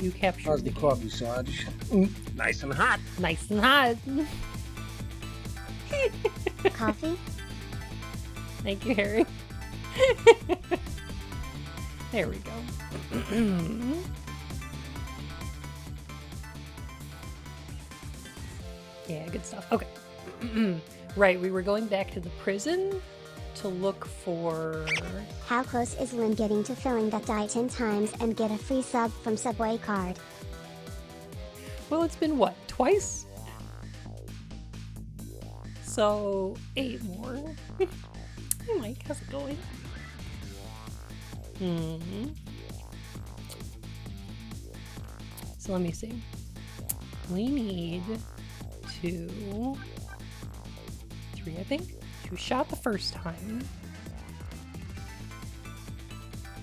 You captured How's the game. coffee, Sarge? Nice and hot. Nice and hot. Coffee? Thank you, Harry. There we go. Yeah, good stuff. Okay. Right, we were going back to the prison to look for... How close is Lynn getting to filling that die 10 times and get a free sub from Subway card? Well, it's been what? Twice? So, 8 more. Hey Mike, how's it going? So let me see. We need 2, 3, I think. 2 shot the first time.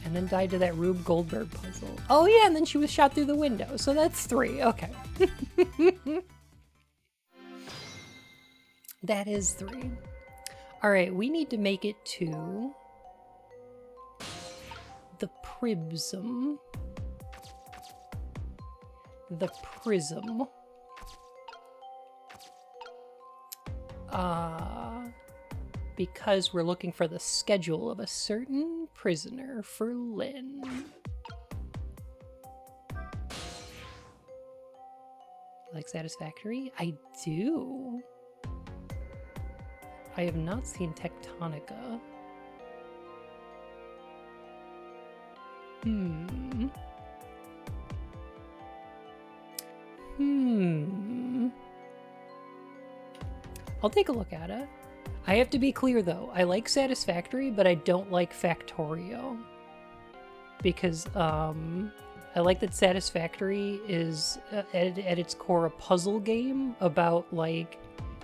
And then died to that Rube Goldberg puzzle. Oh yeah, and then she was shot through the window. So that's 3. Okay. That is 3. Alright, we need to make it to the prism. The prism. Because we're looking for the schedule of a certain prisoner for Lynn. Like Satisfactory? I do. I have not seen Tectonica. I'll take a look at it. I have to be clear though, I like Satisfactory, but I don't like Factorio. Because I like that Satisfactory is at its core a puzzle game about like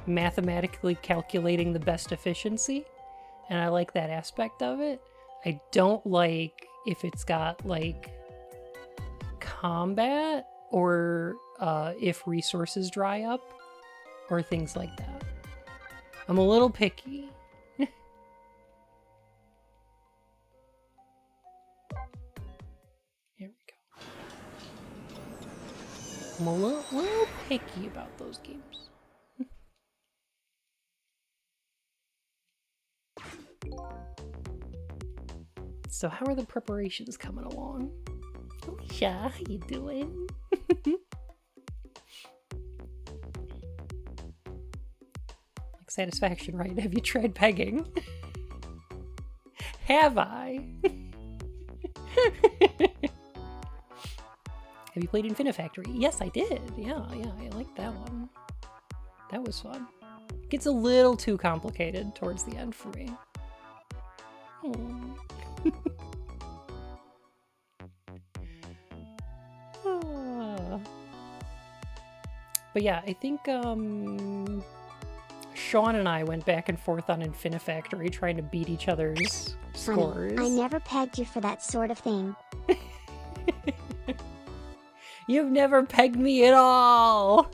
mathematically calculating the best efficiency, and I like that aspect of it. I don't like if it's got like combat or if resources dry up or things like that. I'm a little picky. Here we go. I'm a little picky about those games. So how are the preparations coming along? Alicia, how you doing? Like satisfaction, right? Have you tried pegging? Have I? Have you played Infinifactory? Yes, I did. Yeah, I liked that one. That was fun. It gets a little too complicated towards the end for me. But yeah, I think Sean and I went back and forth on Infinifactory trying to beat each other's scores. I never pegged you for that sort of thing. You've never pegged me at all!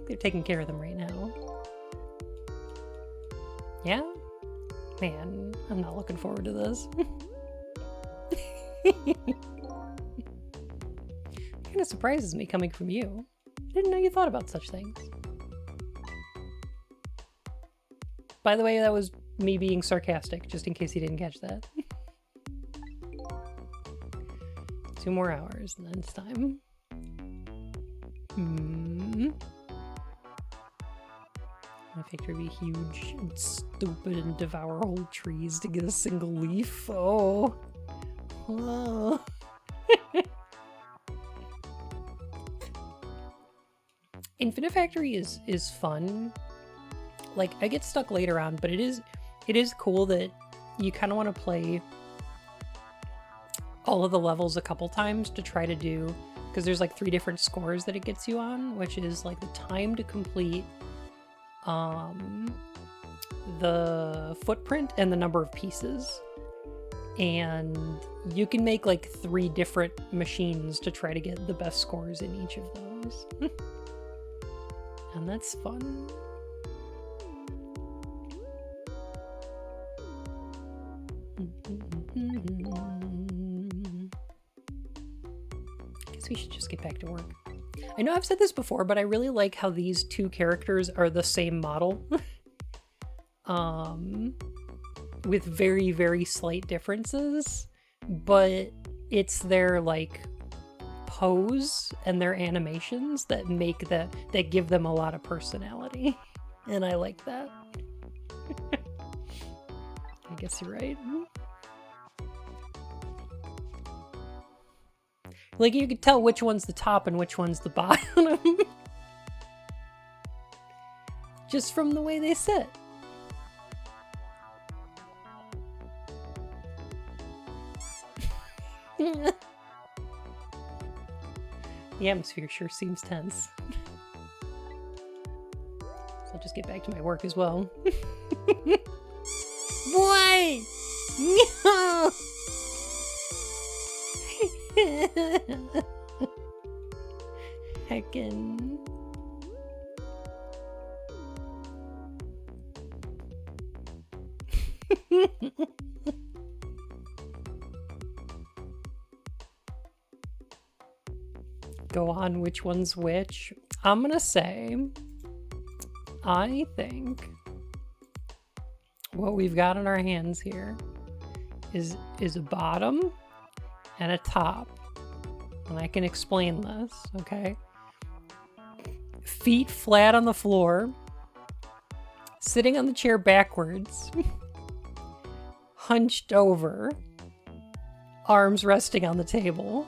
They're taking care of them right now. Yeah? Man, I'm not looking forward to this. Kind of surprises me coming from you. I didn't know you thought about such things. By the way, that was me being sarcastic, just in case you didn't catch that. 2 more hours, and then it's time. My factory would be huge and stupid and devour whole trees to get a single leaf. Oh. Oh. Infinifactory is fun. Like, I get stuck later on, but it is cool that you kind of want to play all of the levels a couple times to try to do, because there's like 3 different scores that it gets you on, which is like the time to complete, the footprint, and the number of pieces. And you can make like 3 different machines to try to get the best scores in each of those. And that's fun. Guess we should just get back to work. I know I've said this before, but I really like how these two characters are the same model. With very, very slight differences, but it's their, like, pose and their animations that give them a lot of personality. And I like that. I guess you're right. Like, you could tell which one's the top and which one's the bottom. Just from the way they sit. The atmosphere sure seems tense. So I'll just get back to my work as well. What? No! Heckin'. Go on, which one's which? I'm gonna say, I think what we've got in our hands here is a bottom and a top. And I can explain this, okay? Feet flat on the floor, sitting on the chair backwards, hunched over, arms resting on the table.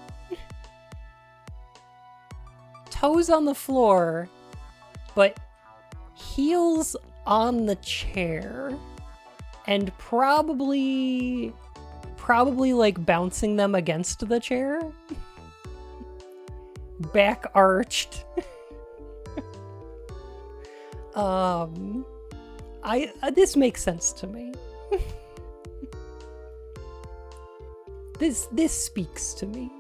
Toes on the floor, but heels on the chair, and probably like bouncing them against the chair. Back arched. This makes sense to me. This speaks to me.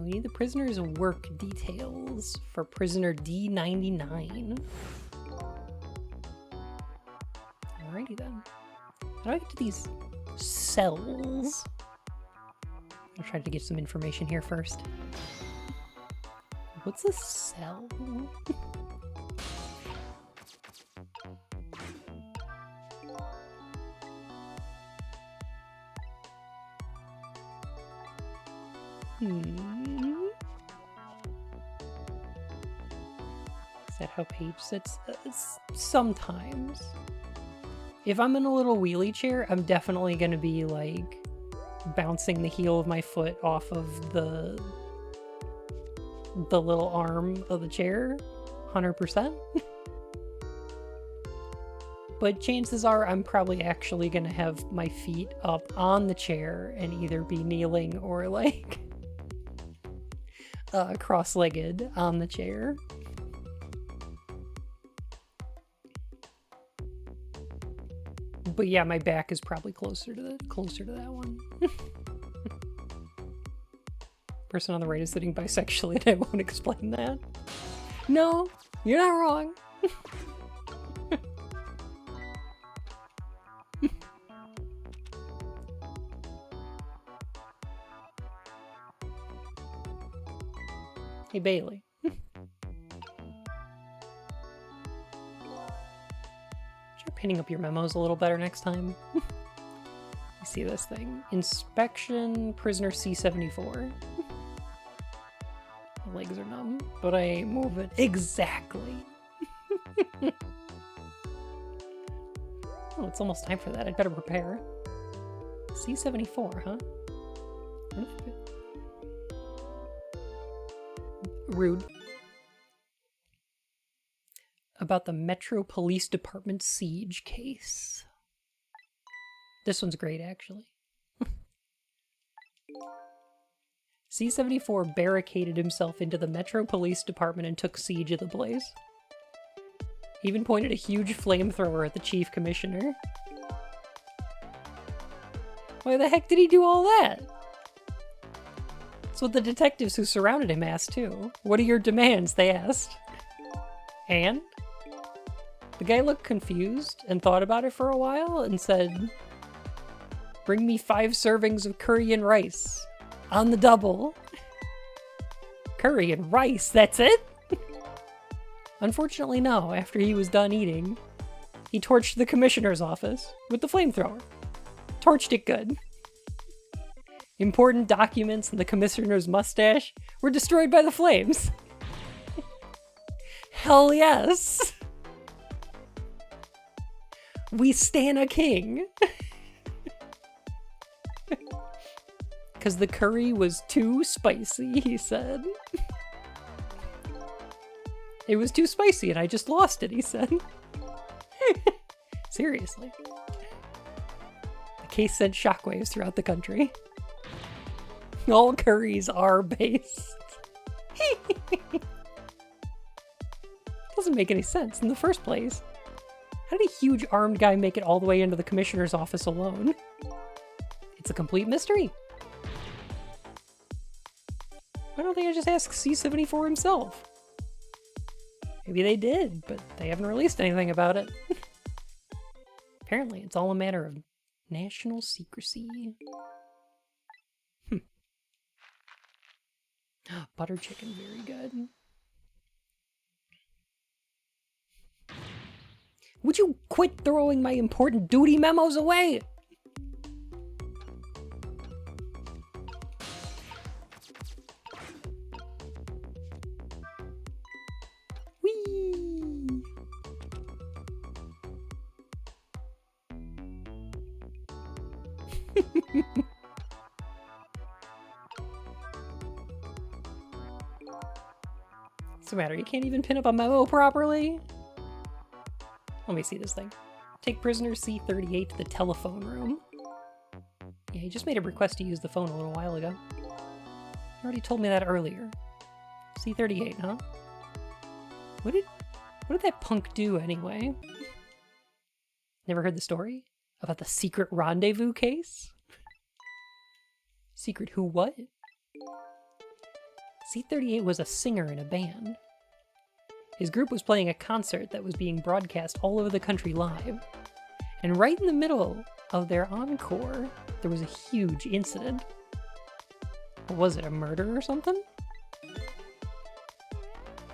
We need the prisoner's work details for prisoner D99. Alrighty then. How do I get to these cells? I'll try to get some information here first. What's a cell? Is that how Paige sits? Sometimes. If I'm in a little wheelie chair, I'm definitely going to be, like, bouncing the heel of my foot off of the little arm of the chair. 100%. But chances are I'm probably actually going to have my feet up on the chair and either be kneeling or, like, cross-legged on the chair. But yeah, my back is probably closer to that one. Person on the right is sitting bisexually, and I won't explain that. No, you're not wrong. Hey, Bailey. Try pinning up your memos a little better next time. You see this thing. Inspection, prisoner C74. My legs are numb, but I ain't moving. Exactly. Oh, it's almost time for that. I'd better prepare. C74, huh? Rude. About the Metro Police Department siege case. This one's great, actually. C74 barricaded himself into the Metro Police Department and took siege of the place. He even pointed a huge flamethrower at the chief commissioner. Why the heck did he do all that? That's what the detectives who surrounded him asked, too. What are your demands, they asked. And? The guy looked confused and thought about it for a while and said, bring me 5 servings of curry and rice. On the double. Curry and rice, that's it? Unfortunately, no. After he was done eating, he torched the commissioner's office with the flamethrower. Torched it good. Important documents and the commissioner's mustache were destroyed by the flames. Hell yes! We stan a king. Because the curry was too spicy, he said. It was too spicy and I just lost it, he said. Seriously. The case sent shockwaves throughout the country. All curries are based. Doesn't make any sense in the first place. How did a huge armed guy make it all the way into the commissioner's office alone? It's a complete mystery. Why don't they just ask C-74 himself? Maybe they did, but they haven't released anything about it. Apparently, it's all a matter of national secrecy. Butter chicken, very good. Would you quit throwing my important duty memos away? Whee! What's the matter? You can't even pin up a memo properly? Let me see this thing. Take prisoner C-38 to the telephone room. Yeah, he just made a request to use the phone a little while ago. You already told me that earlier. C-38, huh? What did that punk do anyway? Never heard the story? About the secret rendezvous case? Secret who what? C-38 was a singer in a band. His group was playing a concert that was being broadcast all over the country live. And right in the middle of their encore, there was a huge incident. What was it, a murder or something?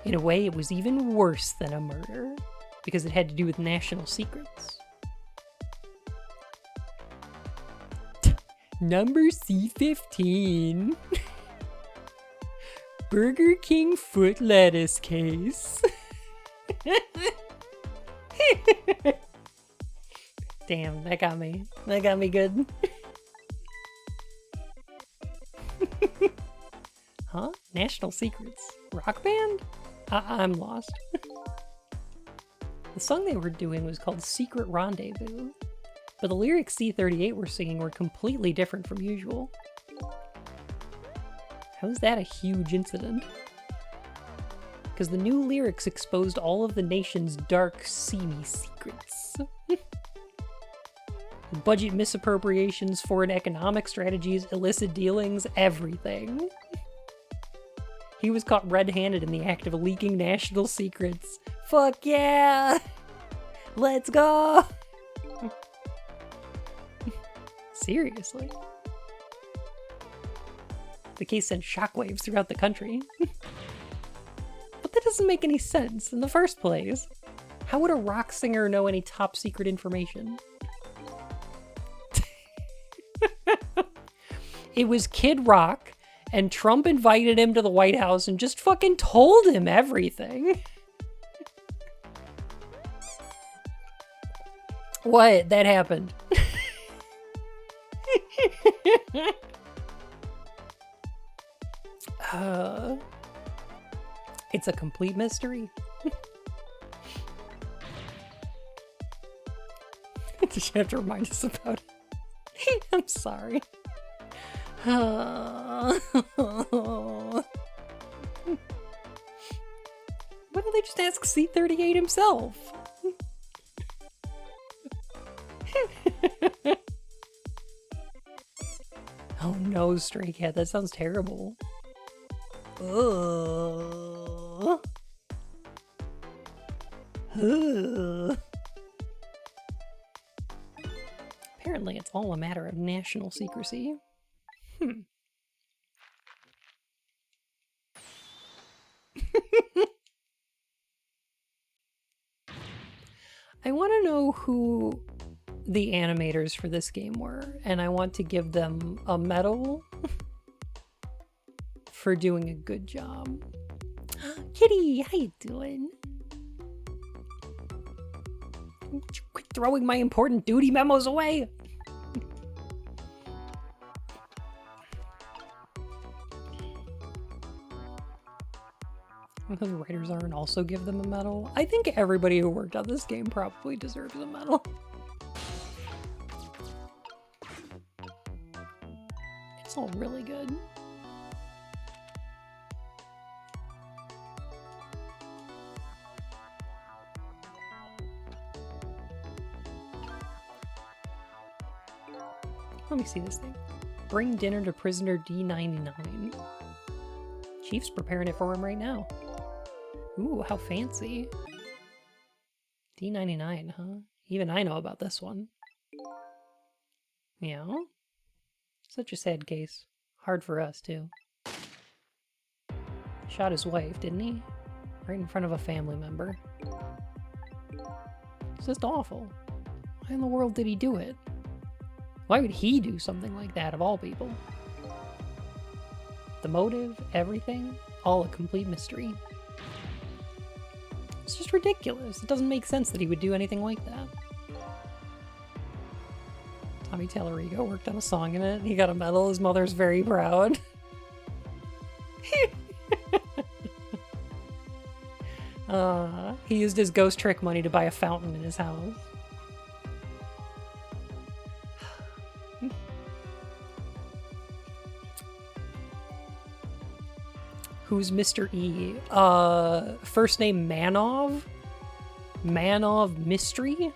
In a way, it was even worse than a murder, because it had to do with national secrets. Number C-15. Burger King foot lettuce case. Damn, that got me. That got me good. Huh? National Secrets? Rock band? I'm lost. The song they were doing was called Secret Rendezvous, but the lyrics C-38 were singing were completely different from usual. How is that a huge incident? Because the new lyrics exposed all of the nation's dark, seamy secrets. Budget misappropriations, foreign economic strategies, illicit dealings, everything. He was caught red-handed in the act of leaking national secrets. Fuck yeah! Let's go! Seriously. The case sent shockwaves throughout the country. But that doesn't make any sense in the first place. How would a rock singer know any top secret information? It was Kid Rock, and Trump invited him to the White House and just fucking told him everything. What? That happened. It's a complete mystery. Did you have to remind us about it? I'm sorry. Why don't they just ask C-38 himself? Oh no, Stray Cat, that sounds terrible. Ugh. Ugh. Apparently it's all a matter of national secrecy. I want to know who the animators for this game were, and I want to give them a medal for doing a good job. Kitty, how you doing? Quit throwing my important duty memos away! Who the writers are and also give them a medal. I think everybody who worked on this game probably deserves a medal. It's all really good. Let me see this thing. Bring dinner to prisoner D99. Chief's preparing it for him right now. Ooh, how fancy. D99, huh? Even I know about this one. Yeah. Such a sad case. Hard for us, too. Shot his wife, didn't he? Right in front of a family member. It's just awful. Why in the world did he do it? Why would he do something like that, of all people? The motive, everything, all a complete mystery. It's just ridiculous. It doesn't make sense that he would do anything like that. Tommy Tallarico worked on a song in it. He got a medal. His mother's very proud. He used his ghost trick money to buy a fountain in his house. Who's Mr. E? First name Manov? Manov Mystery?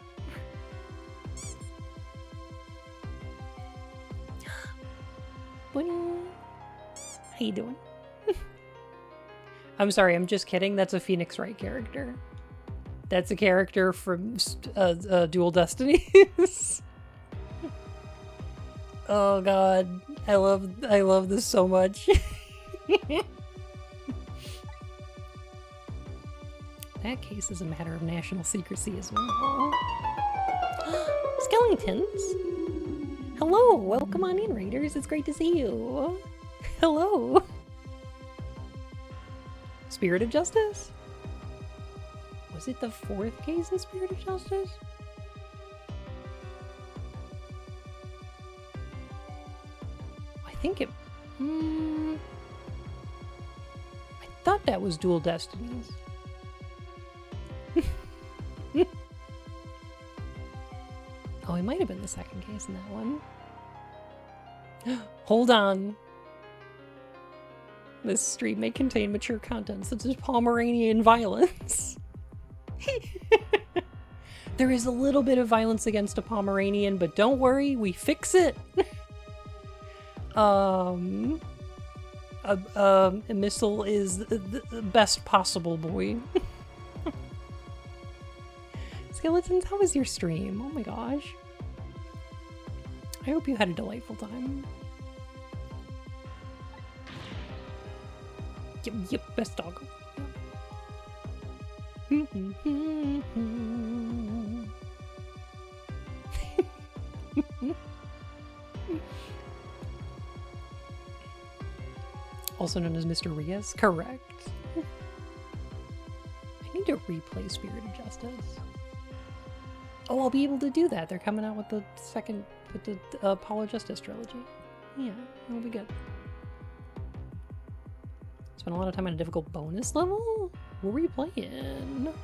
How you doing? I'm sorry, I'm just kidding. That's a Phoenix Wright character. That's a character from Dual Destinies. Oh god, I love this so much. That case is a matter of national secrecy as well. Skeletons! Hello! Welcome on in, Raiders. It's great to see you. Hello! Spirit of Justice? Was it the 4th case in Spirit of Justice? I think it... I thought that was Dual Destinies. Oh, it might have been the 2nd case in that one. Hold on. This stream may contain mature content such as Pomeranian violence. There is a little bit of violence against a Pomeranian, but don't worry, we fix it. A missile is the best possible boy. Skeletons, how was your stream? Oh my gosh. I hope you had a delightful time. Yep, best dog. Also known as Mr. Rias? Correct. I need to replay Spirit of Justice. Oh, I'll be able to do that. They're coming out with the Apollo Justice trilogy. Yeah, that'll be good. Spent a lot of time on a difficult bonus level? What were you playing?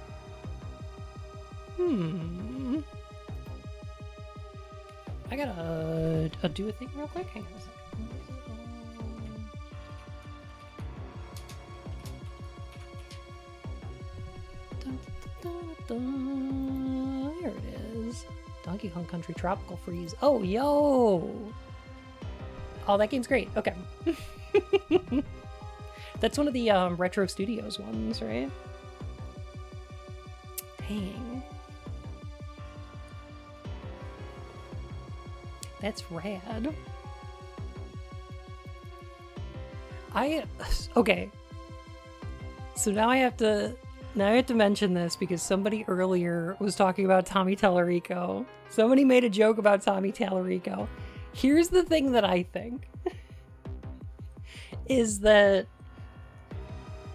I gotta do a thing real quick. Hang on a second. There it is. Donkey Kong Country Tropical Freeze. Oh, yo! Oh, that game's great. Okay. That's one of the Retro Studios ones, right? Dang. That's rad. Okay. So now I have to mention this because somebody earlier was talking about Tommy Tallarico. Somebody made a joke about Tommy Tallarico. Here's the thing that I think is that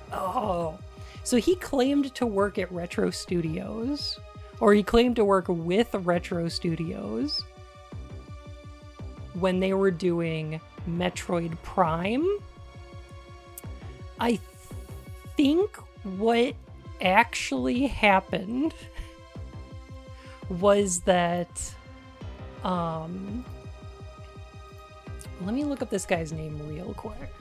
so he claimed to work at Retro Studios, or he claimed to work with Retro Studios when they were doing Metroid Prime. I think what actually happened was that let me look up this guy's name real quick.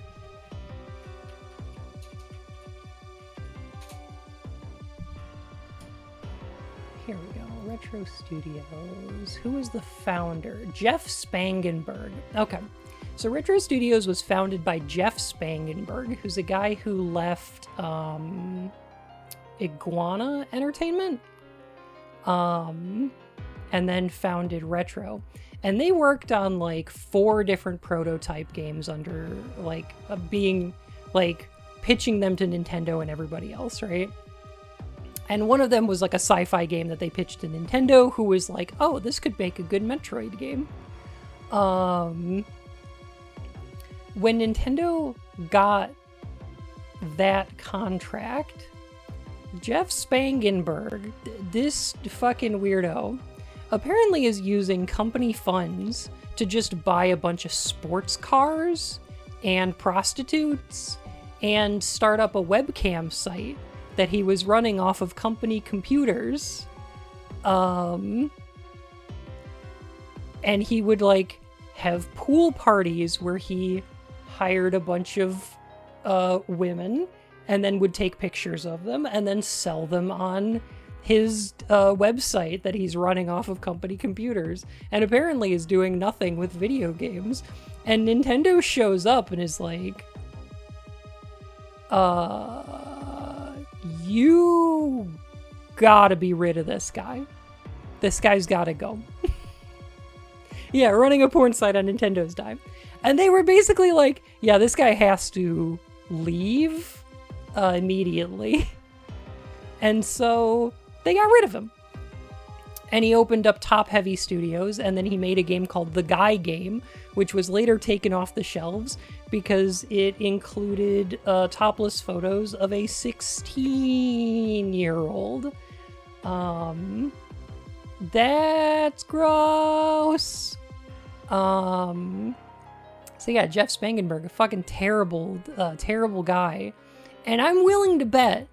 Here we go. Retro Studios. Who was the founder? Jeff Spangenberg. Okay. So Retro Studios was founded by Jeff Spangenberg, who's a guy who left Iguana Entertainment and then founded Retro. And they worked on like 4 different prototype games under like being like pitching them to Nintendo and everybody else, right? And one of them was like a sci-fi game that they pitched to Nintendo, who was like, oh, this could make a good Metroid game. When Nintendo got that contract, Jeff Spangenberg, this fucking weirdo, apparently is using company funds to just buy a bunch of sports cars and prostitutes and start up a webcam site that he was running off of company computers. And he would like have pool parties where he hired a bunch of women and then would take pictures of them and then sell them on his website that he's running off of company computers, and apparently is doing nothing with video games. And Nintendo shows up and is like, you gotta be rid of this guy. This guy's gotta go. Yeah, running a porn site on Nintendo's dime. And they were basically like, yeah, this guy has to leave immediately. And so they got rid of him. And he opened up Top Heavy Studios, and then he made a game called The Guy Game, which was later taken off the shelves because it included topless photos of a 16-year-old. That's gross. So yeah, Jeff Spangenberg, a fucking terrible guy. And I'm willing to bet,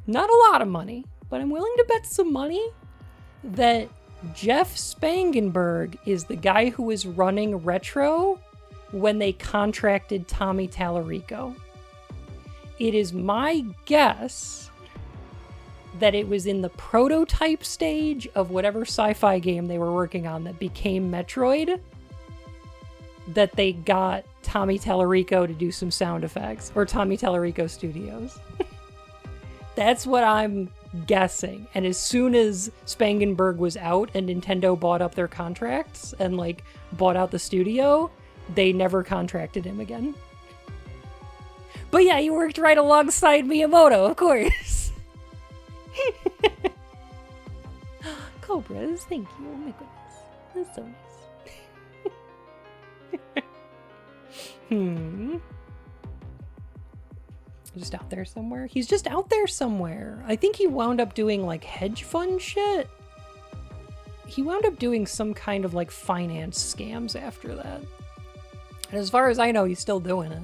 not a lot of money, but I'm willing to bet some money that Jeff Spangenberg is the guy who was running Retro when they contracted Tommy Tallarico. It is my guess that it was in the prototype stage of whatever sci-fi game they were working on that became Metroid that they got Tommy Tallarico to do some sound effects, or Tommy Tallarico Studios. That's what I'm guessing. And as soon as Spangenberg was out and Nintendo bought up their contracts and like bought out the studio, they never contracted him again. But yeah, he worked right alongside Miyamoto, of course. Cobras, thank you. Oh my goodness. That's so nice. Just out there somewhere? He's just out there somewhere. I think he wound up doing like hedge fund shit. He wound up doing some kind of like finance scams after that. And as far as I know, he's still doing it.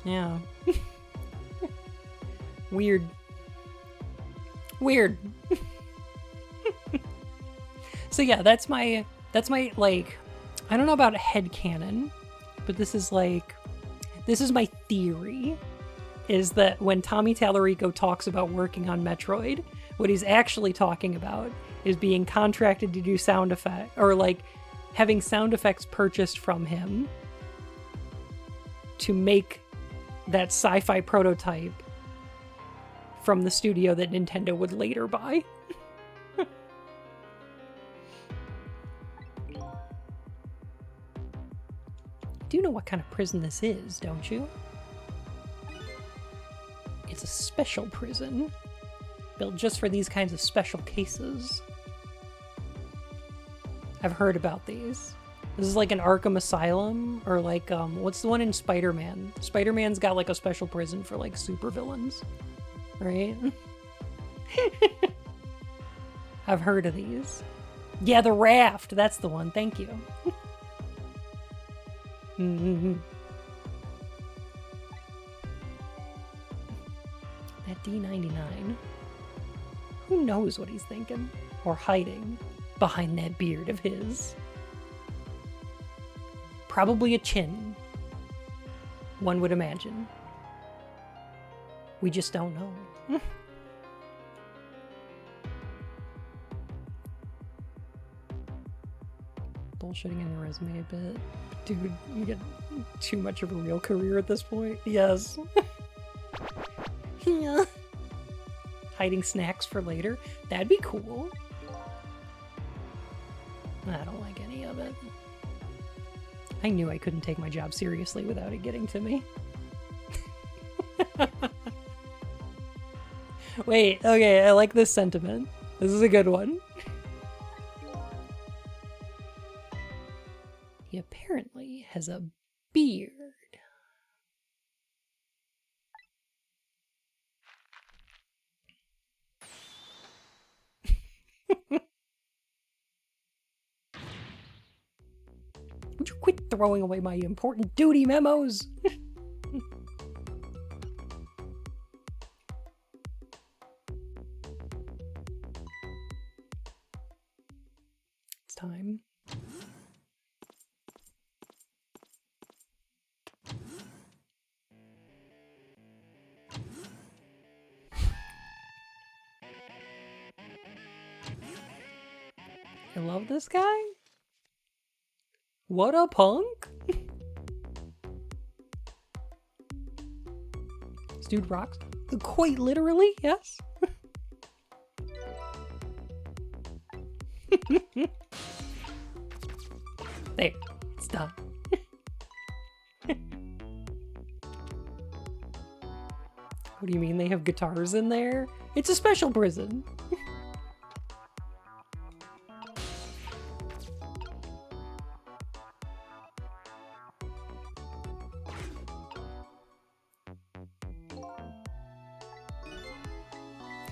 Yeah. Weird. So yeah, that's my like, I don't know about headcanon, but this is my theory, is that when Tommy Tallarico talks about working on Metroid, what he's actually talking about is being contracted to do sound effect, or like having sound effects purchased from him to make that sci-fi prototype from the studio that Nintendo would later buy. Do you know what kind of prison this is, don't you? It's a special prison, built just for these kinds of special cases. I've heard about these. This is like an Arkham Asylum, or like, what's the one in Spider-Man? Spider-Man's got like a special prison for like supervillains, right? I've heard of these. Yeah, the Raft, that's the one, thank you. Mm-hmm. That D99. Who knows what he's thinking or hiding behind that beard of his? Probably a chin, one would imagine. We just don't know. Bullshitting in your resume a bit. Dude, you get too much of a real career at this point. Yes. Yeah. Hiding snacks for later? That'd be cool. I don't like any of it. I knew I couldn't take my job seriously without it getting to me. Wait, okay, I like this sentiment. This is a good one. He apparently has a beard. Would you quit throwing away my important duty memos? It's time. I love this guy. What a punk. This dude rocks. Quite literally, yes. There, it's done. What do you mean they have guitars in there? It's a special prison.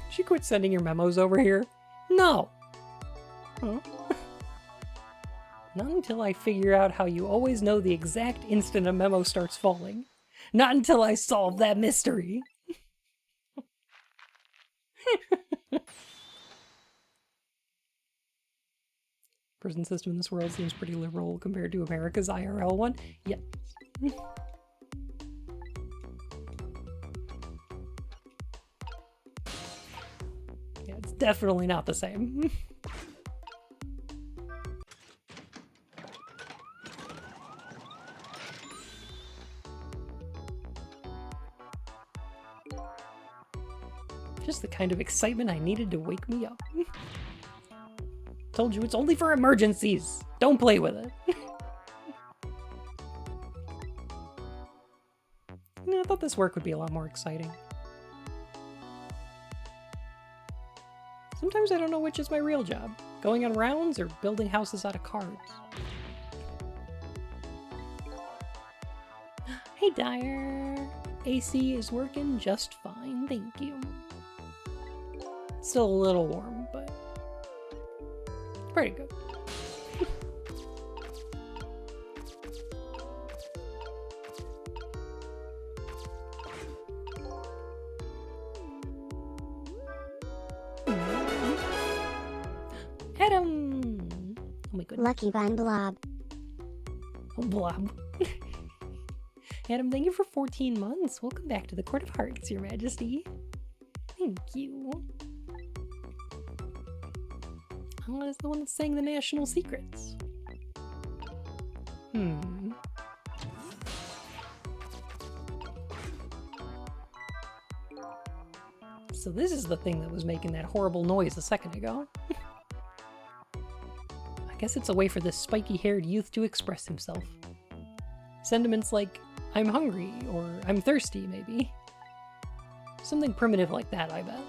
Should you quit sending your memos over here? No. Huh? Not until I figure out how you always know the exact instant a memo starts falling. Not until I solve that mystery. Prison system in this world seems pretty liberal compared to America's IRL one. Yep. Yeah, it's definitely not the same. Just the kind of excitement I needed to wake me up. Told you it's only for emergencies. Don't play with it. I thought this work would be a lot more exciting. Sometimes I don't know which is my real job. Going on rounds or building houses out of cards. Hey Dyer. AC is working just fine, thank you. Still a little warm, but pretty good. Adam! Oh my goodness. Lucky Vine Blob. Oh, blob. Adam, thank you for 14 months. Welcome back to the Court of Hearts, Your Majesty. Thank you. What is the one that sang the national secrets? So this is the thing that was making that horrible noise a second ago. I guess it's a way for this spiky-haired youth to express himself. Sentiments like, I'm hungry, or I'm thirsty, maybe. Something primitive like that, I bet.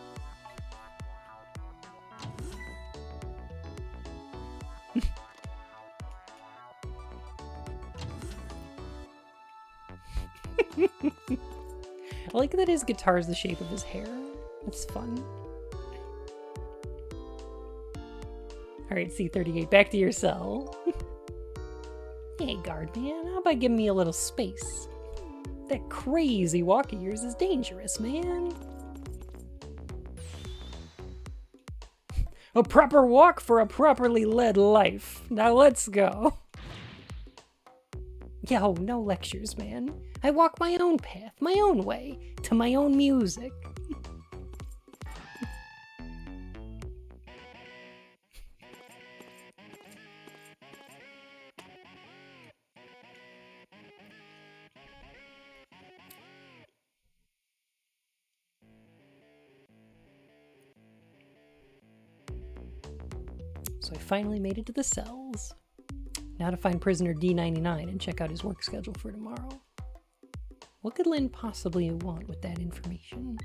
I like that his guitar is the shape of his hair. It's fun. Alright, C38, back to your cell. Hey, guard man, how about giving me a little space? That crazy walk of yours is dangerous, man. A proper walk for a properly led life. Now let's go. Yo, no lectures, man. I walk my own path, my own way, to my own music. So I finally made it to the cells. Now to find prisoner D99 and check out his work schedule for tomorrow. What could Lynn possibly want with that information?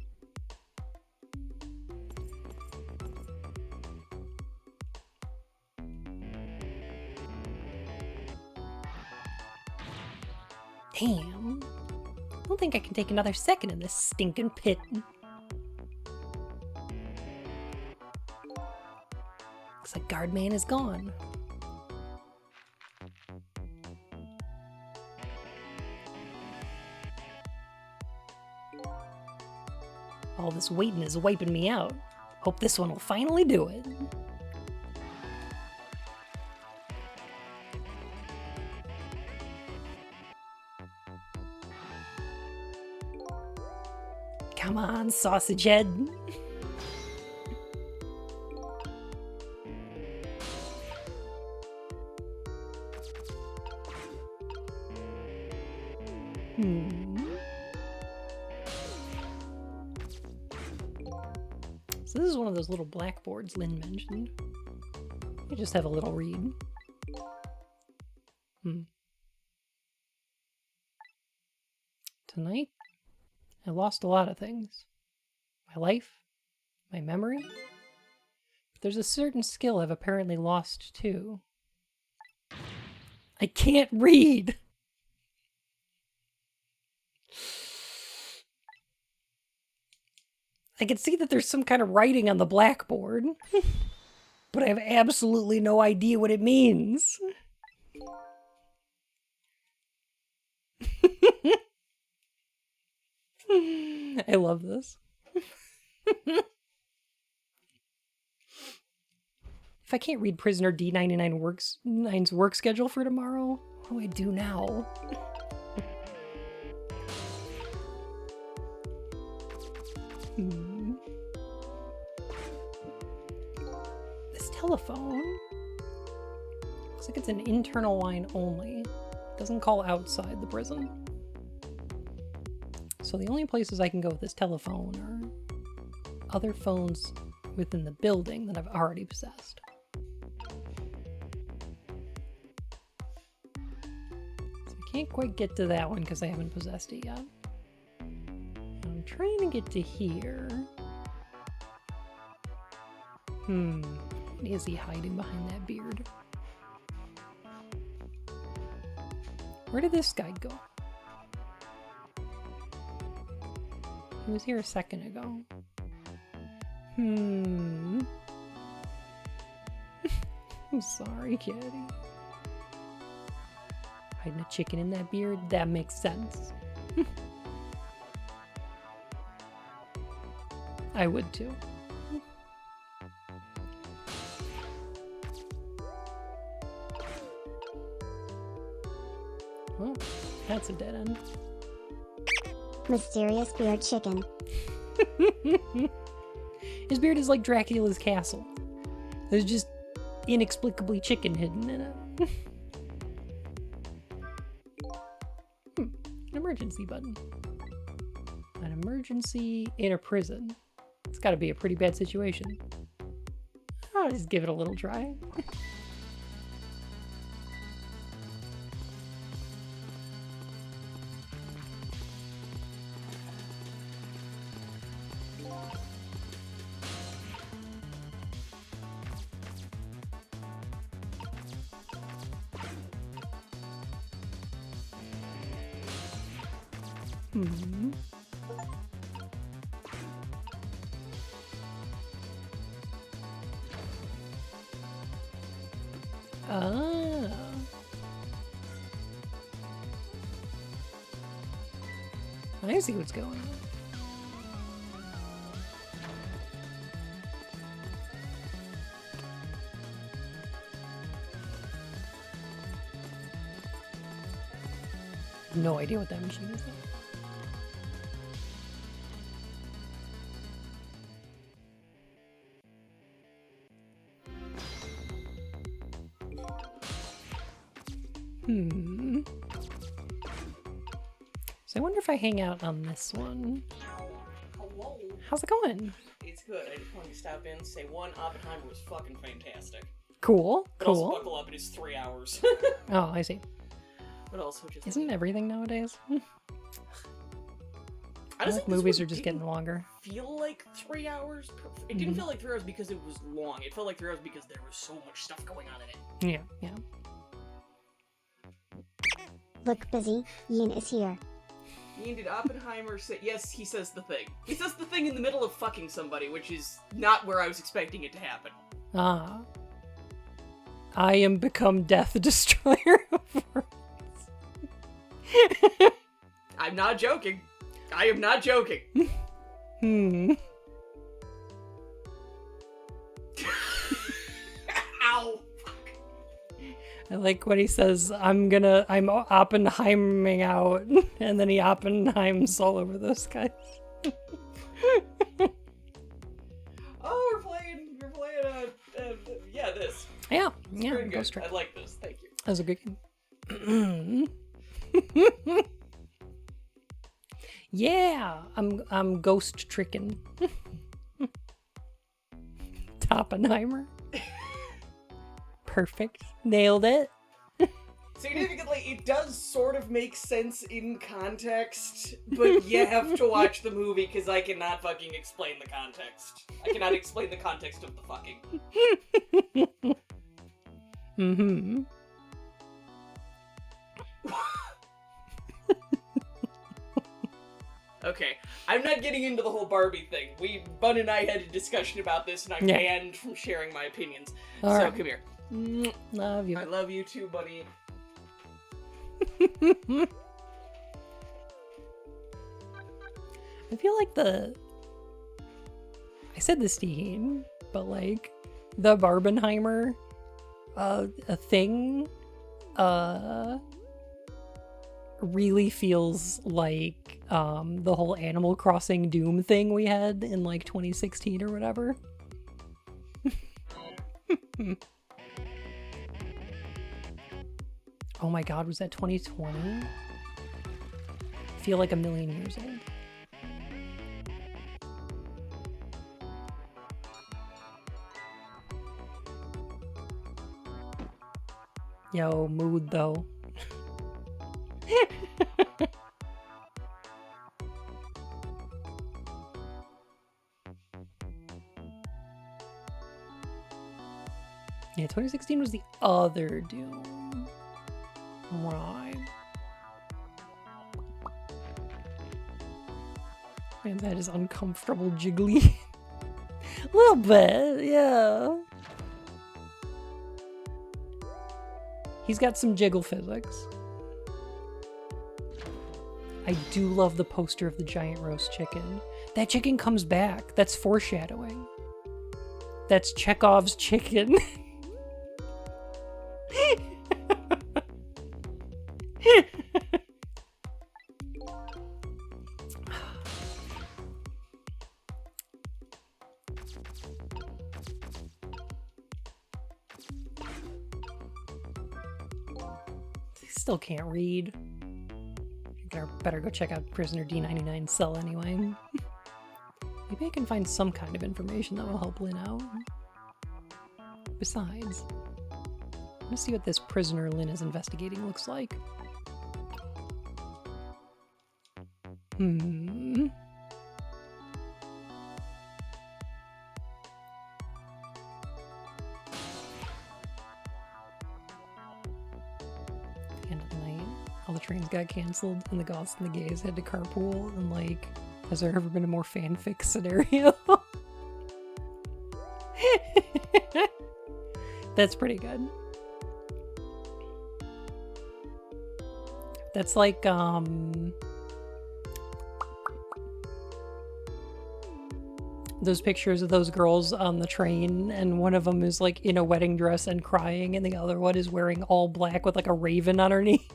Damn. I don't think I can take another second in this stinking pit. Looks like Guardman is gone. All this waiting is wiping me out. Hope this one will finally do it. Come on, sausage head. So this is one of those little blackboards Lynn mentioned. I just have a little read. Tonight, I lost a lot of things. My life, my memory. But there's a certain skill I've apparently lost too. I can't read! I can see that there's some kind of writing on the blackboard, but I have absolutely no idea what it means. I love this. If I can't read prisoner D99's work schedule for tomorrow, what do I do now? This telephone looks like it's an internal line only. It doesn't call outside the prison. So the only places I can go with this telephone are other phones within the building that I've already possessed. So I can't quite get to that one because I haven't possessed it yet. I'm trying to get to here. What is he hiding behind that beard? Where did this guy go? He was here a second ago. I'm sorry, kitty. Hiding a chicken in that beard? That makes sense. I would too. Well, that's a dead end. Mysterious beard chicken. His beard is like Dracula's castle. There's just inexplicably chicken hidden in it. An emergency button. An emergency in a prison. It's gotta be a pretty bad situation. I'll just give it a little try. Hmm. Ah. I see what's going on. No idea what that machine is. Hmm. So I wonder if I hang out on this one. Hello. How's it going? It's good. I just wanted to stop in and say one, Oppenheimer was fucking fantastic. Cool. But also Cool. buckle up, it is 3 hours. Oh, I see. But also just... Isn't everything nowadays? I I just like think this movies one are just getting didn't longer. feel like 3 hours. It didn't feel like 3 hours because it was long. It felt like 3 hours because there was so much stuff going on in it. Yeah, yeah. Look busy, Yin is here. Did Oppenheimer say... Yes, he says the thing. He says the thing in the middle of fucking somebody, which is not where I was expecting it to happen. Ah. I am become Death Destroyer of Worlds. I'm not joking. I am not joking. Hmm. Ow. I like what he says, I'm Oppenheiming out, and then he Oppenheims all over those guys. Oh, we're playing, yeah, this. Yeah, It's yeah, very Ghost good. Trick. I like this. Thank you. That was a good game. Yeah, I'm ghost tricking. Oppenheimer. Perfect. Nailed it. Significantly, it does sort of make sense in context, but you have to watch the movie because I cannot fucking explain the context. I cannot explain the context of the fucking. Mm-hmm. Okay, I'm not getting into the whole Barbie thing. Bun and I had a discussion about this, and I'm Yeah. banned from sharing my opinions. All so right. come here. Love you. I love you too, buddy. I feel like I said this to Ian, but like the Barbenheimer a thing really feels like the whole Animal Crossing Doom thing we had in like 2016 or whatever. Oh my god, was that 2020? I feel like a million years old. Yo, mood though. Yeah, 2016 was the other Doom. Right. Man, that is uncomfortable jiggly. A little bit, yeah. He's got some jiggle physics. I do love the poster of the giant roast chicken. That chicken comes back. That's foreshadowing. That's Chekhov's chicken. Still can't read. Better go check out Prisoner D99's cell anyway. Maybe I can find some kind of information that will help Lynn out. Besides, let's see what this prisoner Lynn is investigating looks like. Hmm. End of the night, all the trains got canceled, and the goths and the gays had to carpool, and like, has there ever been a more fanfic scenario? That's pretty good. That's like, those pictures of those girls on the train, and one of them is like in a wedding dress and crying, and the other one is wearing all black with like a raven on her knee.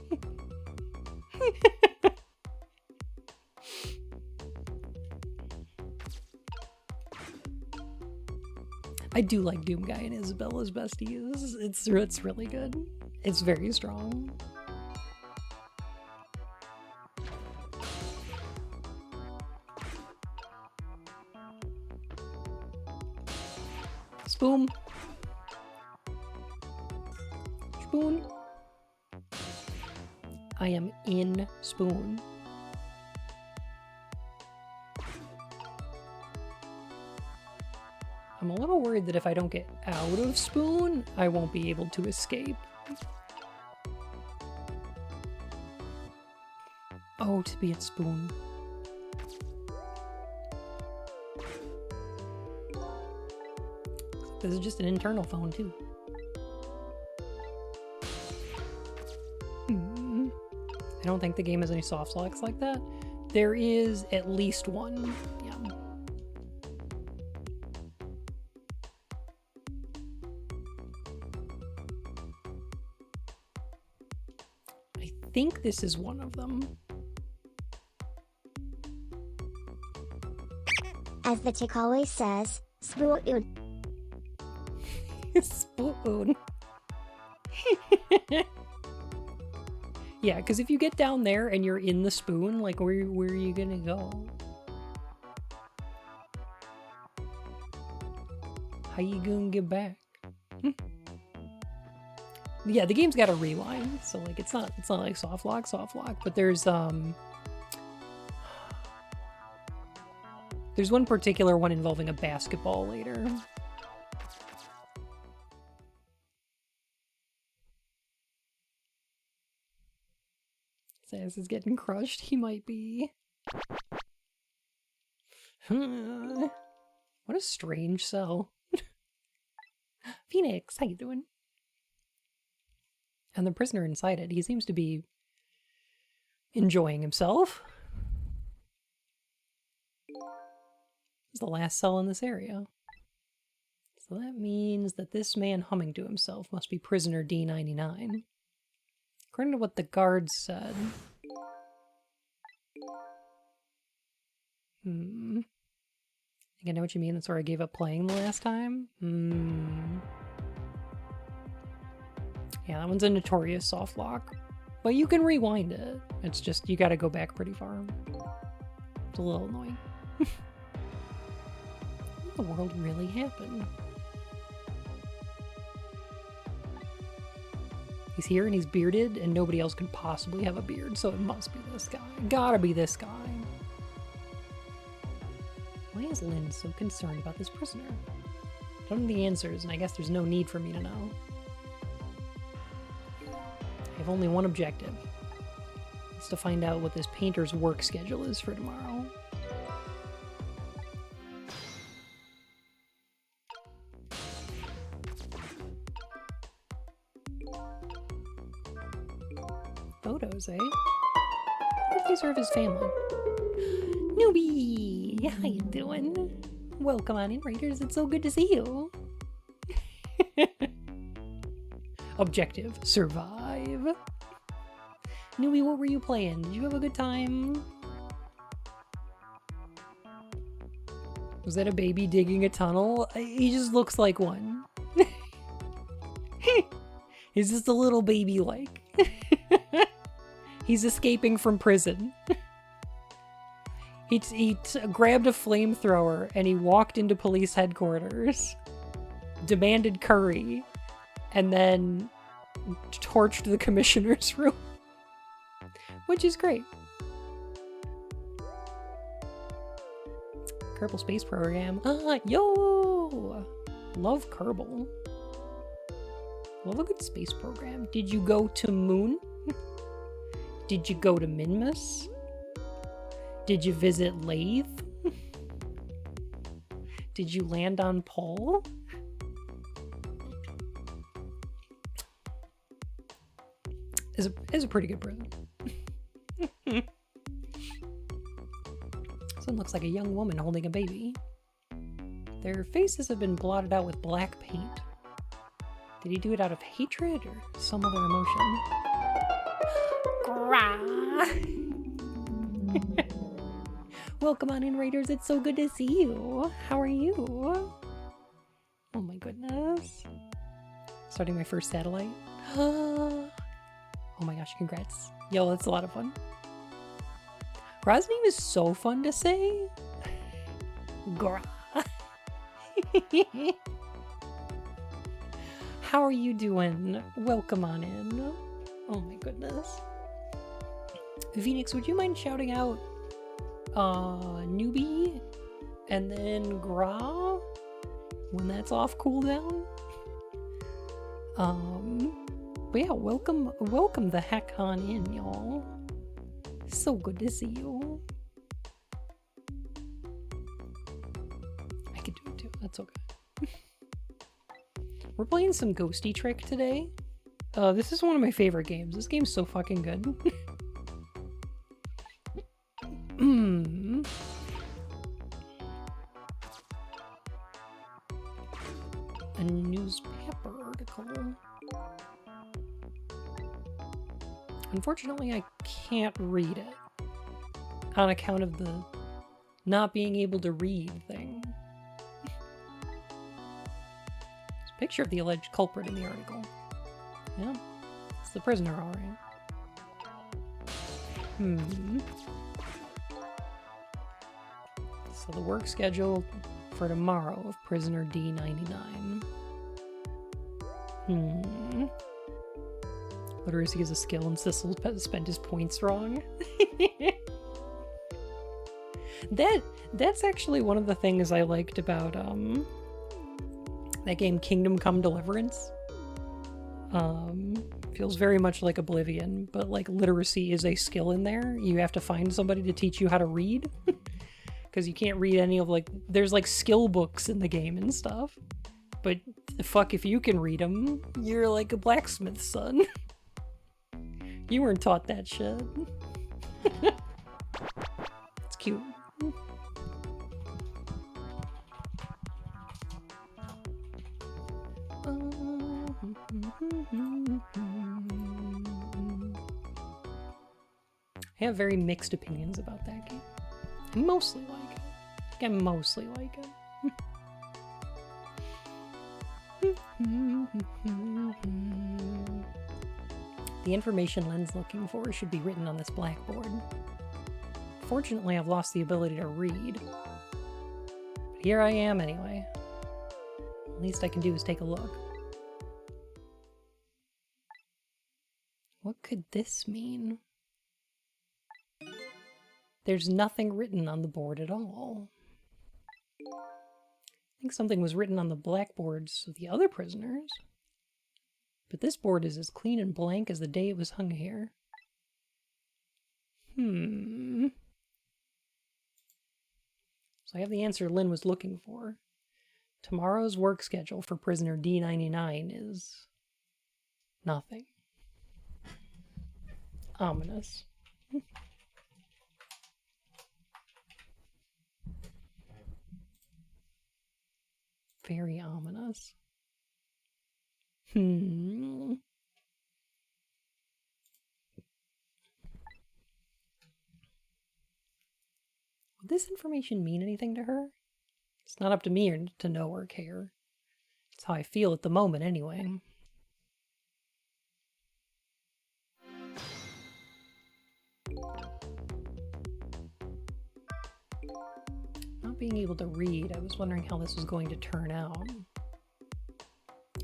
I do like Doom Guy and Isabel as besties. It's really good. It's very strong. Spoon. Spoon. I am in Spoon. I'm a little worried that if I don't get out of Spoon, I won't be able to escape. Oh, to be at Spoon. This is just an internal phone, too. I don't think the game has any soft locks like that. There is at least one. Yeah. I think this is one of them. As the chick always says, spoon. Spoon. Yeah, because if you get down there and you're in the Spoon, like, where are you gonna go? How you gonna get back? Yeah, the game's got a rewind, so like it's not like soft lock, but there's one particular one involving a basketball later. Says is getting crushed. He might be. What a strange cell. Phoenix, how you doing? And the prisoner inside it, he seems to be enjoying himself. It's the last cell in this area. So that means that this man humming to himself must be prisoner D99. According to what the guards said. I think I know what you mean. That's where I gave up playing the last time. Yeah, that one's a notorious soft lock. But you can rewind it. It's just, you gotta go back pretty far. It's a little annoying. What in the world really happened? He's here and he's bearded, and nobody else could possibly have a beard, so it must be this guy. Gotta be this guy. Why is Lynn so concerned about this prisoner? I don't know the answers, and I guess there's no need for me to know. I have only one objective. It's to find out what this painter's work schedule is for tomorrow. Photos, eh? These are of his family. Newbie! How you doing? Welcome on in, Raiders. It's so good to see you. Objective, survive. Newbie, what were you playing? Did you have a good time? Was that a baby digging a tunnel? He just looks like one. He's just a little baby-like. He's escaping from prison. He grabbed a flamethrower and he walked into police headquarters, demanded curry, and then torched the commissioner's room. Which is great. Kerbal Space Program. Yo! Love Kerbal. Love a good space program. Did you go to Moon? Did you go to Minmus? Did you visit Lathe? Did you land on Paul? Is a pretty good present. This one looks like a young woman holding a baby. Their faces have been blotted out with black paint. Did he do it out of hatred or some other emotion? Welcome on in, Raiders. It's so good to see you. How are you? Oh my goodness. Starting my first satellite. Oh my gosh, congrats. Yo, that's a lot of fun. Gra's name is so fun to say. Gra. How are you doing? Welcome on in. Oh my goodness. Phoenix, would you mind shouting out Newbie and then Gra when that's off cooldown? But yeah, welcome the heck on in, y'all. So good to see you. I could do it too, that's okay. We're playing some Ghosty Trick today. This is one of my favorite games. This game's so fucking good. A newspaper article. Unfortunately, I can't read it on account of the not being able to read thing. There's a picture of the alleged culprit in the article. Yeah, it's the prisoner, alright. So the work schedule for tomorrow of prisoner D99. Literacy is a skill and Sissel spent his points wrong. That's actually one of the things I liked about that game Kingdom Come Deliverance. Feels very much like Oblivion, but like literacy is a skill in there. You have to find somebody to teach you how to read. Because you can't read any of there's like skill books in the game and stuff. But fuck if you can read them, you're like a blacksmith's son. You weren't taught that shit. It's cute. I have very mixed opinions about that game. I mostly like it. I mostly like it. The information Len's looking for should be written on this blackboard. Fortunately, I've lost the ability to read. But here I am anyway. The least I can do is take a look. What could this mean? There's nothing written on the board at all. I think something was written on the blackboards of the other prisoners. But this board is as clean and blank as the day it was hung here. So I have the answer Lynn was looking for. Tomorrow's work schedule for prisoner D99 is nothing. Ominous. Very ominous. Would this information mean anything to her? It's not up to me to know or care. It's how I feel at the moment, anyway. being able to read, I was wondering how this was going to turn out.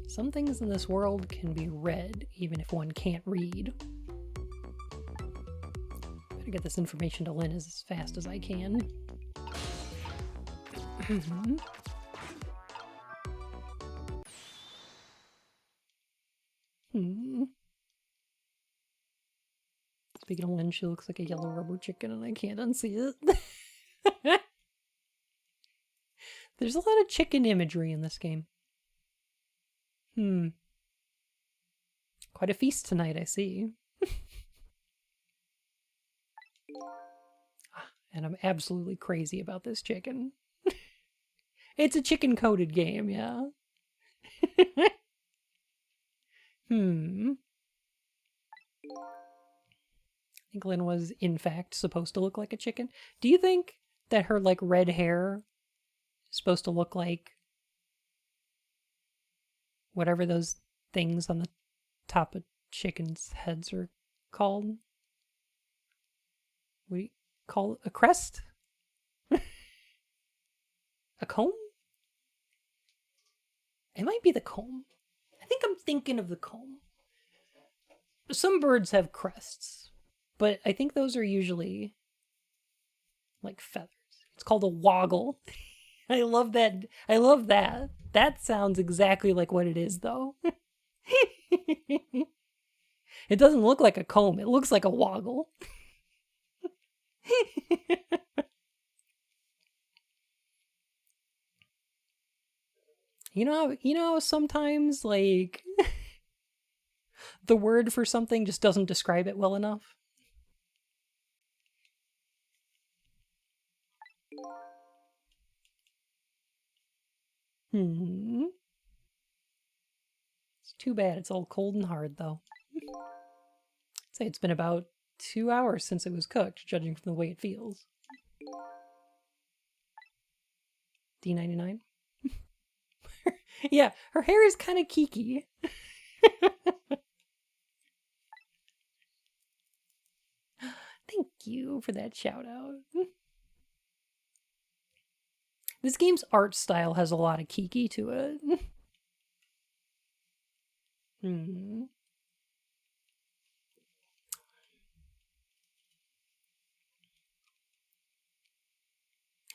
Some things in this world can be read, even if one can't read. Better get this information to Lynn as fast as I can. Speaking of Lynn, she looks like a yellow rubber chicken and I can't unsee it. There's a lot of chicken imagery in this game. Quite a feast tonight, I see. And I'm absolutely crazy about this chicken. It's a chicken-coated game, yeah. I think Lynn was, in fact, supposed to look like a chicken. Do you think that her, like, red hair is supposed to look like whatever those things on the top of chickens' heads are called? We call it a crest? A comb? It might be the comb. I think I'm thinking of the comb. Some birds have crests, but I think those are usually like feathers. It's called a woggle. I love that. I love that. That sounds exactly like what it is, though. It doesn't look like a comb. It looks like a woggle. You know, sometimes, like, the word for something just doesn't describe it well enough. It's too bad. It's all cold and hard, though. I'd say it's been about 2 hours since it was cooked, judging from the way it feels. D99? Yeah, her hair is kind of kiki. Thank you for that shout out. This game's art style has a lot of kiki to it.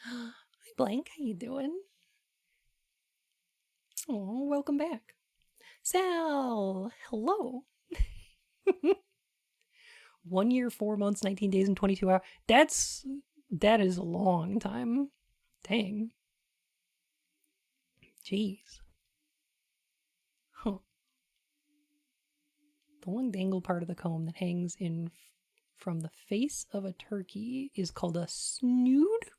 Hi Blank, how you doing? Oh, welcome back. Sal, hello. 1 year, 4 months, 19 days, and 22 hours. That is a long time. Dang. Jeez. Huh. The long dangle part of the comb that hangs in from the face of a turkey is called a snood?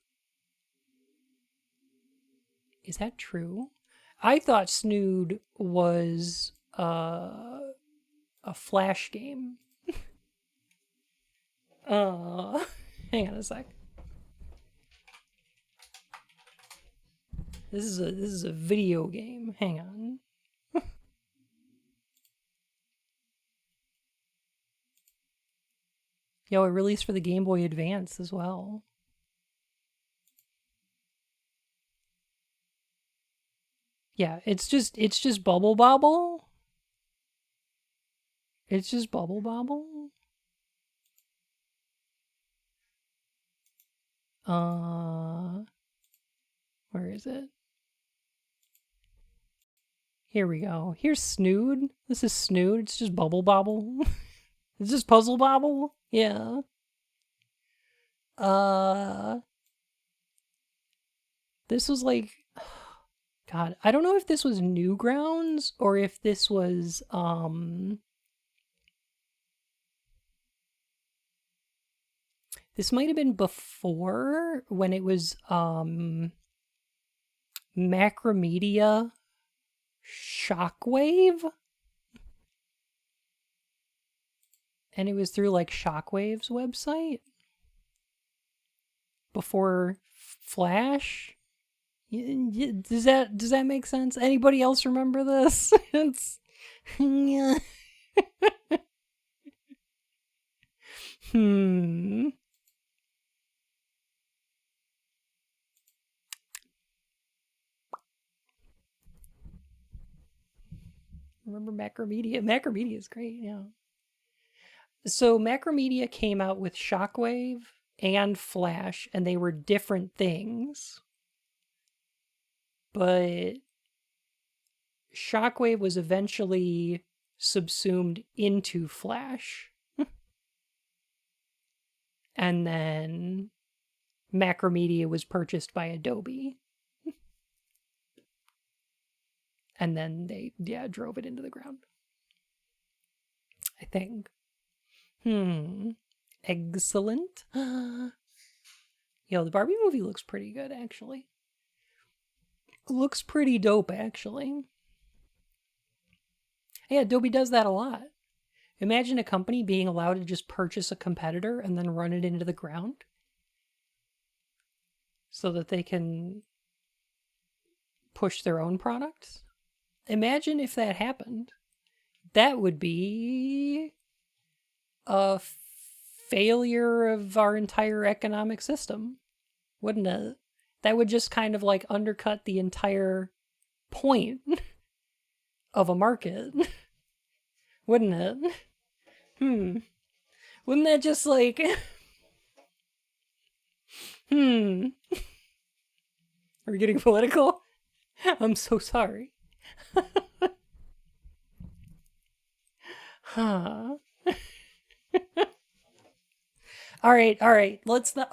Is that true? I thought snood was a Flash game. Hang on a sec. This is a video game. Hang on. Yo, it released for the Game Boy Advance as well. Yeah, it's just Bubble Bobble. It's just Bubble Bobble. Where is it? Here we go. Here's Snood. This is Snood. It's just Bubble Bobble. It's just Puzzle Bobble. Yeah. This was like, God, I don't know if this was Newgrounds or if this was, this might have been before when it was, Macromedia Shockwave? And it was through like Shockwave's website? Before Flash? Does that make sense? Anybody else remember this? It's yeah. remember Macromedia. Macromedia is great, yeah. So Macromedia came out with Shockwave and Flash, and they were different things. But Shockwave was eventually subsumed into Flash. And then Macromedia was purchased by Adobe. And then they, drove it into the ground. I think. Excellent. Yo, the Barbie movie looks pretty good, actually. Looks pretty dope, actually. Yeah, Adobe does that a lot. Imagine a company being allowed to just purchase a competitor and then run it into the ground so that they can push their own products. Imagine if that happened. That would be a failure of our entire economic system, wouldn't it? That would just kind of like undercut the entire point of a market, wouldn't it? Wouldn't that just like... Are we getting political? I'm so sorry. Huh. All right. Let's not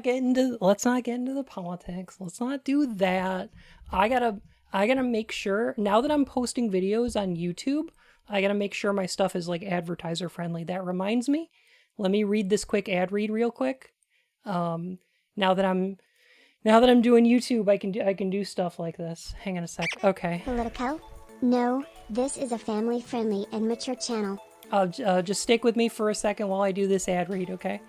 get into the politics. Let's not do that. I gotta make sure, now that I'm posting videos on YouTube, I gotta make sure my stuff is like advertiser friendly. That reminds me. Let me read this quick ad read real quick. Now that I'm doing YouTube, I can do stuff like this. Hang on a sec. Okay. Politico? No, this is a family-friendly and mature channel. Just stick with me for a second while I do this ad read, okay?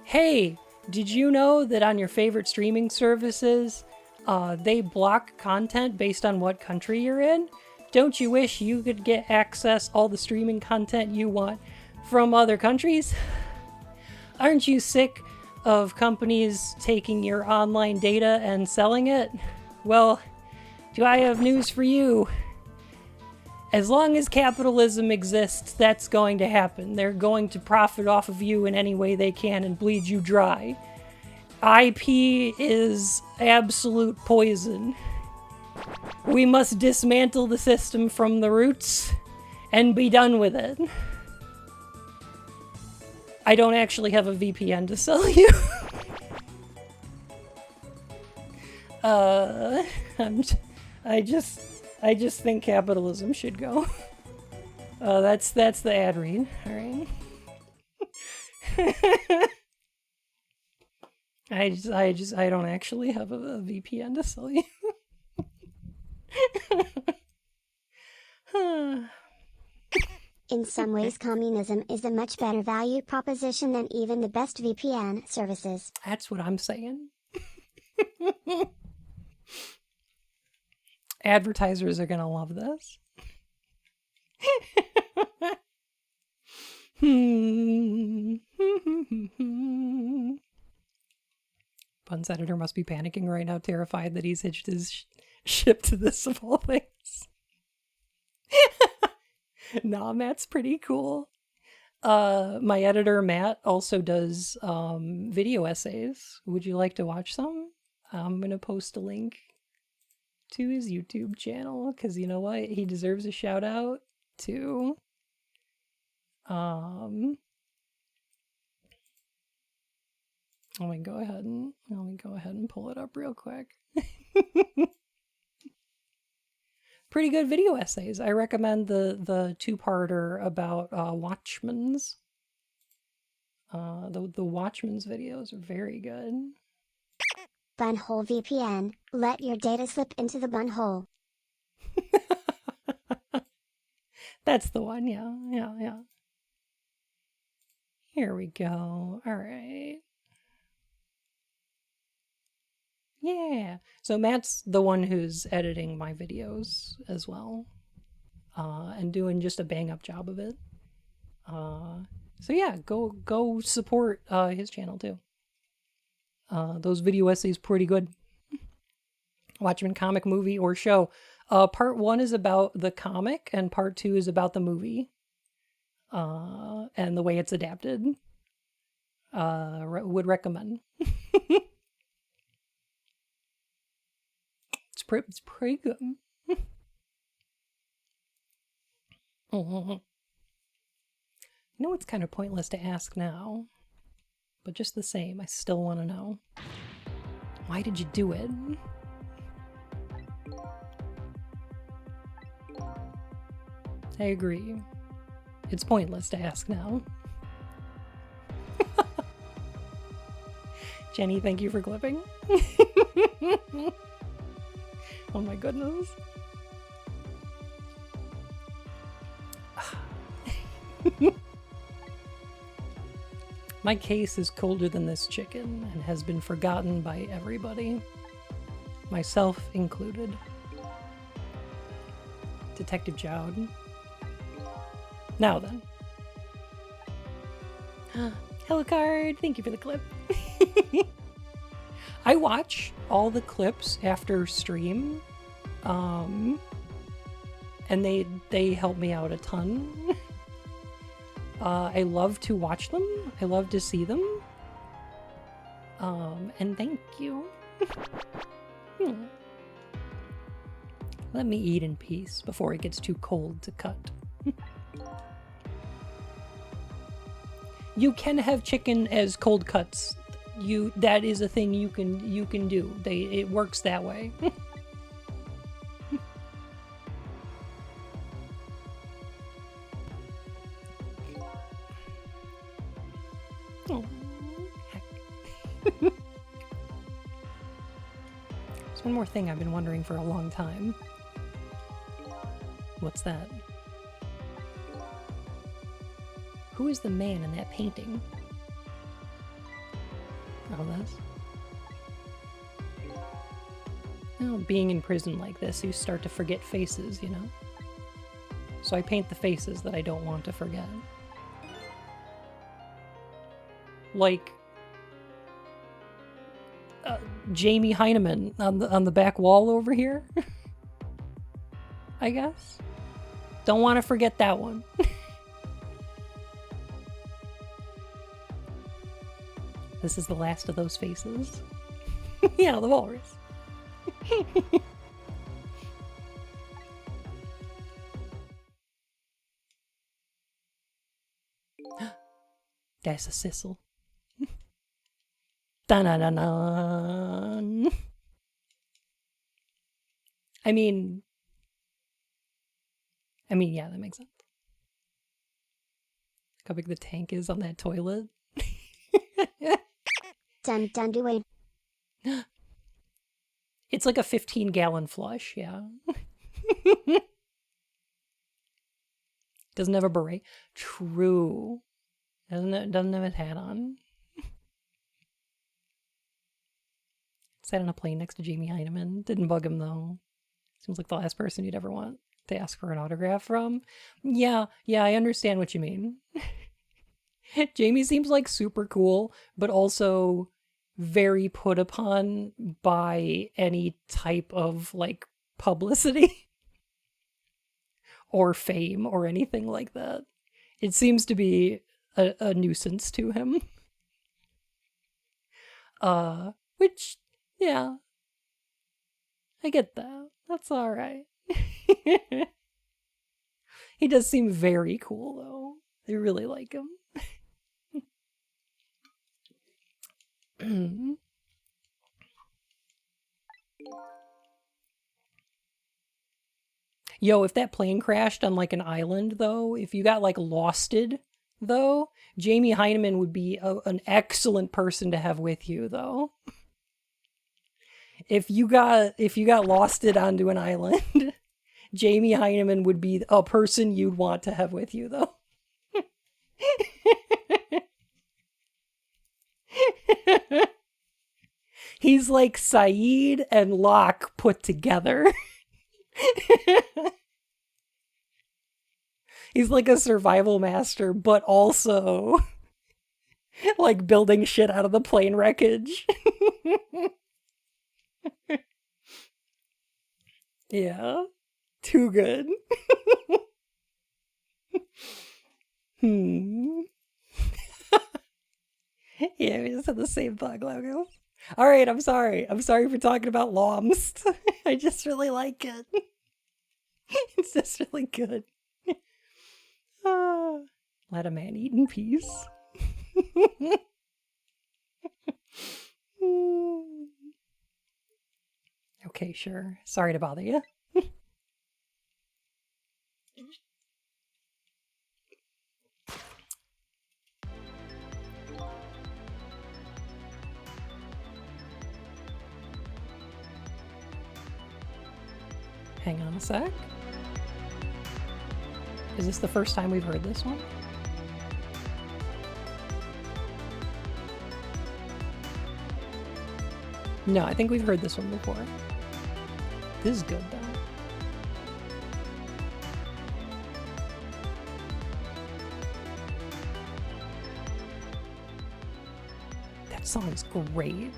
Hey, did you know that on your favorite streaming services, they block content based on what country you're in? Don't you wish you could get access all the streaming content you want from other countries? Aren't you sick of companies taking your online data and selling it? Well, do I have news for you? As long as capitalism exists, that's going to happen. They're going to profit off of you in any way they can and bleed you dry. IP is absolute poison. We must dismantle the system from the roots and be done with it. I don't actually have a VPN to sell you. I just think capitalism should go. That's the ad read. All right. I don't actually have a VPN to sell you. In some ways, communism is a much better value proposition than even the best VPN services. That's what I'm saying. Advertisers are gonna love this. Bun's editor must be panicking right now, terrified that he's hitched his ship to this of all things. Nah, Matt's pretty cool. My editor, Matt, also does video essays. Would you like to watch some? I'm gonna post a link to his YouTube channel, because you know what? He deserves a shout out too. Let me go ahead and pull it up real quick. Pretty good video essays. I recommend the two-parter about Watchmen's. The Watchmen's videos are very good. Bunhole VPN. Let your data slip into the bunhole. That's the one, yeah. Here we go. All right. Yeah. So Matt's the one who's editing my videos as well. And doing just a bang-up job of it. So yeah, go support his channel too. Those video essays pretty good. Watchmen comic, movie, or show. Part 1 is about the comic, and part 2 is about the movie. And the way it's adapted. Would recommend. It's pretty good. You know it's kind of pointless to ask now, but just the same, I still want to know. Why did you do it? I agree. It's pointless to ask now. Jenny, thank you for clipping. Oh my goodness. My case is colder than this chicken and has been forgotten by everybody, myself included. Detective Jowd. Now then. Hello card, thank you for the clip. I watch all the clips after stream, and they help me out a ton. I love to watch them. I love to see them. And thank you. Let me eat in peace before it gets too cold to cut. You can have chicken as cold cuts. That is a thing you can do. It works that way. Oh, heck. There's one more thing I've been wondering for a long time. What's that? Who is the man in that painting? Oh, this? Oh, being in prison like this, you start to forget faces, you know? So I paint the faces that I don't want to forget. Like Jamie Heineman on the back wall over here. I guess. Don't want to forget that one. This is the last of those faces. Yeah, the walrus. That's a Sissel. Dun-dun-dun-dun. I mean, yeah, that makes sense. Look how big the tank is on that toilet. Dun do it. It's like a 15-gallon flush, yeah. Doesn't have a beret. True. Doesn't have his hat on. Sat on a plane next to Jamie Heineman. Didn't bug him though. Seems like the last person you'd ever want to ask for an autograph from. Yeah, I understand what you mean. Jamie seems like super cool, but also very put upon by any type of like publicity or fame or anything like that. It seems to be a nuisance to him. Which, yeah, I get that. That's all right. He does seem very cool though. I really like him. Yo, if that plane crashed on like an island though, if you got like losted though, Jamie Heineman would be an excellent person to have with you though. If you got losted onto an island, Jamie Heineman would be a person you'd want to have with you though. He's like Saeed and Locke put together. He's like a survival master, but also like building shit out of the plane wreckage. Yeah. Too good. Yeah, we just had the same thought logo. Alright, I'm sorry. I'm sorry for talking about Lomst. I just really like it. It's just really good. Let a man eat in peace. Okay, sure. Sorry to bother you. Hang on a sec. Is this the first time we've heard this one? No, I think we've heard this one before. This is good, though. That song is great.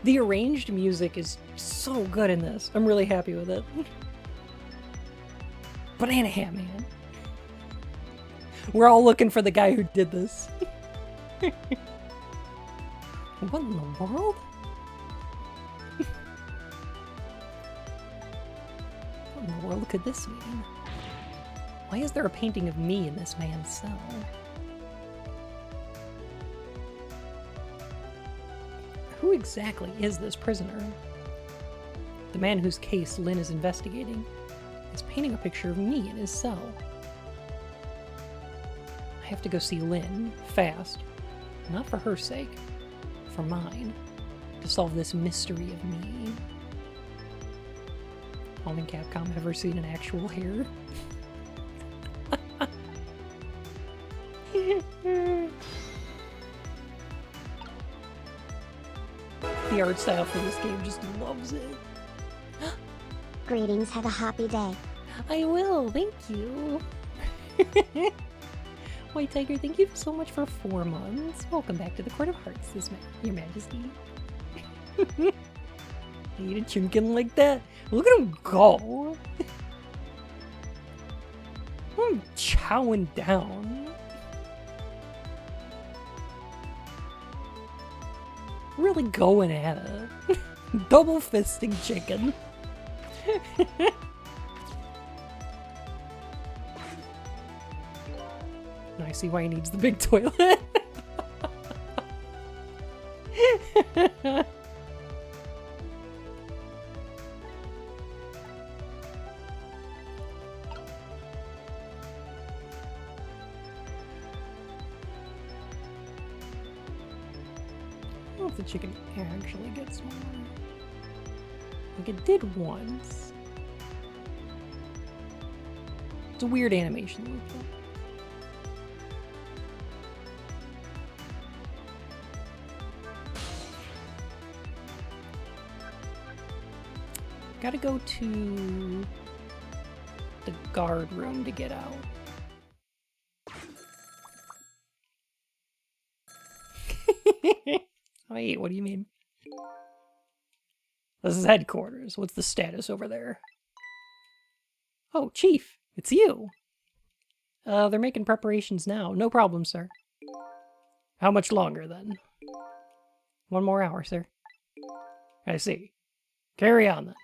The arranged music is so good in this. I'm really happy with it. Banana Hat Man. We're all looking for the guy who did this. What in the world? What in the world could this mean? Why is there a painting of me in this man's cell? Who exactly is this prisoner? The man whose case Lynn is investigating is painting a picture of me in his cell. I have to go see Lynn, fast. Not for her sake, for mine. To solve this mystery of me. Only Capcom ever seen an actual hair? The art style for this game just loves it. Greetings, have a happy day. I will, thank you. White Tiger, thank you so much for 4 months. Welcome back to the Court of Hearts, Your Majesty. Eat a chunkin like that. Look at him go. I'm chowing down. Really going at it. Double fisting chicken. Now I see why he needs the big toilet. I don't know if the chicken actually gets smaller. Like it did once. It's a weird animation loop though. Gotta go to the guard room to get out. Wait, what do you mean? This is headquarters. What's the status over there? Oh, Chief, it's you. They're making preparations now. No problem, sir. How much longer, then? 1 more hour, sir. I see. Carry on, then.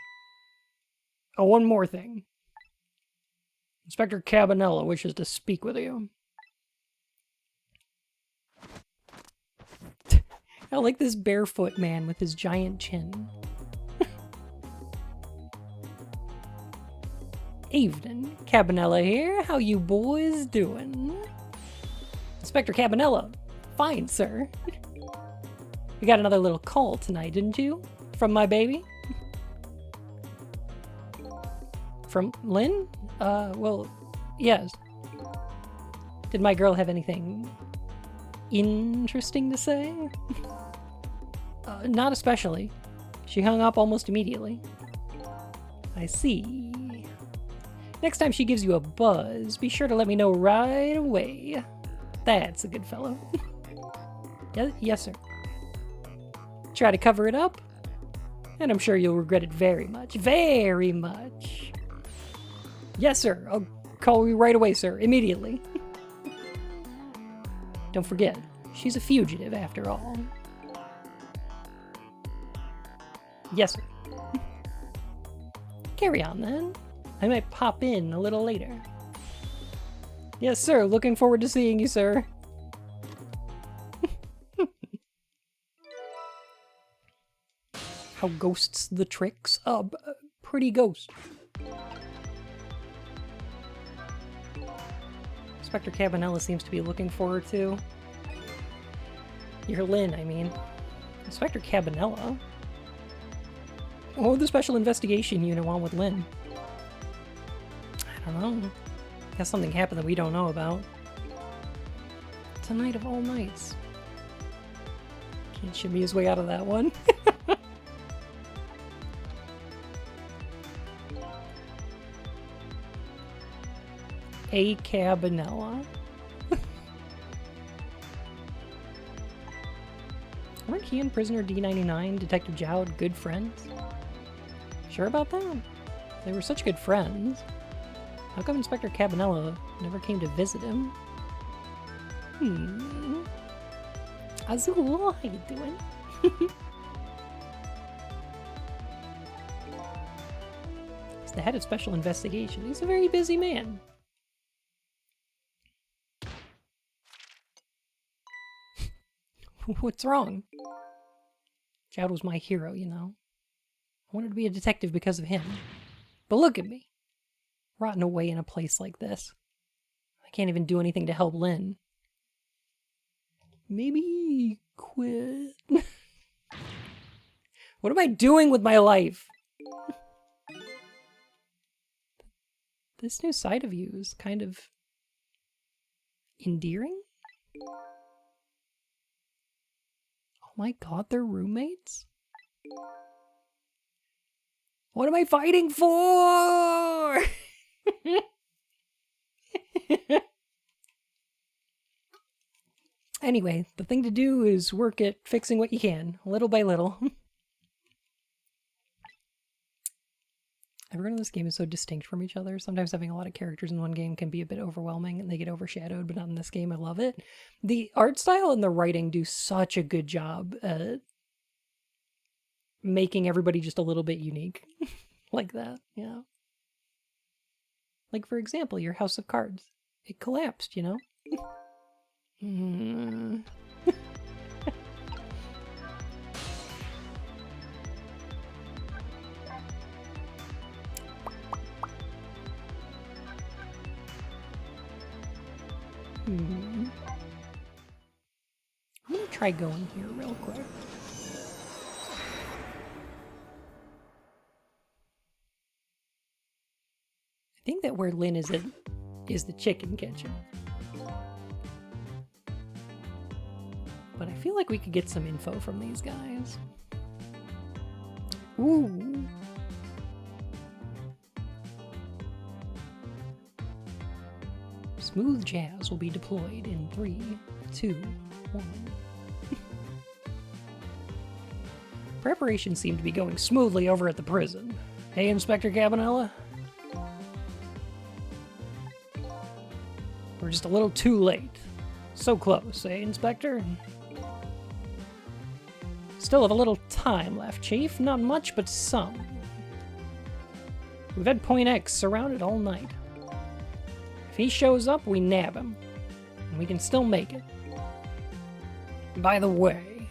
Oh, one more thing. Inspector Cabanella wishes to speak with you. I like this barefoot man with his giant chin. Evening, Cabanella here. How you boys doing? Inspector Cabanella. Fine, sir. You got another little call tonight, didn't you? From my baby? From Lynn? Well, yes. Did my girl have anything interesting to say? Not especially. She hung up almost immediately. I see. Next time she gives you a buzz, be sure to let me know right away. That's a good fellow. Yes, sir. Try to cover it up, and I'm sure you'll regret it very much. Very much. Yes, sir. I'll call you right away, sir. Immediately. Don't forget, she's a fugitive after all. Yes, sir. Carry on, then. I might pop in a little later. Yes, sir. Looking forward to seeing you, sir. How ghosts the tricks? Pretty ghost. Inspector Cabanella seems to be looking forward to. You're Lynn, I mean. Inspector Cabanella? Oh, the special investigation unit want with Lynn. I don't know. Guess something happened that we don't know about. It's a night of all nights. Can't shimmy his way out of that one. A Cabanella. Weren't he and prisoner D99, Detective Jowd, good friends? Sure about that? They were such good friends. How come Inspector Cabanella never came to visit him? Azul, how you doing? He's the head of special investigation. He's a very busy man. What's wrong? Jowd was my hero, you know. I wanted to be a detective because of him. But look at me. Rotting away in a place like this. I can't even do anything to help Lynn. Maybe quit. What am I doing with my life? This new side of you is kind of endearing. Oh my god, they're roommates? What am I fighting for? Anyway, the thing to do is work at fixing what you can, little by little. Everyone in this game is so distinct from each other. Sometimes having a lot of characters in one game can be a bit overwhelming and they get overshadowed, but not in this game. I love it. The art style and the writing do such a good job at making everybody just a little bit unique. Like that, yeah. Like, for example, your House of Cards. It collapsed, you know? I'm gonna try going here real quick. I think that where Lynn is is the chicken kitchen. But I feel like we could get some info from these guys. Ooh. Smooth jazz will be deployed in 3, 2, 1. Preparations seem to be going smoothly over at the prison. Hey, Inspector Cabanella? We're just a little too late. So close, eh, Inspector? Still have a little time left, Chief. Not much, but some. We've had Point X surrounded all night. If he shows up, we nab him. And we can still make it. By the way,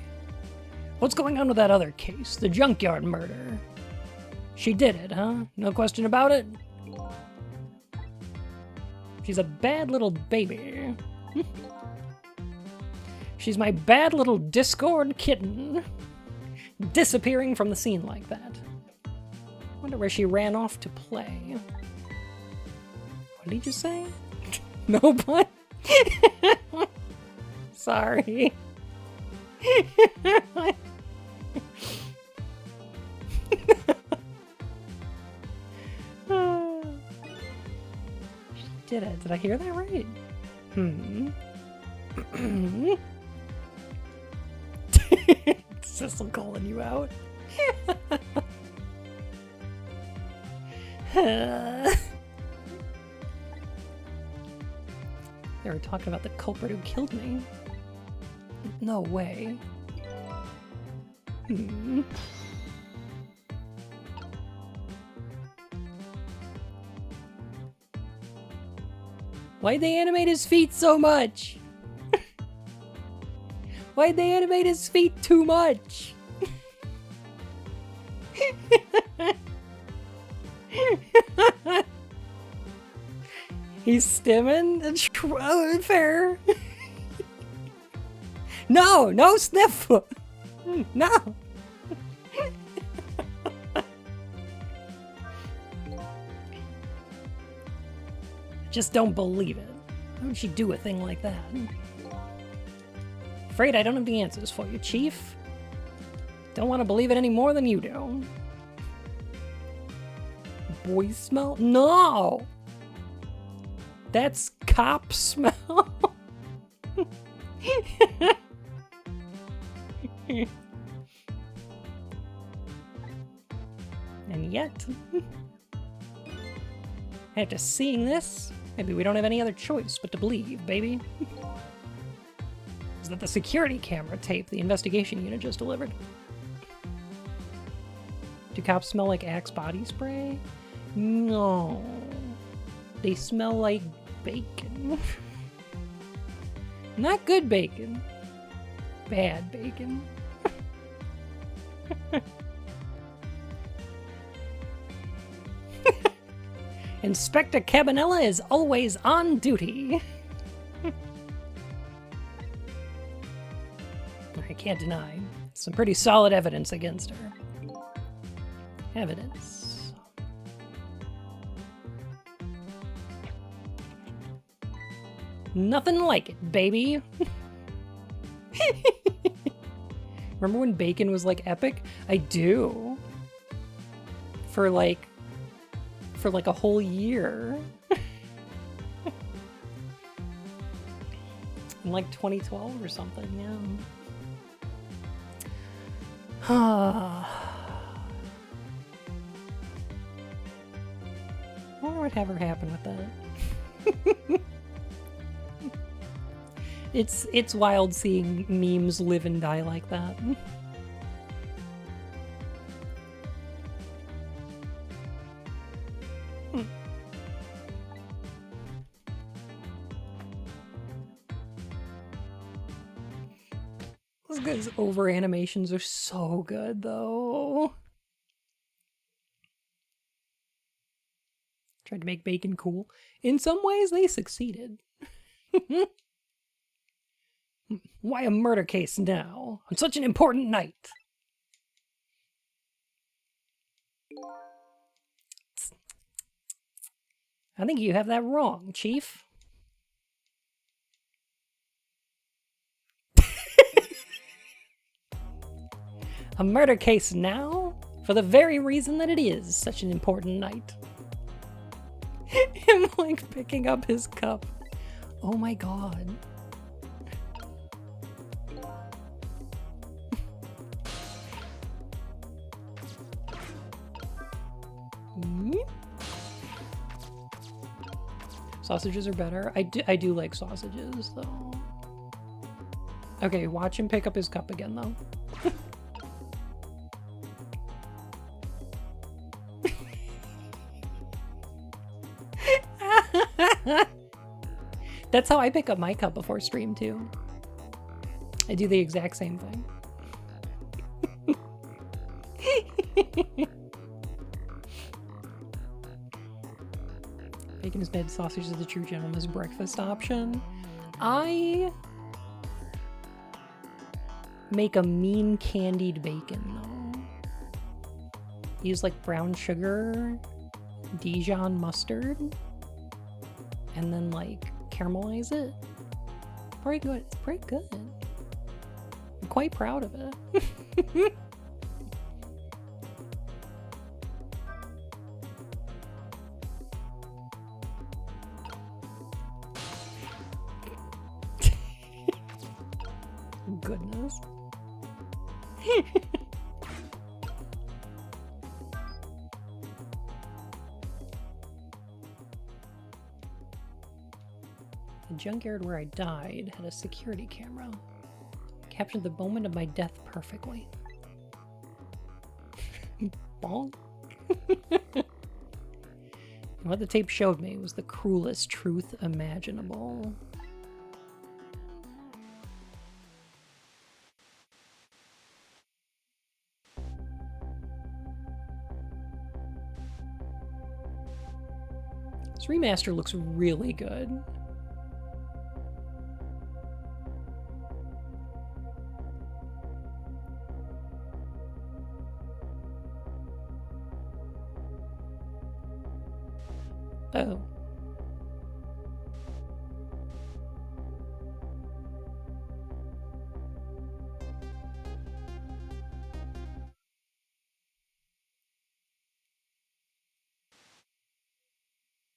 what's going on with that other case, the junkyard murder? She did it, huh? No question about it? She's a bad little baby. She's my bad little Discord kitten. Disappearing from the scene like that. Wonder where she ran off to play. What did he just say? No pun? Sorry. She did it. Did I hear that right? Cecil calling you out. They were talking about the culprit who killed me. No way. Why'd they animate his feet so much? Why'd they animate his feet too much? He's stimming? Fair. No, no sniff. No. Just don't believe it. How would she do a thing like that? Afraid I don't have the answers for you, Chief. Don't want to believe it any more than you do. Boy smell? No! That's cop smell. And yet, after seeing this, maybe we don't have any other choice but to believe, baby. Is that the security camera tape the investigation unit just delivered? Do cops smell like Axe body spray? No. They smell like bacon. Not good bacon. Bad bacon. Inspector Cabanella is always on duty. I can't deny. Some pretty solid evidence against her. Evidence. Nothing like it, baby. Remember when bacon was like epic? I do. For like a whole year. In like 2012 or something, yeah. I wonder what ever happened with that. It's wild seeing memes live and die like that. Those guys' over animations are so good, though. Tried to make bacon cool. In some ways, they succeeded. Why a murder case now, on such an important night? I think you have that wrong, Chief. A murder case now? For the very reason that it is such an important night. Him, like, picking up his cup. Oh my god. Sausages are better. I do like sausages, though. Okay, watch him pick up his cup again, though. That's how I pick up my cup before stream, too. I do the exact same thing. Bacon is made, sausage is the true gentleman's breakfast option. I make a mean candied bacon, though. Use like brown sugar, Dijon mustard, and then like caramelize it. Pretty good. It's pretty good. I'm quite proud of it. Goodness. The junkyard where I died had a security camera. Captured the moment of my death perfectly. Bonk. What the tape showed me was the cruelest truth imaginable. This remaster looks really good. Oh.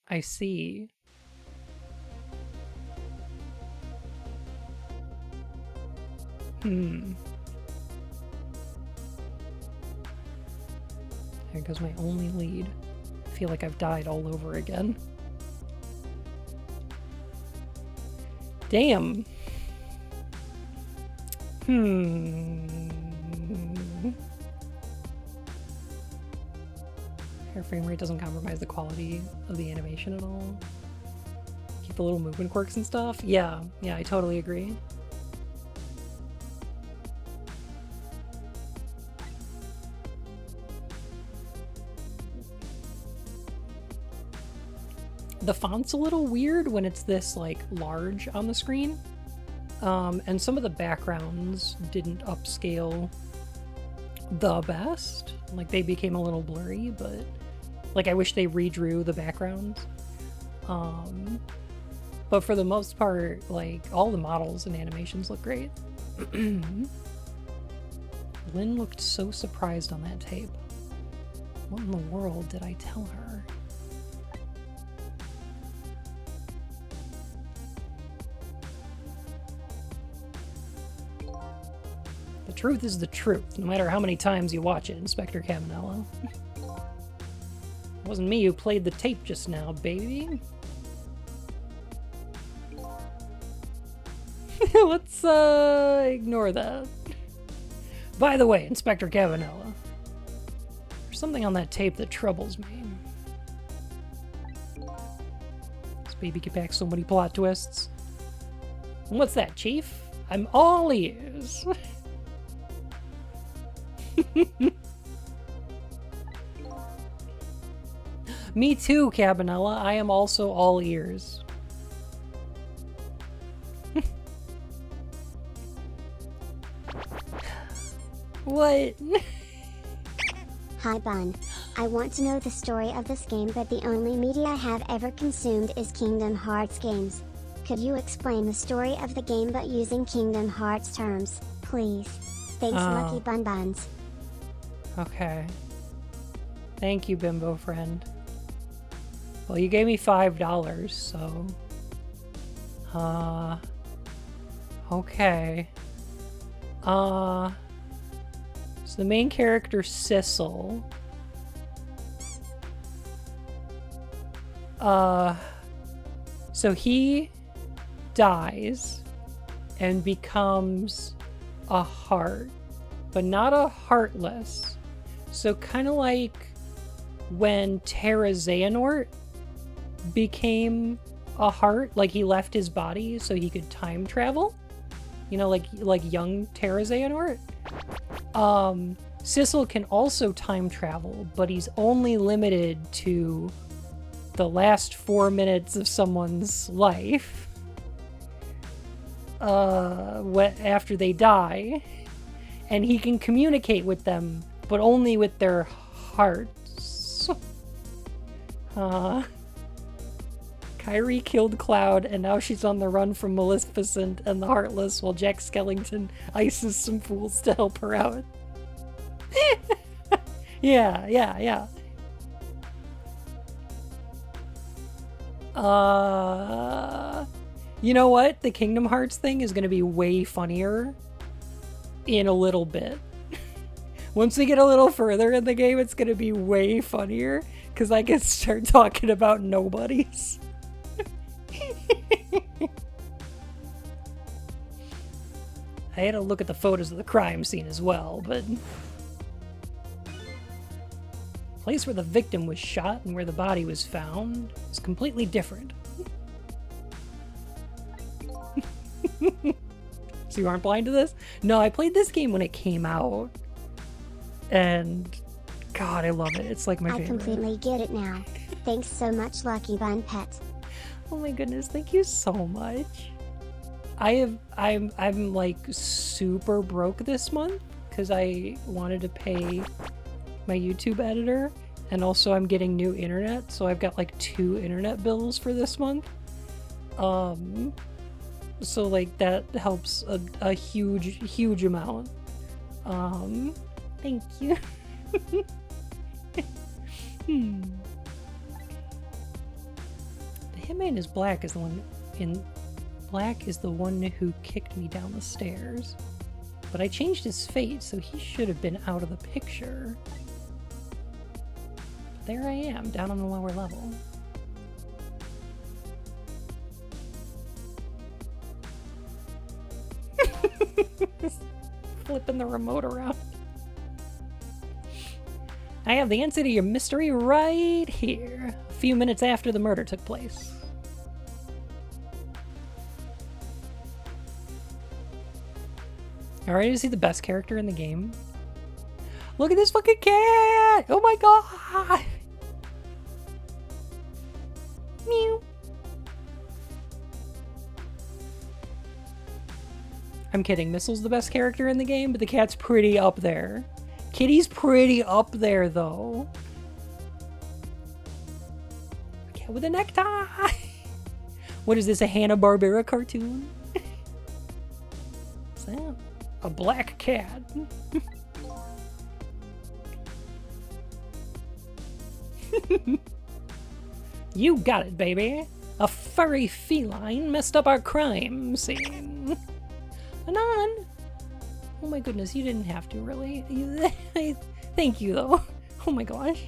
I see. There goes my only lead. I feel like I've died all over again. Damn. Her frame rate doesn't compromise the quality of the animation at all. Keep the little movement quirks and stuff. Yeah, I totally agree. The font's a little weird when it's this like large on the screen. And some of the backgrounds didn't upscale the best. Like they became a little blurry, but like I wish they redrew the backgrounds. But for the most part, like all the models and animations look great. Lynn looked so surprised on that tape. What in the world did I tell her? The truth is the truth, no matter how many times you watch it, Inspector Cabanella. It wasn't me who played the tape just now, baby. Let's, ignore that. By the way, Inspector Cabanella, there's something on that tape that troubles me. This baby can pack so many plot twists. And what's that, Chief? I'm all ears. Me too, Cabanella. I am also all ears. What? Hi Bun. I want to know the story of this game, but the only media I have ever consumed is Kingdom Hearts games. Could you explain the story of the game but using Kingdom Hearts terms, please? Thanks, Lucky Bun Buns. Okay. Thank you, Bimbo friend. Well, you gave me $5, so... Okay. So the main character, Sissel... So he dies and becomes a heart, but not a heartless. So kind of like when Terra Xehanort became a heart, like he left his body so he could time travel. You know, like young Terra Xehanort. Sissel can also time travel, but he's only limited to the last 4 minutes of someone's life after they die, and he can communicate with them, but only with their hearts. Kairi killed Cloud, and now she's on the run from Maleficent and the Heartless, while Jack Skellington ices some fools to help her out. Yeah. You know what? The Kingdom Hearts thing is going to be way funnier in a little bit. Once we get a little further in the game, it's going to be way funnier because I can start talking about nobodies. I had to look at the photos of the crime scene as well, but... The place where the victim was shot and where the body was found is completely different. So you aren't blind to this? No, I played this game when it came out. And... God, I love it. It's like my favorite. I completely get it now. Thanks so much, Lucky Bun Pet. Oh my goodness, thank you so much. I'm like super broke this month because I wanted to pay my YouTube editor, and also I'm getting new internet, so I've got like 2 internet bills for this month. So like that helps a huge amount. Thank you. The hitman is black is the one in black is the one who kicked me down the stairs. But I changed his fate, so he should have been out of the picture. But there I am, down on the lower level. Flipping the remote around. I have the answer to your mystery right here, a few minutes after the murder took place. Alright, is he the best character in the game? Look at this fucking cat! Oh my god! Meow. I'm kidding, Missile's the best character in the game, but the cat's pretty up there. Kitty's pretty up there, though. Cat with a necktie! What is this, a Hanna-Barbera cartoon? What's that? A black cat. You got it, baby. A furry feline messed up our crime scene. Anon! Oh my goodness, you didn't have to, really. Thank you, though. Oh my gosh.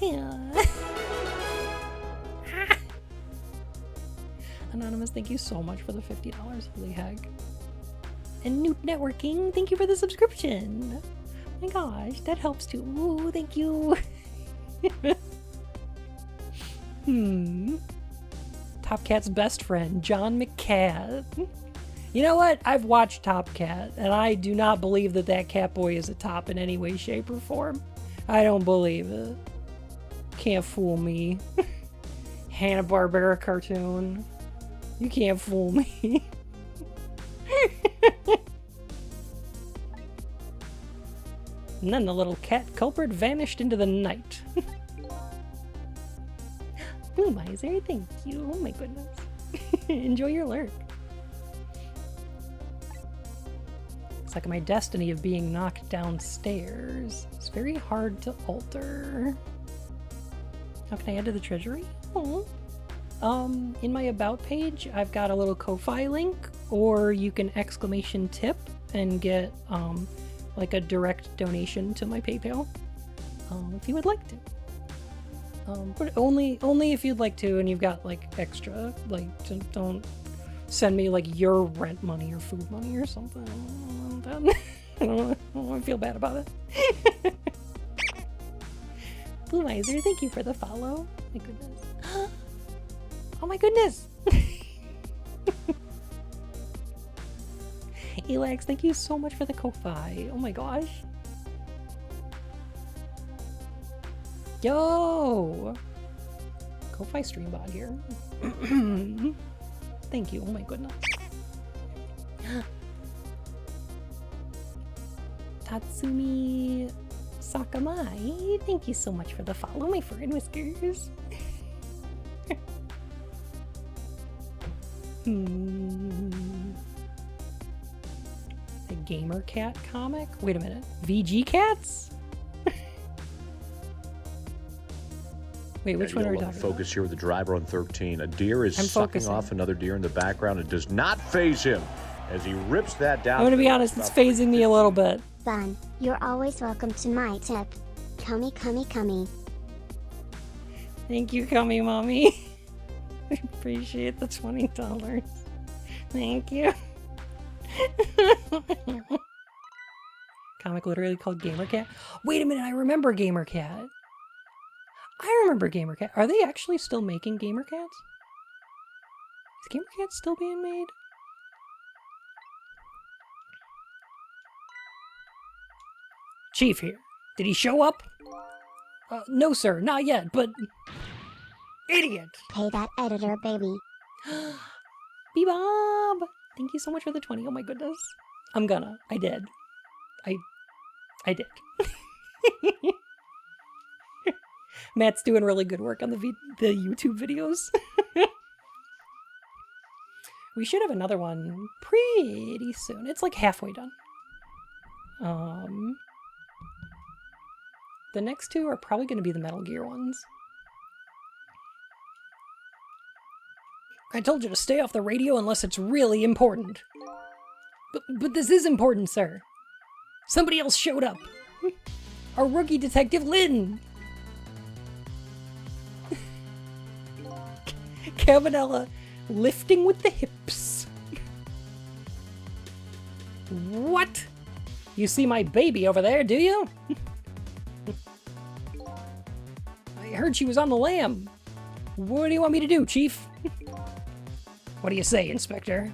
Yeah. Anonymous, thank you so much for the $50. Holy heck. And Newt Networking, thank you for the subscription. Oh my gosh, that helps too. Ooh, thank you. Top Cat's best friend, John McCat. You know what? I've watched Top Cat, and I do not believe that that Catboy is a top in any way, shape, or form. I don't believe it. Can't fool me. Hanna-Barbera cartoon. You can't fool me. And then the little cat culprit vanished into the night. Blue Miser, thank you. Oh my goodness. Enjoy your lurk. It's like my destiny of being knocked downstairs. It's very hard to alter. How can I add to the treasury? Oh. In my about page, I've got a little Ko-Fi link, or you can exclamation tip and get like a direct donation to my PayPal, if you would like to. But only if you'd like to, and you've got like extra. Like, don't send me like your rent money or food money or something. I don't feel bad about it. Blue Miser, thank you for the follow. My goodness. Oh my goodness. Elax, thank you so much for the Ko-Fi. Oh my gosh. Yo! Ko-Fi stream bot here. Thank you. Oh my goodness. Tatsumi Sakamai, thank you so much for the follow, my fur and whiskers. The Gamer Cat comic? Wait a minute. VG Cats? Wait, which one are we talking about? Focus here with the driver on 13. A deer is I'm sucking focusing. off another deer in the background. It does not faze him as he rips that down. I'm gonna be honest, it's phasing me a little bit. Bun, you're always welcome to my tip. Cummy, cummy, cummy. Thank you, Cummy Mommy. I appreciate the $20. Thank you. Comic literally called Gamer Cat. Wait a minute, I remember Gamer Cat. I remember Gamer Cat. Are they actually still making Gamer Cats? Is Gamer Cat still being made? Chief here. Did he show up? No, sir, not yet, but... Idiot! Pay that editor, baby. Bebob! Thank you so much for the 20. Oh my goodness. I'm gonna. I did. I did. Matt's doing really good work on the YouTube videos. We should have another one pretty soon. It's like halfway done. The next two are probably going to be the Metal Gear ones. I told you to stay off the radio unless it's really important. But this is important, sir. Somebody else showed up. Our rookie detective, Lynn. Cabanella lifting with the hips. What? You see my baby over there, do you? I heard she was on the lam. What do you want me to do, Chief? What do you say, Inspector?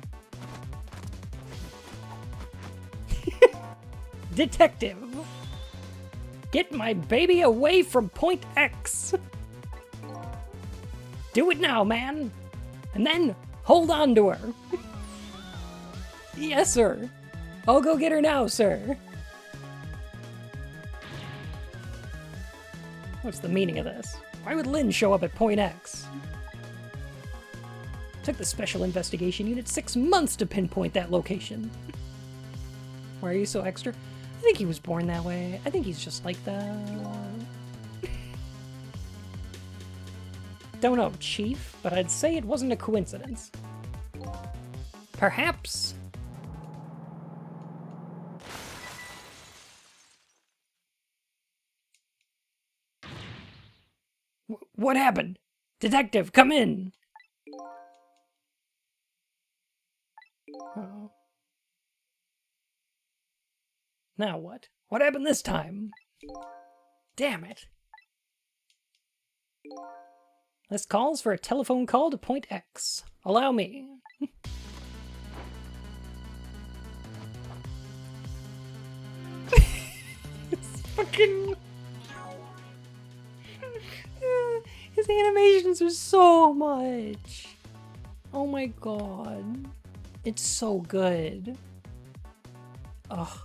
Detective! Get my baby away from Point X! Do it now, man! And then, hold on to her! Yes, sir! I'll go get her now, sir! What's the meaning of this? Why would Lynn show up at Point X? Took the Special Investigation Unit 6 months to pinpoint that location. Why are you so extra? I think he was born that way. I think he's just like that. Don't know, Chief, but I'd say it wasn't a coincidence. Perhaps. What happened? Detective, come in! Uh-oh. Now what? What happened this time? Damn it. This calls for a telephone call to Point X. Allow me. It's fucking... His animations are so much. Oh my god. It's so good. Ugh.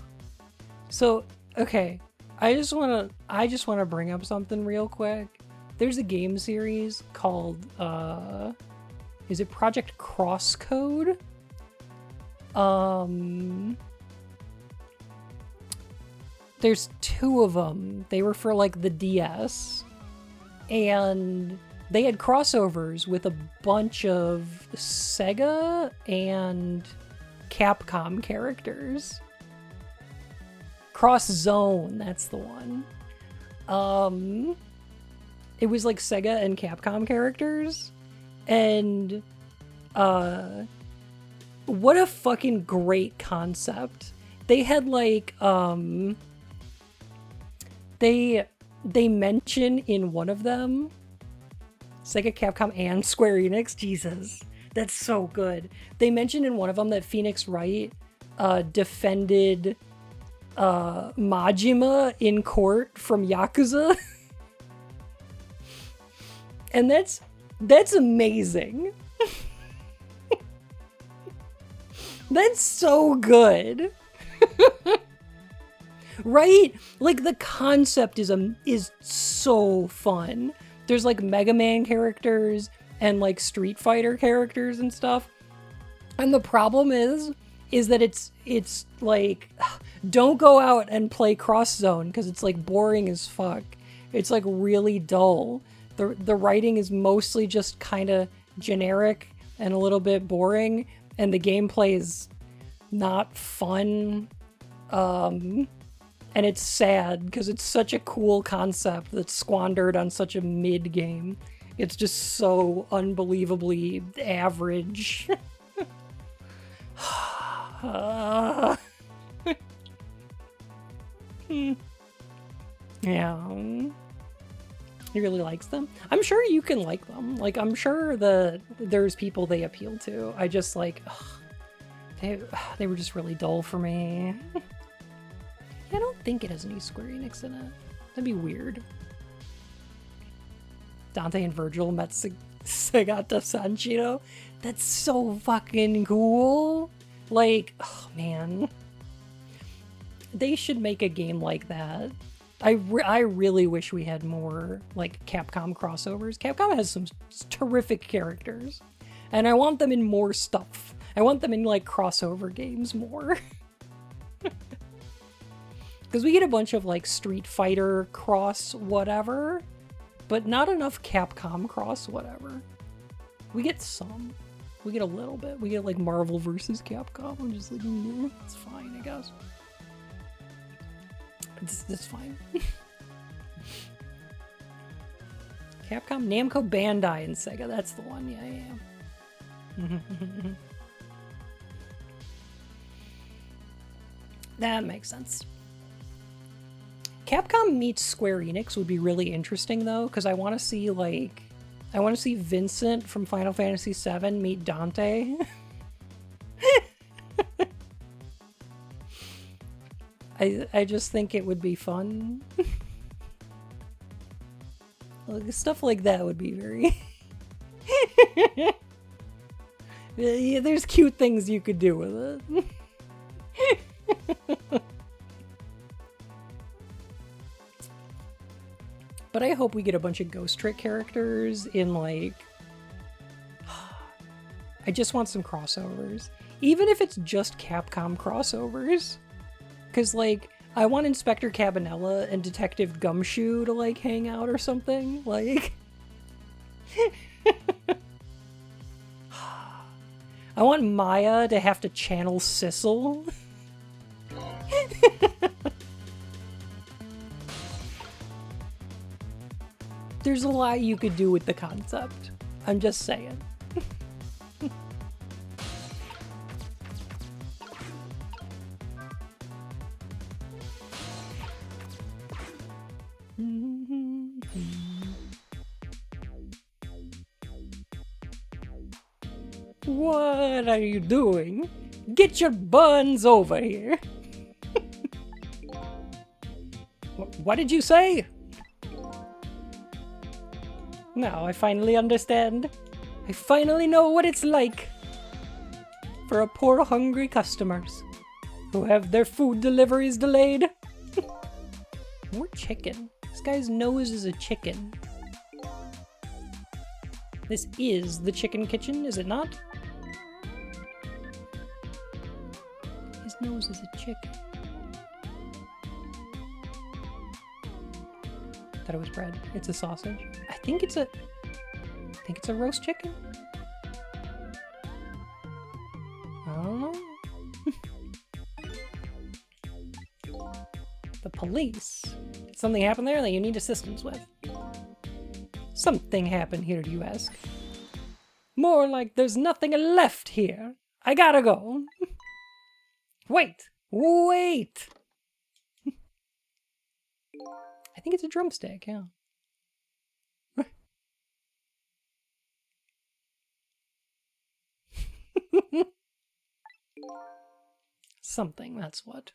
So, okay. I just wanna bring up something real quick. There's a game series called, is it Project Crosscode? There's two of them. They were for, like, the DS. And they had crossovers with a bunch of Sega and Capcom characters. Cross Zone, that's the one. It was like Sega and Capcom characters. And what a fucking great concept. They had like they mention in one of them Sega, Capcom, and Square Enix. Jesus, that's so good. They mentioned in one of them that Phoenix Wright defended Majima in court from Yakuza. And that's amazing. That's so good. Right? Like, the concept is so fun. There's like Mega Man characters and like Street Fighter characters and stuff. And the problem is that it's like, don't go out and play Cross Zone because it's like boring as fuck. It's like really dull. The writing is mostly just kind of generic and a little bit boring, and the gameplay is not fun. And it's sad because it's such a cool concept that's squandered on such a mid game. It's just so unbelievably average. Yeah. He really likes them. I'm sure you can like them. Like, I'm sure there's people they appeal to. I just, like, they were just really dull for me. I don't think it has any Square Enix in it. That'd be weird. Dante and Virgil met Segata Sanshiro. That's so fucking cool. Like, oh man. They should make a game like that. I really wish we had more, like, Capcom crossovers. Capcom has some terrific characters. And I want them in more stuff. I want them in, like, crossover games more. Because we get a bunch of, like, Street Fighter cross whatever, but not enough Capcom cross whatever. We get some. We get a little bit. We get, like, Marvel versus Capcom. I'm just like, it's fine, I guess. It's fine. Capcom, Namco, Bandai, and Sega. That's the one. Yeah. That makes sense. Capcom meets Square Enix would be really interesting, though, because I want to see, like... I want to see Vincent from Final Fantasy VII meet Dante. I just think it would be fun. Like, stuff like that would be very... Yeah, there's cute things you could do with it. But I hope we get a bunch of Ghost Trick characters in, like... I just want some crossovers. Even if it's just Capcom crossovers. Because, like, I want Inspector Cabanela and Detective Gumshoe to, like, hang out or something. Like... I want Maya to have to channel Sissel. There's a lot you could do with the concept. I'm just saying. What are you doing? Get your buns over here. What did you say? Now I finally understand. I finally know what it's like for a poor hungry customers who have their food deliveries delayed. More chicken. This guy's nose is a chicken. This is the chicken kitchen, is it not? His nose is a chicken. Thought it was bread. It's a sausage. I think it's a roast chicken. I don't know. The police. Did something happen there that you need assistance with? Something happened here, do you ask? More like there's nothing left here. I gotta go. Wait! I think it's a drumstick, yeah. Something, that's what.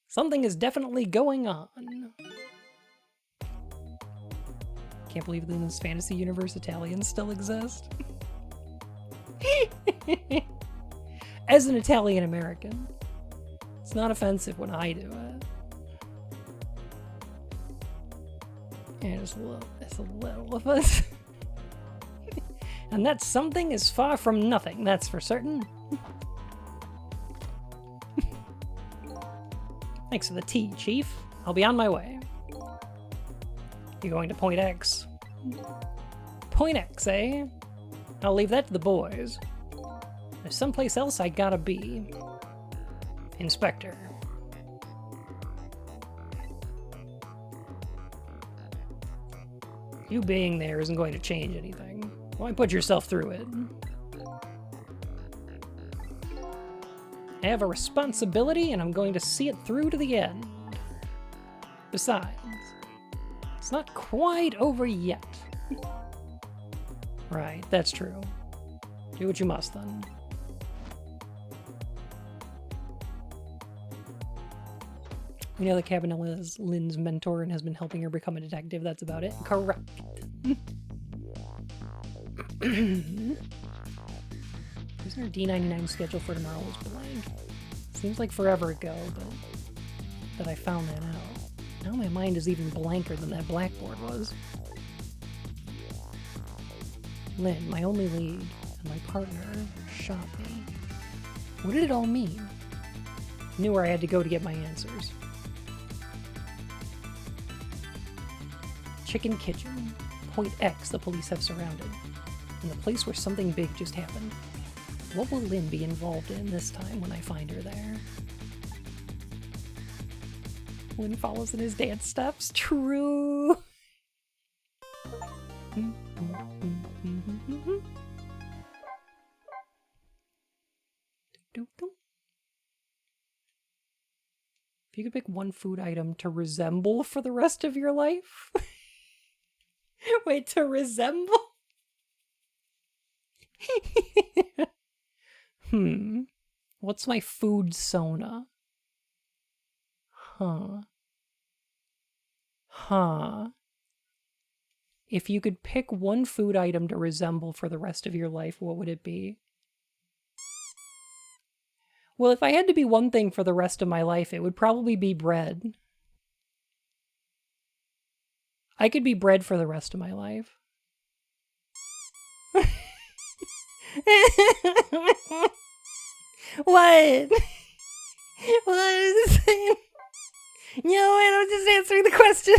Something is definitely going on. Can't believe that in this fantasy universe Italians still exist. As an Italian American, it's not offensive when I do it. Yeah, it's a little of us. And that something is far from nothing, that's for certain. Thanks for the tea, Chief. I'll be on my way. You're going to Point X. Point X, eh? I'll leave that to the boys. There's someplace else I gotta be. Inspector. You being there isn't going to change anything. Why put yourself through it? I have a responsibility and I'm going to see it through to the end. Besides, it's not quite over yet. Right, that's true. Do what you must then. We know that Cabanella is Lynn's mentor and has been helping her become a detective. That's about it. Correct. Prisoner D99 schedule for tomorrow was blank. Seems like forever ago, but that I found that out. Now my mind is even blanker than that blackboard was. Lynn, my only lead, and my partner, shot me. What did it all mean? I knew where I had to go to get my answers. Chicken Kitchen. Point X the police have surrounded. And the place where something big just happened. What will Lynn be involved in this time when I find her there? Lynn follows in his dance steps. True! If you could pick one food item to resemble for the rest of your life... Wait, to resemble? What's my food sona? If you could pick one food item to resemble for the rest of your life, what would it be? Well, if I had to be one thing for the rest of my life, it would probably be bread. I could be bread for the rest of my life. What? What is it? No, I'm just answering the question.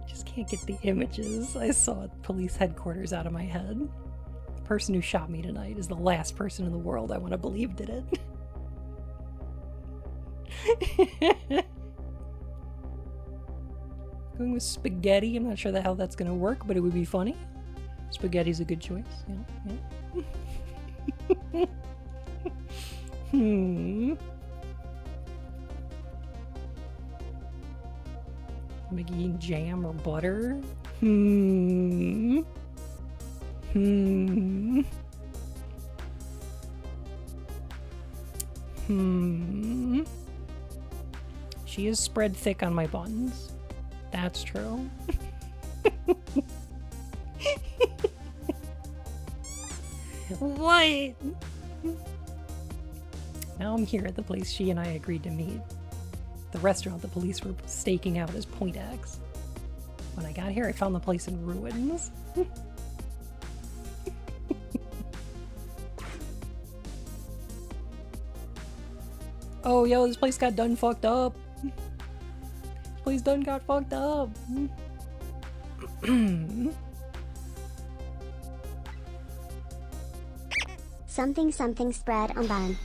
Just can't get the images. I saw police headquarters out of my head. The person who shot me tonight is the last person in the world I want to believe did it. Going with spaghetti. I'm not sure how that's going to work, but it would be funny. Spaghetti's a good choice. Yeah. Maybe eating jam or butter? She is spread thick on my buns. That's true. What? Now I'm here at the place she and I agreed to meet. The restaurant the police were staking out as Point X. When I got here, I found the place in ruins. Oh, yo, this place got done fucked up. This place done got fucked up. Something spread on bun.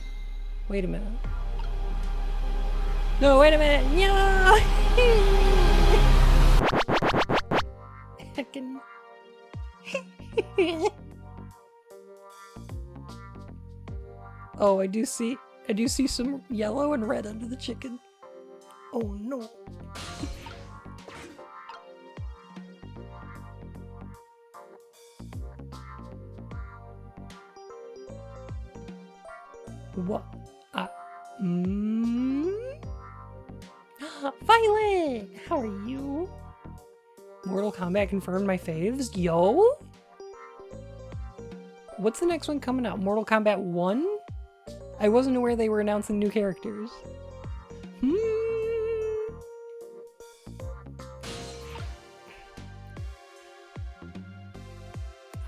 Wait a minute. No, wait a minute. No! Heckin'. Oh, I do see some yellow and red under the chicken. Oh no. What? Violet! How are you? Mortal Kombat confirmed my faves. Yo! What's the next one coming out? Mortal Kombat 1? I wasn't aware they were announcing new characters.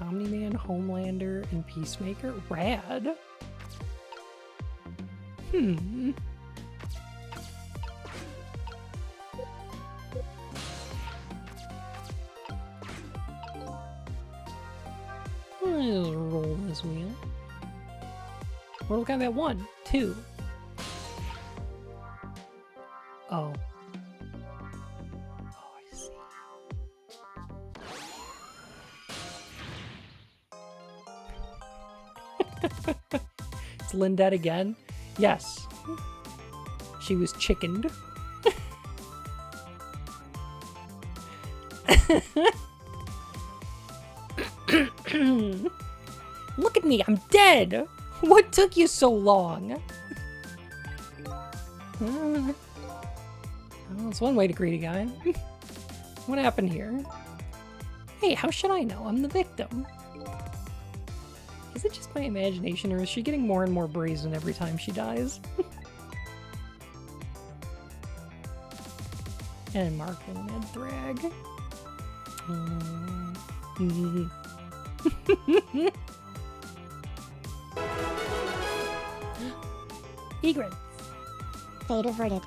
Omni-Man, Homelander, and Peacemaker? Rad. I'll roll this wheel. Mortal Kombat 1, 2. Oh. Oh, I see. It's Lindette again? Yes. She was chickened. Look at me, I'm dead! What took you so long? Well, that's one way to greet a guy. What happened here? Hey, how should I know? I'm the victim. Is it just my imagination, or is she getting more and more brazen every time she dies? And Mark Lynn Thrag. Egret. Fate averted.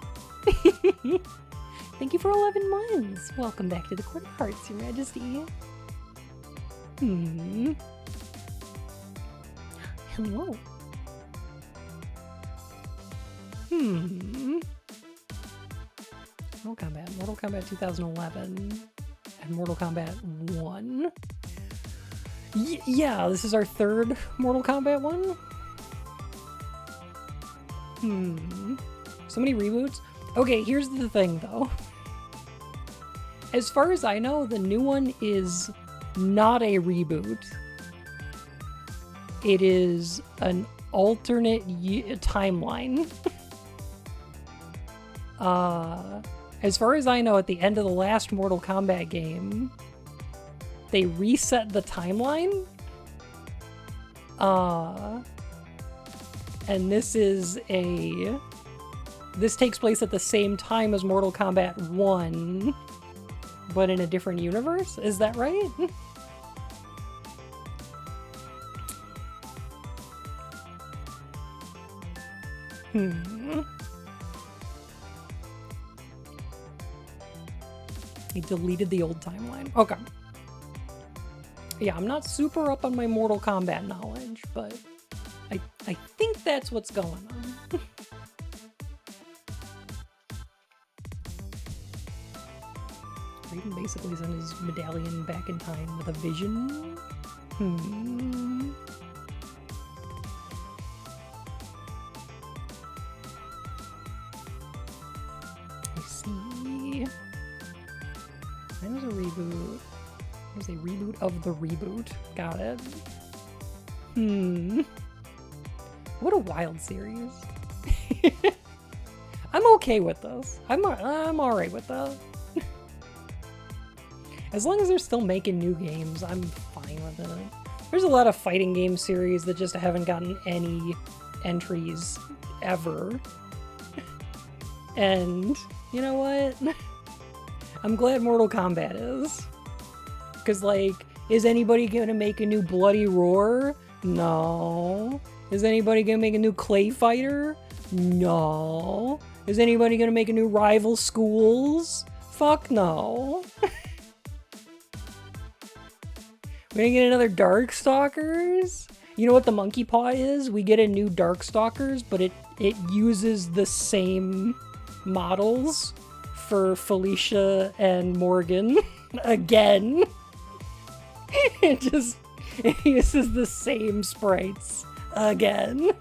Thank you for 11 months. Welcome back to the Court of Hearts, Your Majesty. Hello. Mortal Kombat 2011, and Mortal Kombat 1. Yeah, this is our third Mortal Kombat one. So many reboots. Okay, here's the thing though. As far as I know, the new one is not a reboot. It is an alternate timeline. As far as I know, at the end of the last Mortal Kombat game, they reset the timeline. And this takes place at the same time as Mortal Kombat 1, but in a different universe? Is that right? He deleted the old timeline. Okay. Yeah, I'm not super up on my Mortal Kombat knowledge, but I think that's what's going on. Raiden basically sent his medallion back in time with a vision. I see. That was a reboot. It was a reboot of the reboot. Got it. What a wild series. I'm okay with this. I'm alright with that. As long as they're still making new games, I'm fine with it. There's a lot of fighting game series that just haven't gotten any entries ever. And you know what? I'm glad Mortal Kombat is. Because, like, is anybody gonna make a new Bloody Roar? No. Is anybody gonna make a new Clay Fighter? No. Is anybody gonna make a new Rival Schools? Fuck no. We're gonna get another Darkstalkers? You know what the monkey paw is? We get a new Darkstalkers, but it uses the same models for Felicia and Morgan. Again. It uses the same sprites. Again.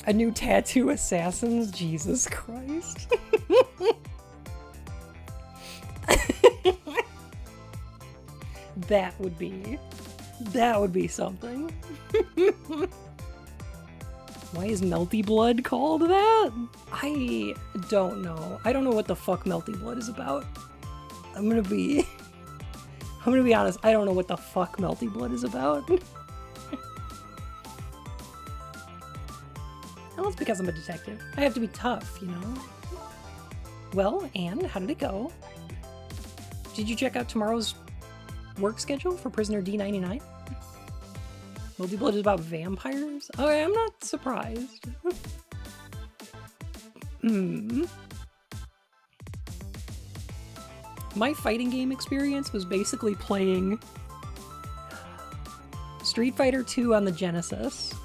A new tattoo assassins? Jesus Christ. That would be something. Why is Melty Blood called that? I don't know. I don't know what the fuck Melty Blood is about. I'm gonna be honest, I don't know what the fuck Melty Blood is about. Well, it's because I'm a detective. I have to be tough, you know? Well, Anne, how did it go? Did you check out tomorrow's work schedule for Prisoner D99? Melty Blood is about vampires? Okay, I'm not surprised. My fighting game experience was basically playing Street Fighter 2 on the Genesis,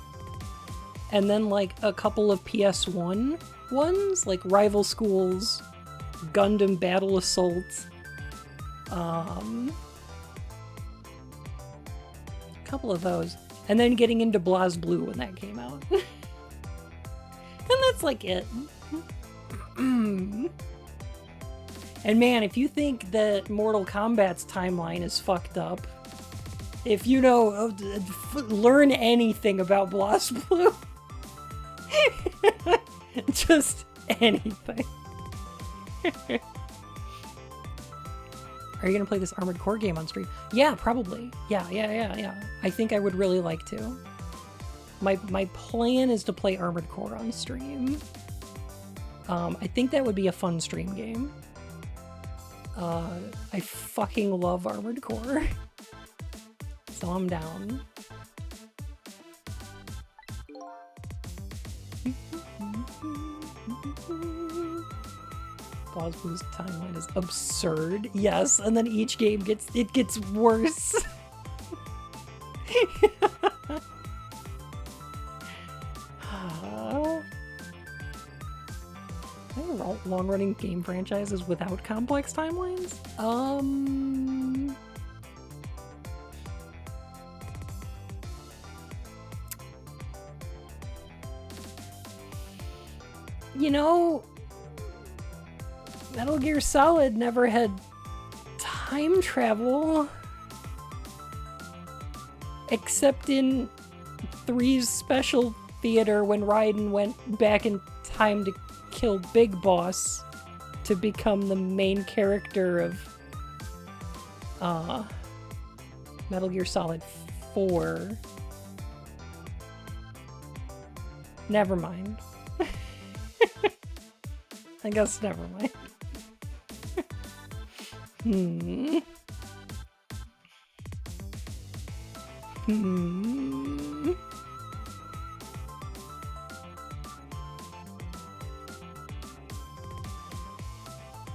and then like a couple of PS1 ones, like Rival Schools, Gundam Battle Assault, a couple of those, and then getting into BlazBlue when that came out. And that's like it. And man, if you think that Mortal Kombat's timeline is fucked up, if you know, learn anything about BlazBlue, just anything. Are you gonna play this Armored Core game on stream? Yeah, probably. Yeah. I think I would really like to. My plan is to play Armored Core on stream. I think that would be a fun stream game. I fucking love Armored Core. So I'm down. BlazBlue's timeline is absurd. Yes, and then each game gets worse. Long-running game franchises without complex timelines? You know, Metal Gear Solid never had time travel. Except in 3's special theater when Raiden went back in time to kill Big Boss to become the main character of Metal Gear Solid 4. Never mind. I guess never mind.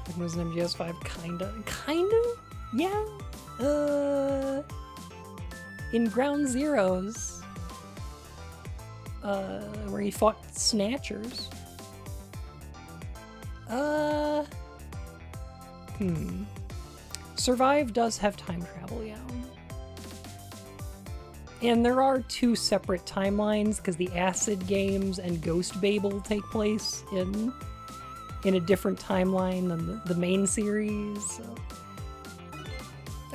It was an MGS5, kinda? Yeah. In Ground Zeroes, where he fought Snatchers. Survive does have time travel, yeah. And there are 2 separate timelines, because the Acid games and Ghost Babel take place in a different timeline than the main series. So.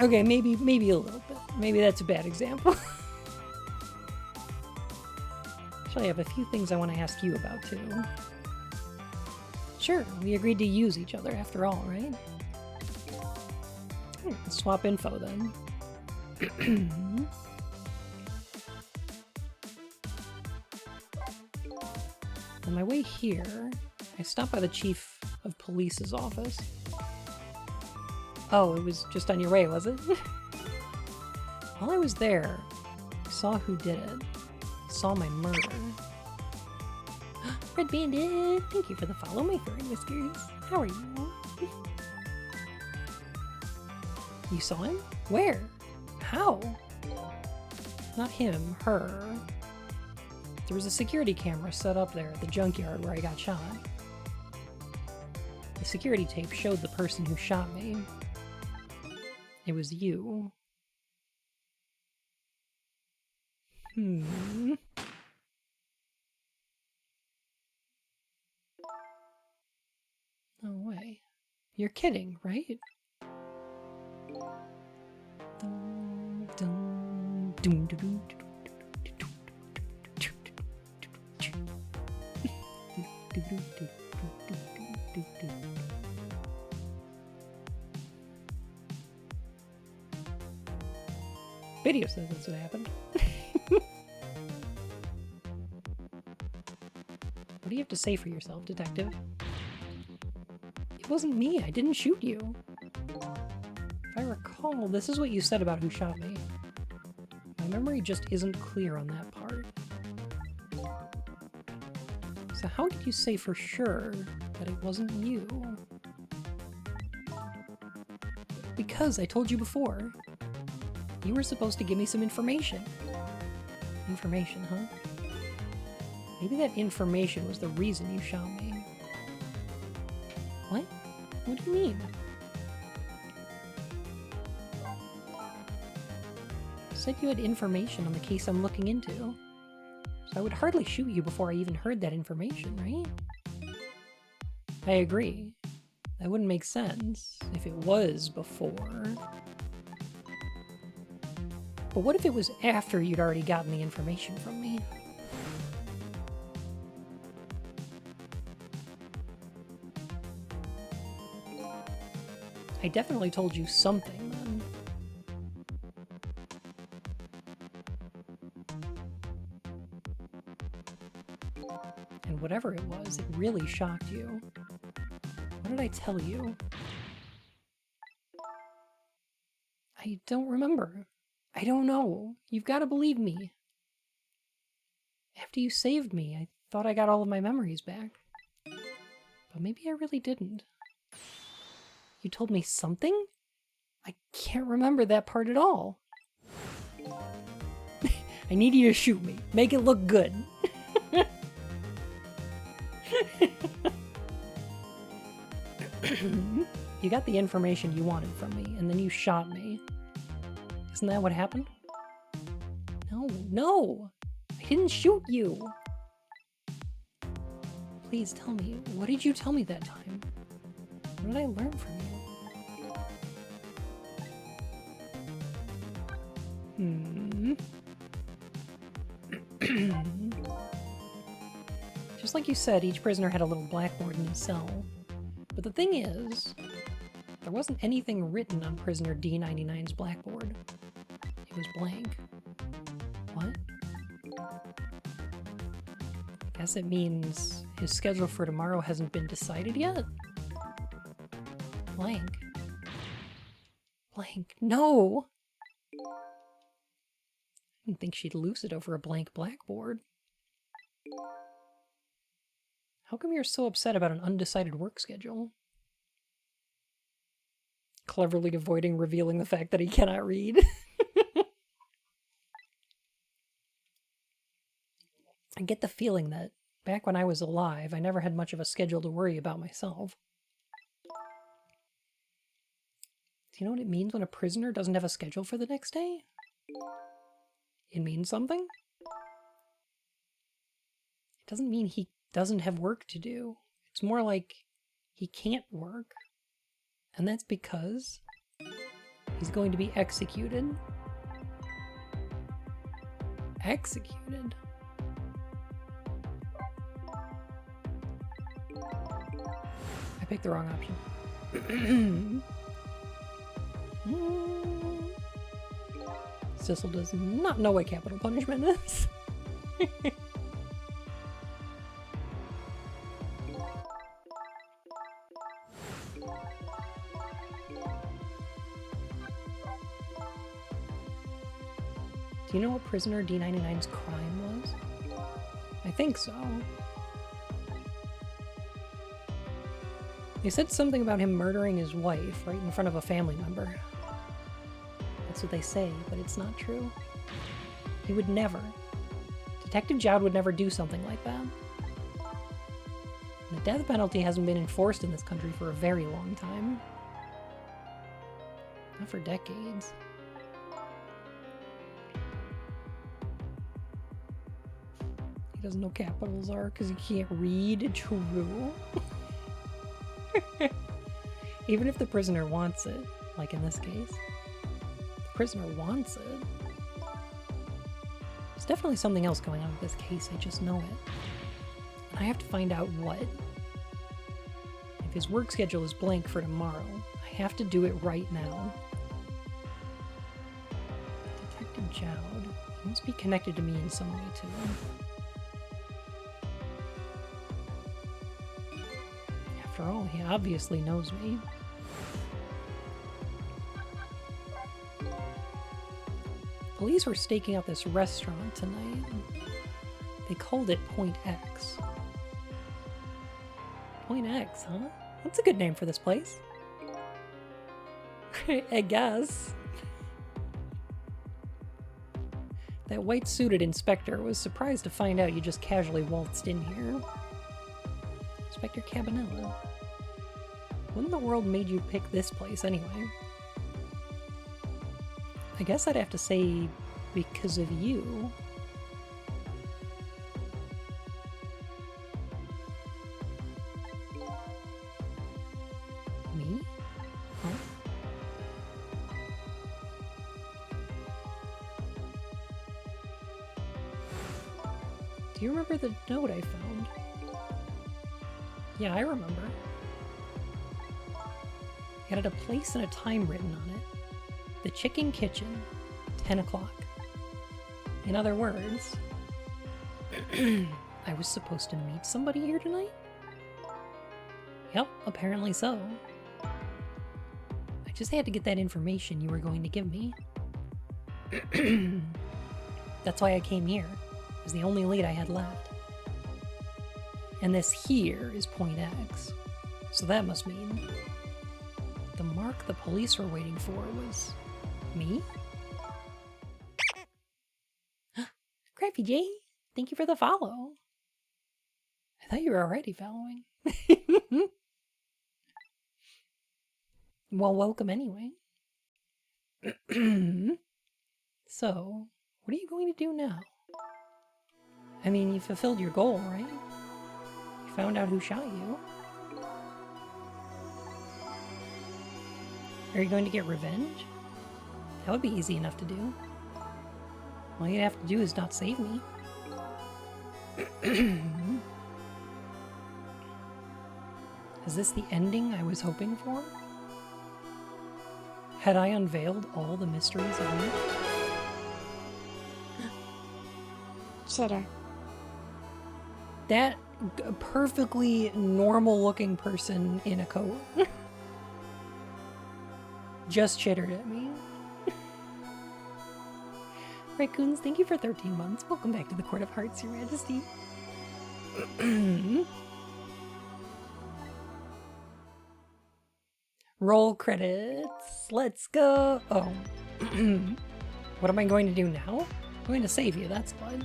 Okay, maybe a little bit. Maybe that's a bad example. Actually, I have a few things I want to ask you about, too. Sure, we agreed to use each other after all, right? Let's swap info, then. On my way here, I stopped by the chief of police's office. Oh, it was just on your way, was it? While I was there, I saw who did it. I saw my murder. Red Bandit, thank you for the follow, my furry whiskers. How are you? You saw him? Where? How? Not him, her. There was a security camera set up there at the junkyard where I got shot. The security tape showed the person who shot me. It was you. No way. You're kidding, right? Video says that's what happened. What do you have to say for yourself, detective? It wasn't me. I didn't shoot you. If I recall, this is what you said about who shot me. My memory just isn't clear on that part. So how did you say for sure that it wasn't you? Because I told you before. You were supposed to give me some information. Information, huh? Maybe that information was the reason you shot me. What? What do you mean? You said you had information on the case I'm looking into. So I would hardly shoot you before I even heard that information, right? I agree. That wouldn't make sense if it was before. But what if it was after you'd already gotten the information from me? I definitely told you something then. And whatever it was, it really shocked you. What did I tell you? I don't remember. I don't know. You've got to believe me. After you saved me, I thought I got all of my memories back. But maybe I really didn't. You told me something? I can't remember that part at all. I need you to shoot me. Make it look good. You got the information you wanted from me, and then you shot me. Isn't that what happened? No! I didn't shoot you! Please tell me, what did you tell me that time? What did I learn from you? Just like you said, each prisoner had a little blackboard in his cell. But the thing is, there wasn't anything written on prisoner D99's blackboard. It was blank. What? Guess it means his schedule for tomorrow hasn't been decided yet? Blank. Blank. No! I didn't think she'd lose it over a blank blackboard. How come you're so upset about an undecided work schedule? Cleverly avoiding revealing the fact that he cannot read. I get the feeling that back when I was alive, I never had much of a schedule to worry about myself. Do you know what it means when a prisoner doesn't have a schedule for the next day? It means something? It doesn't mean he doesn't have work to do. It's more like he can't work. And that's because he's going to be executed. Executed? I picked the wrong option. Sissel does not know what capital punishment is. Do you know what prisoner D99's crime was? I think so. They said something about him murdering his wife right in front of a family member. That's what they say, but it's not true. He would never. Detective Jowd would never do something like that. The death penalty hasn't been enforced in this country for a very long time. Not for decades. He doesn't know capitals are because he can't read. True. Even if the prisoner wants it, like in this case, the prisoner wants it. There's definitely something else going on with this case, I just know it. And I have to find out what. If his work schedule is blank for tomorrow, I have to do it right now. Detective Jowd. He must be connected to me in some way, too. After all, he obviously knows me. Police were staking out this restaurant tonight. They called it Point X. Point X, huh? That's a good name for this place. I guess. That white-suited inspector was surprised to find out you just casually waltzed in here. Inspector Cabanella. What in the world made you pick this place anyway? I guess I'd have to say because of you. Me? Huh? Do you remember the note I found? Yeah, I remember. It had a place and a time written on it. The Chicken Kitchen, 10 o'clock. In other words, I was supposed to meet somebody here tonight? Yep, apparently so. I just had to get that information you were going to give me. That's why I came here. It was the only lead I had left. And this here is Point X. So that must mean the mark the police were waiting for was me? Crappy J, thank you for the follow. I thought you were already following. Well, welcome anyway. So, what are you going to do now? I mean, you fulfilled your goal, right? You found out who shot you. Are you going to get revenge? That would be easy enough to do. All you'd have to do is not save me. Is this the ending I was hoping for? Had I unveiled all the mysteries of me? Chitter. That perfectly normal looking person in a coat just chittered at me. Raccoons, thank you for 13 months. Welcome back to the Court of Hearts, Your Majesty. Roll credits. Let's go. Oh. What am I going to do now? I'm going to save you, that's fine.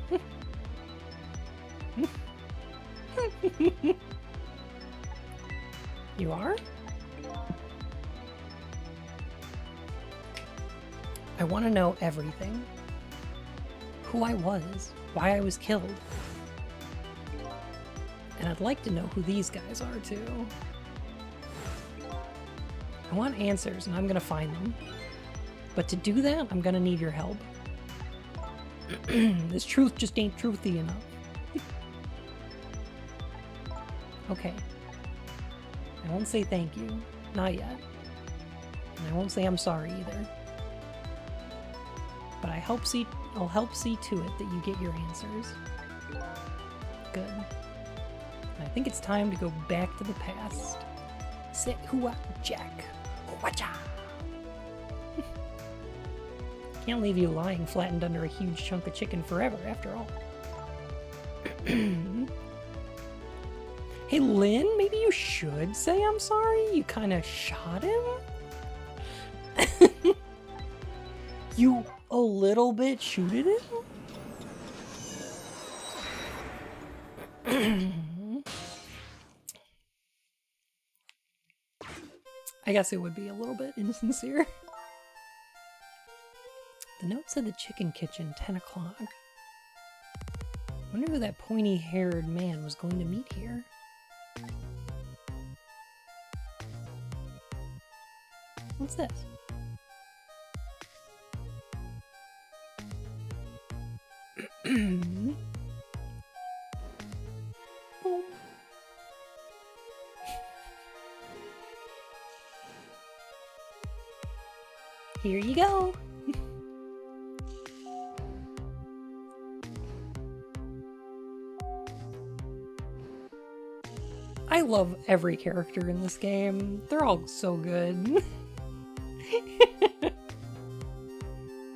You are? I want to know everything. Who I was, why I was killed. And I'd like to know who these guys are too. I want answers and I'm gonna find them. But to do that, I'm gonna need your help. This truth just ain't truthy enough. Okay. I won't say thank you. Not yet. And I won't say I'm sorry either. But I'll help see to it that you get your answers. Good. I think it's time to go back to the past. Say hua Jack. Wacha. Can't leave you lying flattened under a huge chunk of chicken forever, after all. Hey, Lynn, maybe you should say I'm sorry. You kind of shot him? You a little bit shooted him? I guess it would be a little bit insincere. The note said the Chicken Kitchen, 10 o'clock. Wonder who that pointy-haired man was going to meet here. What's this? Oh. Here you go. I love every character in this game. They're all so good.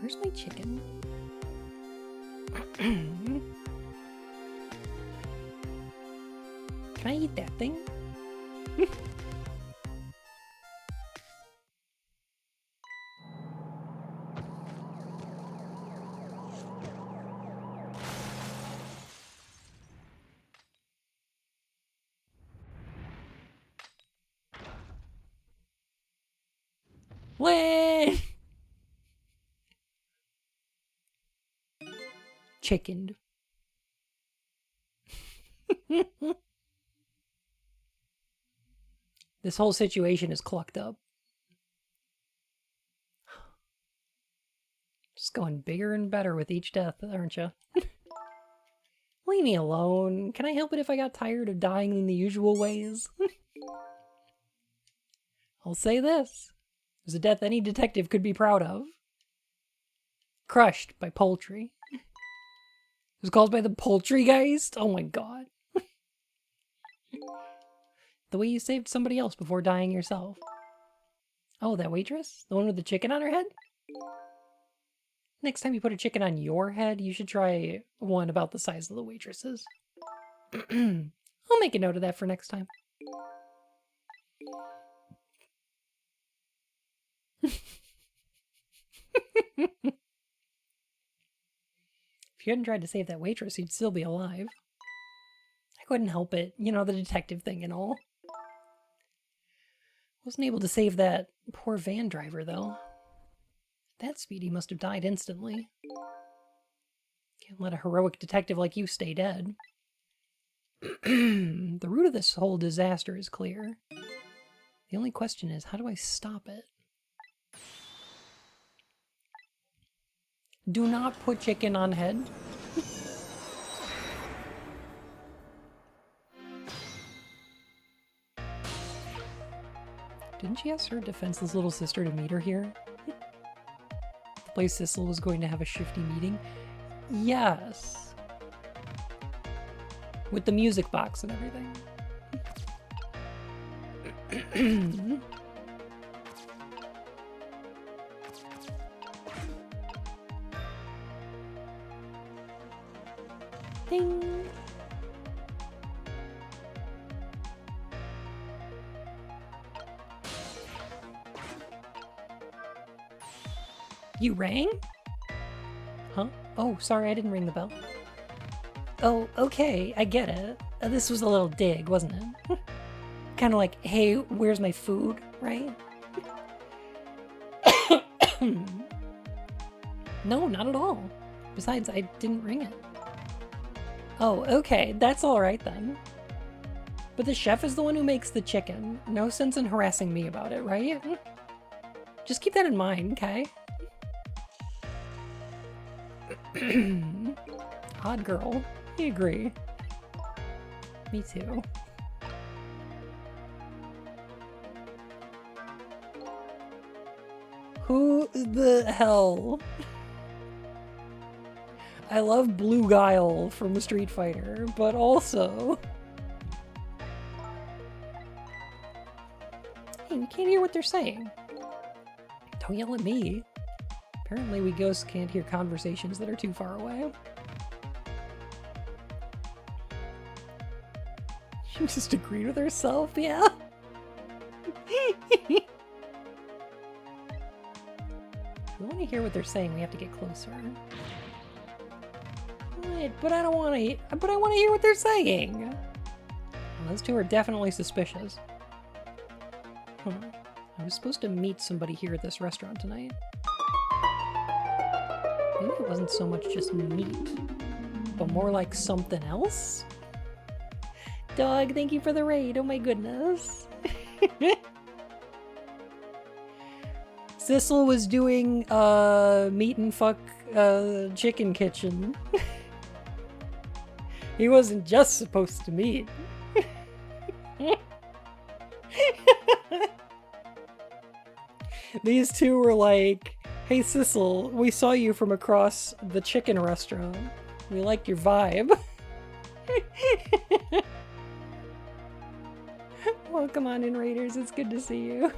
Where's my chicken? Can I eat that thing? Win! Chickened. This whole situation is clucked up. Just going bigger and better with each death, aren't you? Leave me alone. Can I help it if I got tired of dying in the usual ways? I'll say this. It was a death any detective could be proud of. Crushed by poultry. It was caused by the Poultrygeist? Oh my god. The way you saved somebody else before dying yourself. Oh, that waitress? The one with the chicken on her head? Next time you put a chicken on your head, you should try one about the size of the waitress's. I'll make a note of that for next time. If you hadn't tried to save that waitress, you'd still be alive. I couldn't help it. You know, the detective thing and all. Wasn't able to save that poor van driver, though. At that speed, he must have died instantly. Can't let a heroic detective like you stay dead. The root of this whole disaster is clear. The only question is, how do I stop it? Do not put chicken on head. Didn't she ask her defenseless little sister to meet her here? The place Sissel was going to have a shifty meeting? Yes. With the music box and everything. Ding. You rang? Huh? Oh, sorry, I didn't ring the bell. Oh, okay, I get it. This was a little dig, wasn't it? Kind of like, hey, where's my food, right? No, not at all. Besides, I didn't ring it. Oh, okay, that's alright then. But the chef is the one who makes the chicken. No sense in harassing me about it, right? Just keep that in mind, okay? Odd girl. I agree. Me too. Who the hell? I love Blue Guile from Street Fighter, but also... Hey, we can't hear what they're saying. Don't yell at me. Apparently we ghosts can't hear conversations that are too far away. She just agreed with herself, yeah. If we want to hear what they're saying, we have to get closer. What? But I don't want to. But I want to hear what they're saying. Well, those two are definitely suspicious. I was supposed to meet somebody here at this restaurant tonight. Maybe it wasn't so much just meat, but more like something else? Dog, thank you for the raid. Oh my goodness. Sissel was doing meat and fuck chicken kitchen. He wasn't just supposed to meet. These two were like, hey Sissel, we saw you from across the chicken restaurant. We liked your vibe. Welcome on in, Raiders. It's good to see you.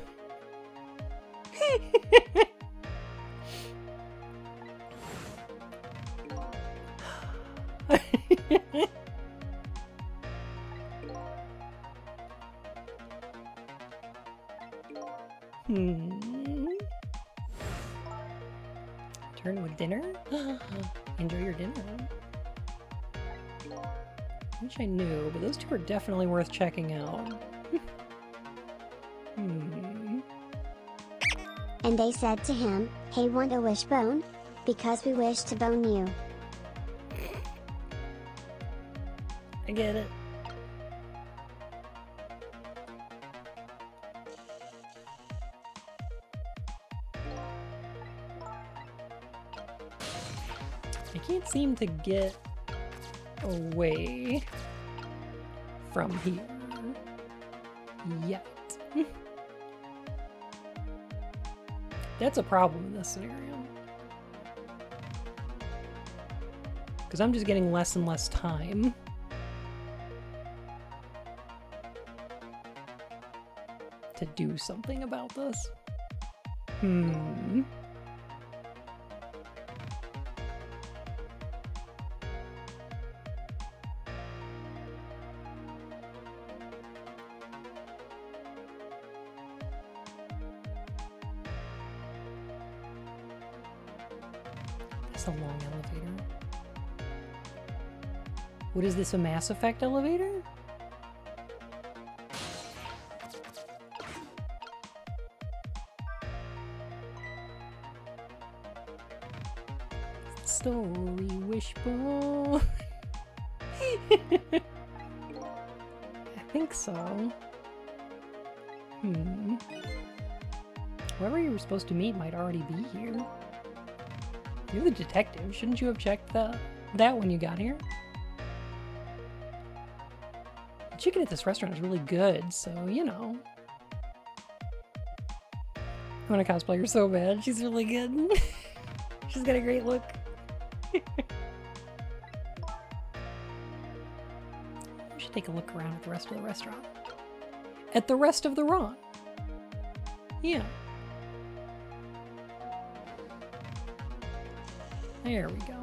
Turn with dinner? Enjoy your dinner. I wish I knew, but those two are definitely worth checking out. And they said to him, "Hey, want a wishbone? Because we wish to bone you." I get it. I can't seem to get away from here yet. That's a problem in this scenario. Because I'm just getting less and less time. To do something about this. That's a long elevator. What is this, a Mass Effect elevator? Story wishbone. I think so. Whoever you were supposed to meet might already be here. You're the detective. Shouldn't you have checked that when you got here? The chicken at this restaurant is really good, so, you know. I want to cosplay her so bad. She's really good. She's got a great look. We should take a look around at the rest of the restaurant. At the rest of the Ron. Yeah. There we go.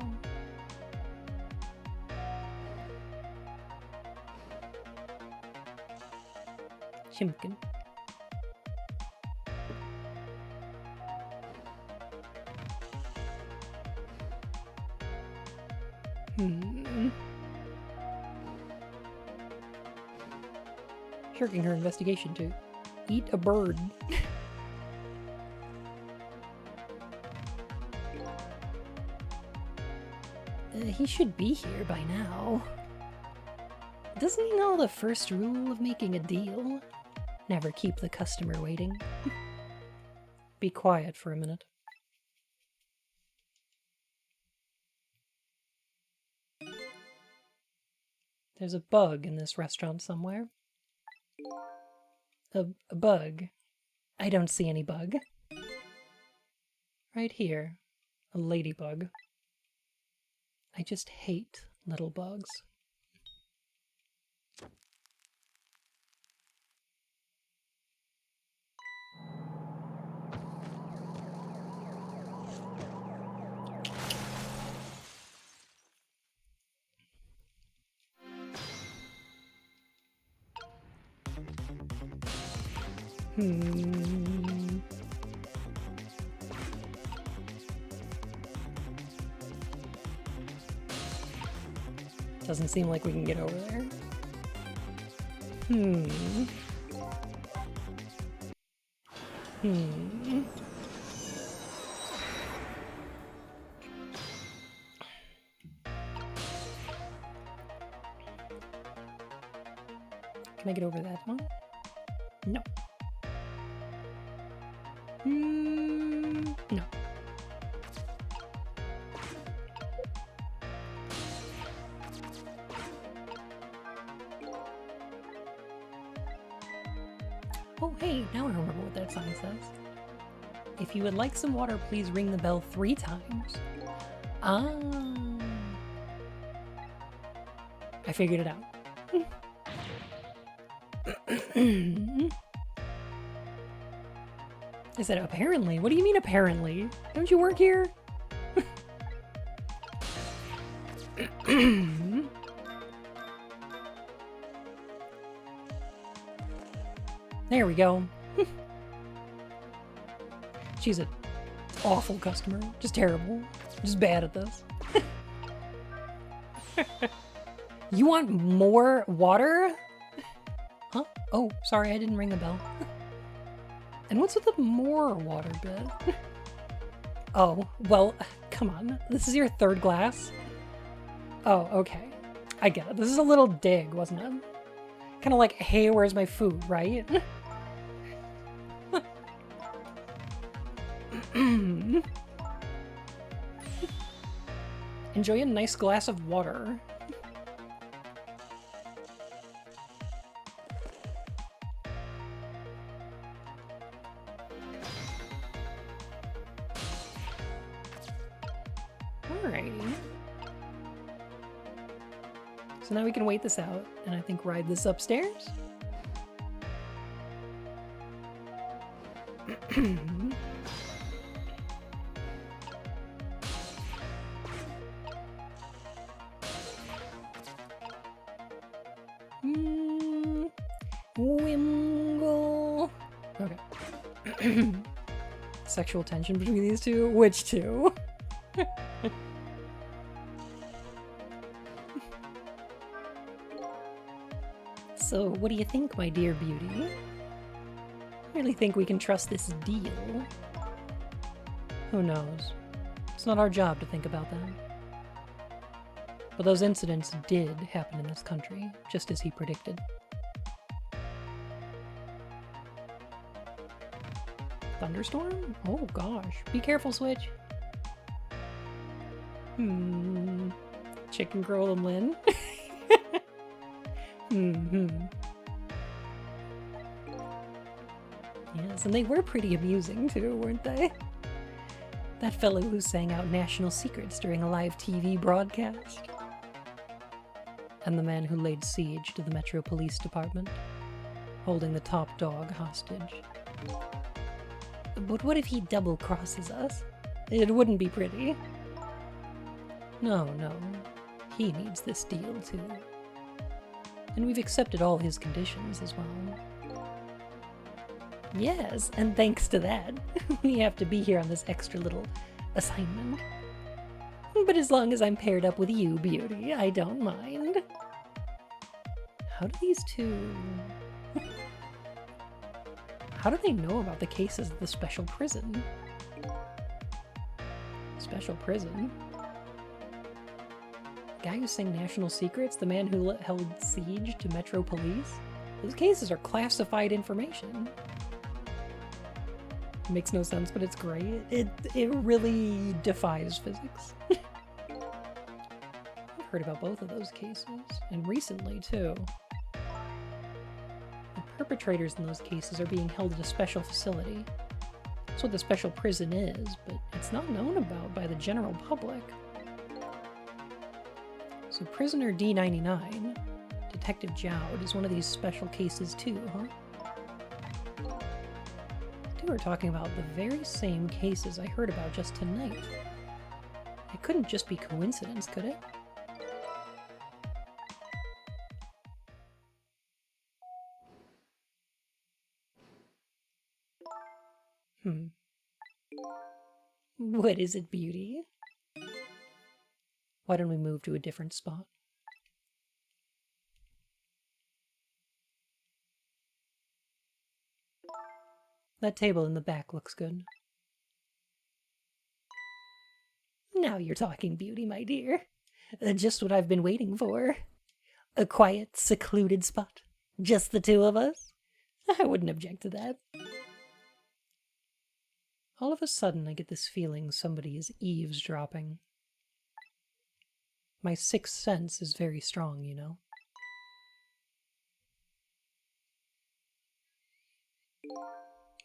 Chimkin. Shirking her investigation to eat a bird. He should be here by now. Doesn't he know the first rule of making a deal? Never keep the customer waiting. Be quiet for a minute. There's a bug in this restaurant somewhere. A bug. I don't see any bug. Right here. A ladybug. I just hate little bugs. Doesn't seem like we can get over there. Can I get over that one? No. No. Oh, hey, now I remember what that sign says. If you would like some water, please ring the bell 3 times. Ah. I figured it out. I said, apparently? What do you mean, apparently? Don't you work here? There we go. She's an awful customer. Just terrible. Just bad at this. You want more water? Huh? Oh, sorry, I didn't ring the bell. And what's with the more water bit? Oh, well, come on. This is your third glass? Oh, okay. I get it. This is a little dig, wasn't it? Kind of like, hey, where's my food, right? Enjoy a nice glass of water. Alrighty. So now we can wait this out, and I think ride this upstairs. Wimgle. Okay. Sexual tension between these two? Which two? So, what do you think, my dear beauty? I really think we can trust this deal. Who knows? It's not our job to think about that. But those incidents did happen in this country, just as he predicted. Thunderstorm? Oh gosh. Be careful, Switch. Chicken Girl and Lynn? Yes, and they were pretty amusing too, weren't they? That fellow who sang out national secrets during a live TV broadcast. And the man who laid siege to the Metro Police Department, holding the top dog hostage. But what if he double-crosses us? It wouldn't be pretty. No, he needs this deal too. And we've accepted all his conditions as well. Yes, and thanks to that, we have to be here on this extra little assignment. But as long as I'm paired up with you, beauty, I don't mind. How do these two... How do they know about the cases at the special prison? Special prison? The guy who sang national secrets? The man who held siege to Metro Police? Those cases are classified information. It makes no sense, but it's great. It really defies physics. I've heard about both of those cases, and recently too. The perpetrators in those cases are being held at a special facility. That's what the special prison is, but it's not known about by the general public. So prisoner D99, Detective Jowd, is one of these special cases too, huh? We're talking about the very same cases I heard about just tonight. It couldn't just be coincidence, could it? What is it, beauty? Why don't we move to a different spot? That table in the back looks good. Now you're talking, beauty, my dear. Just what I've been waiting for. A quiet, secluded spot. Just the two of us. I wouldn't object to that. All of a sudden, I get this feeling somebody is eavesdropping. My sixth sense is very strong, you know.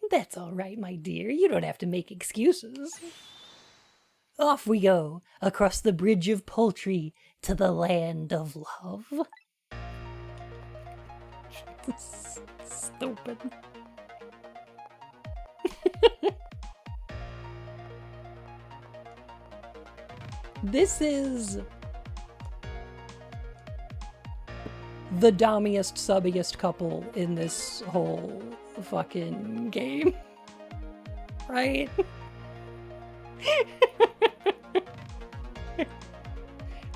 That's all right, my dear. You don't have to make excuses. Off we go, across the bridge of poultry to the land of love. Stupid. This is the dommiest, subbiest couple in this whole fucking game. Right?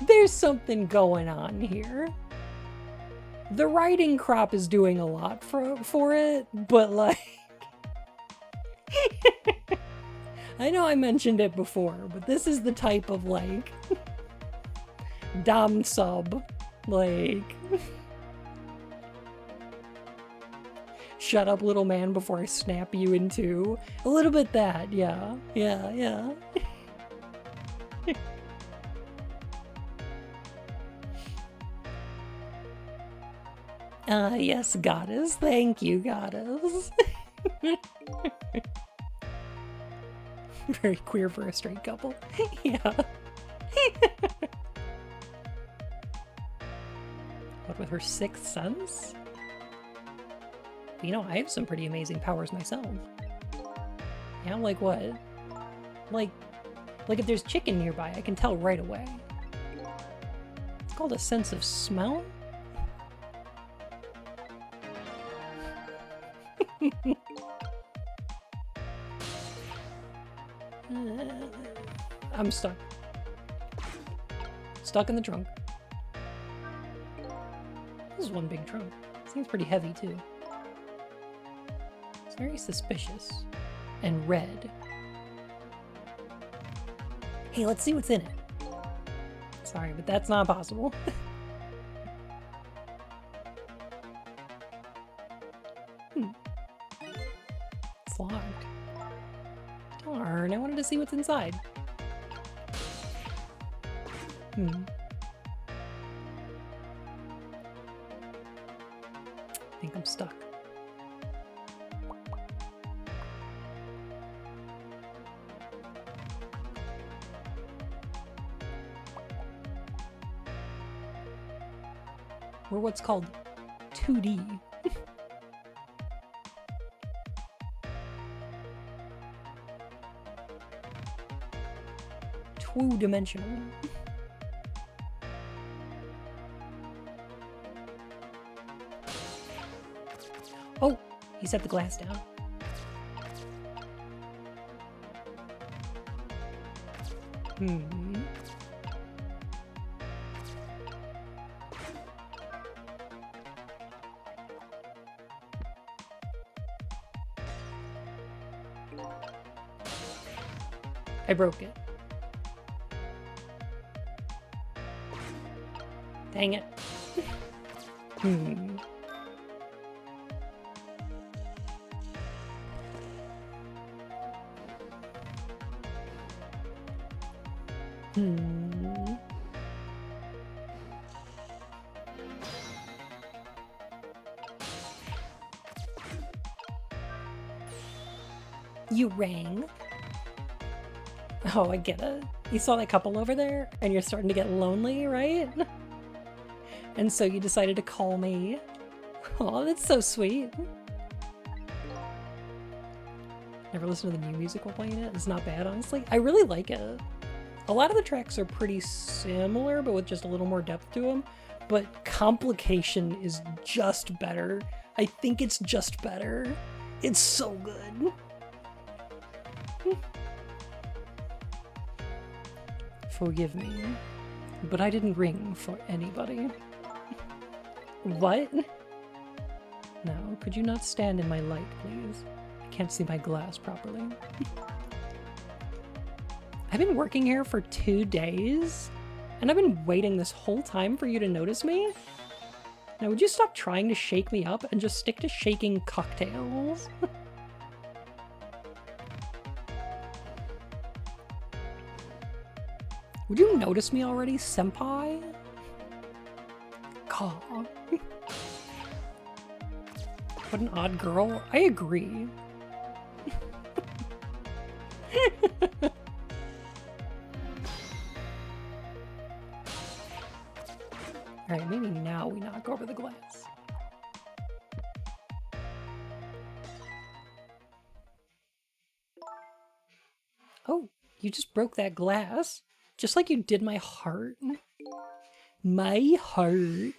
There's something going on here. The writing crop is doing a lot for it, but like I know I mentioned it before, but this is the type of, like, dom sub. Like, shut up, little man, before I snap you in two. A little bit that, yeah. Yeah, yeah. Yes, goddess. Thank you, goddess. Very queer for a straight couple. Yeah. What with her sixth sense? But, you know, I have some pretty amazing powers myself. Yeah, like what? Like if there's chicken nearby, I can tell right away. It's called a sense of smell? I'm stuck. Stuck in the trunk. This is one big trunk. Seems pretty heavy, too. It's very suspicious. And red. Hey, let's see what's in it. Sorry, but that's not possible. It's locked. Darn, I wanted to see what's inside. I think I'm stuck. We're what's called 2D. Two-dimensional. Oh, he set the glass down. I broke it. Dang it. You rang. Oh, I get it. You saw that couple over there, and you're starting to get lonely, right? And so you decided to call me. Oh, that's so sweet. Never listened to the new music while playing it. It's not bad, honestly. I really like it. A lot of the tracks are pretty similar, but with just a little more depth to them. But Complication is just better. I think it's just better. It's so good. Forgive me, but I didn't ring for anybody. What? Now, could you not stand in my light, please? I can't see my glass properly. I've been working here for 2 days, and I've been waiting this whole time for you to notice me? Now, would you stop trying to shake me up and just stick to shaking cocktails? Would you notice me already, senpai? God. What an odd girl. I agree. Alright, maybe now we knock over the glass. Oh, you just broke that glass? Just like you did my heart. My heart.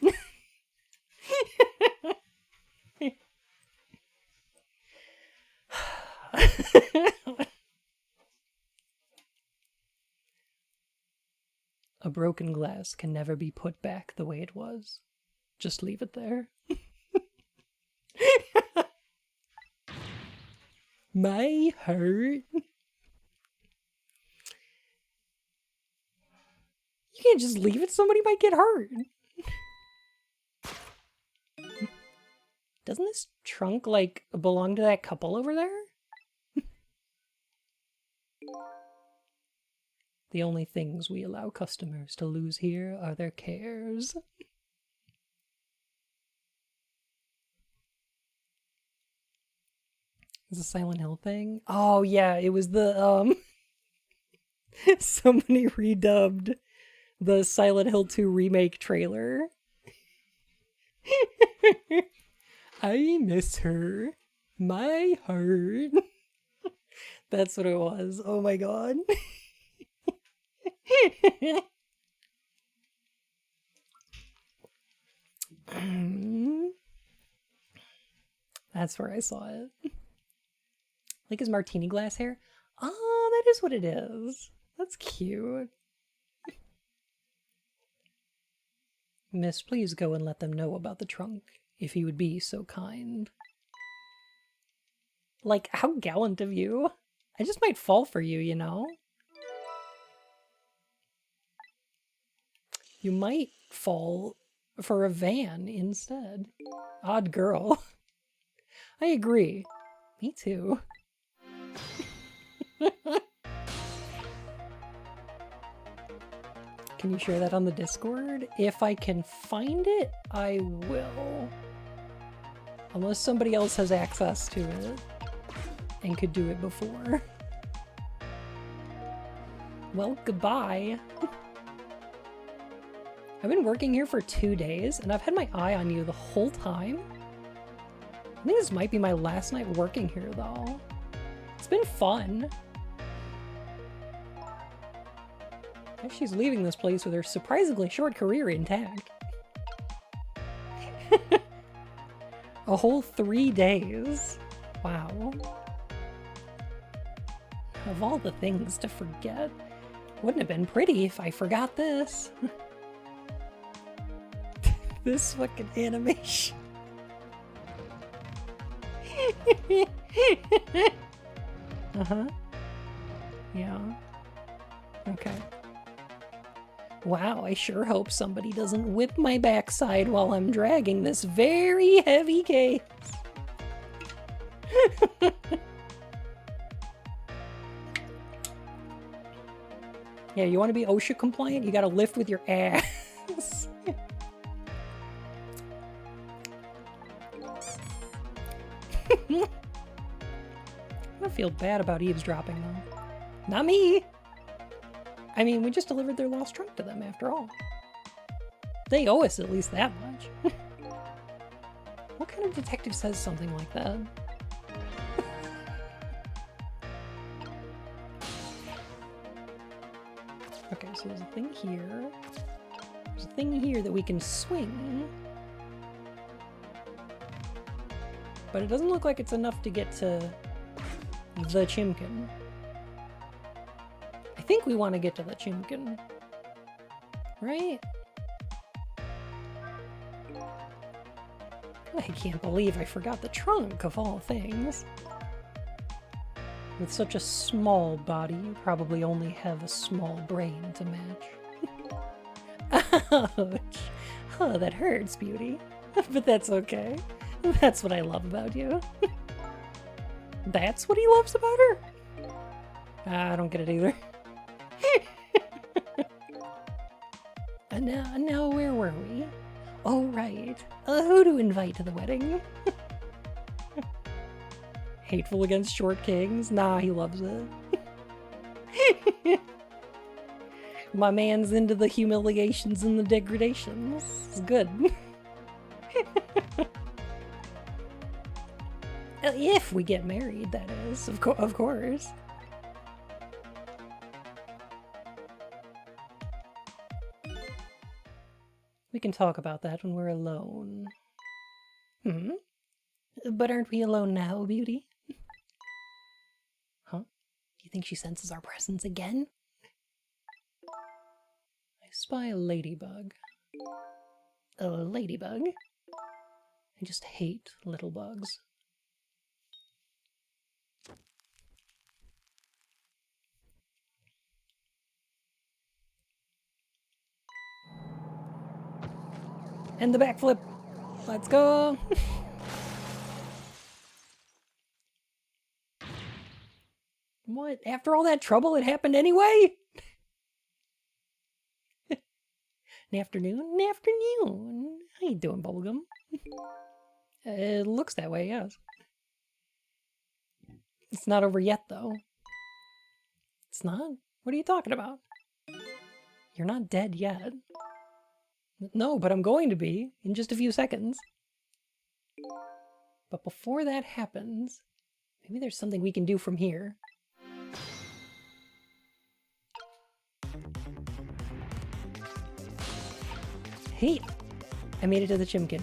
A broken glass can never be put back the way it was. Just leave it there. My heart. You can't just leave it. Somebody might get hurt. Doesn't this trunk, like, belong to that couple over there? The only things we allow customers to lose here are their cares. Is a Silent Hill thing? Oh yeah, it was the somebody redubbed the Silent Hill 2 remake trailer. I miss her. My heart. That's what it was. Oh my god. That's where I saw it. Like his martini glass hair? Oh, that is what it is. That's cute. Miss, please go and let them know about the trunk, if you would be so kind. Like, how gallant of you. I just might fall for you, you know? You might fall for a van instead. Odd girl. I agree. Me too. Can you share that on the Discord? If I can find it, I will. Unless somebody else has access to it and could do it before. Well, goodbye. I've been working here for 2 days, and I've had my eye on you the whole time. I think this might be my last night working here, though. It's been fun. She's leaving this place with her surprisingly short career intact. A whole 3 days. Wow. Of all the things to forget, wouldn't have been pretty if I forgot this. This fucking animation. Uh-huh. Yeah. Okay. Wow, I sure hope somebody doesn't whip my backside while I'm dragging this very heavy case. Yeah, you want to be OSHA compliant? You gotta lift with your ass. I feel bad about eavesdropping though. Not me! I mean, we just delivered their lost trunk to them after all. They owe us at least that much. What kind of detective says something like that? Okay, so there's a thing here. There's a thing here that we can swing. But it doesn't look like it's enough to get to the Chimkin. I think we want to get to the Chimkin. Right? I can't believe I forgot the trunk, of all things. With such a small body, you probably only have a small brain to match. Ouch! Oh, that hurts, beauty. But that's okay. That's what I love about you. That's what he loves about her? I don't get it either. Now, where were we? Oh, right. Who to invite to the wedding? Hateful against short kings? Nah, he loves it. My man's into the humiliations and the degradations. It's good. If we get married, that is. Of course. We can talk about that when we're alone. But aren't we alone now, beauty? Huh? Do you think she senses our presence again? I spy a ladybug. A ladybug? I just hate little bugs. And the backflip. Let's go. What? After all that trouble, it happened anyway? Afternoon. How you doing, Bubblegum? It looks that way, yes. It's not over yet, though. It's not? What are you talking about? You're not dead yet. No, but I'm going to be in just a few seconds. But before that happens, maybe there's something we can do from here. Hey! I made it to the chimkin.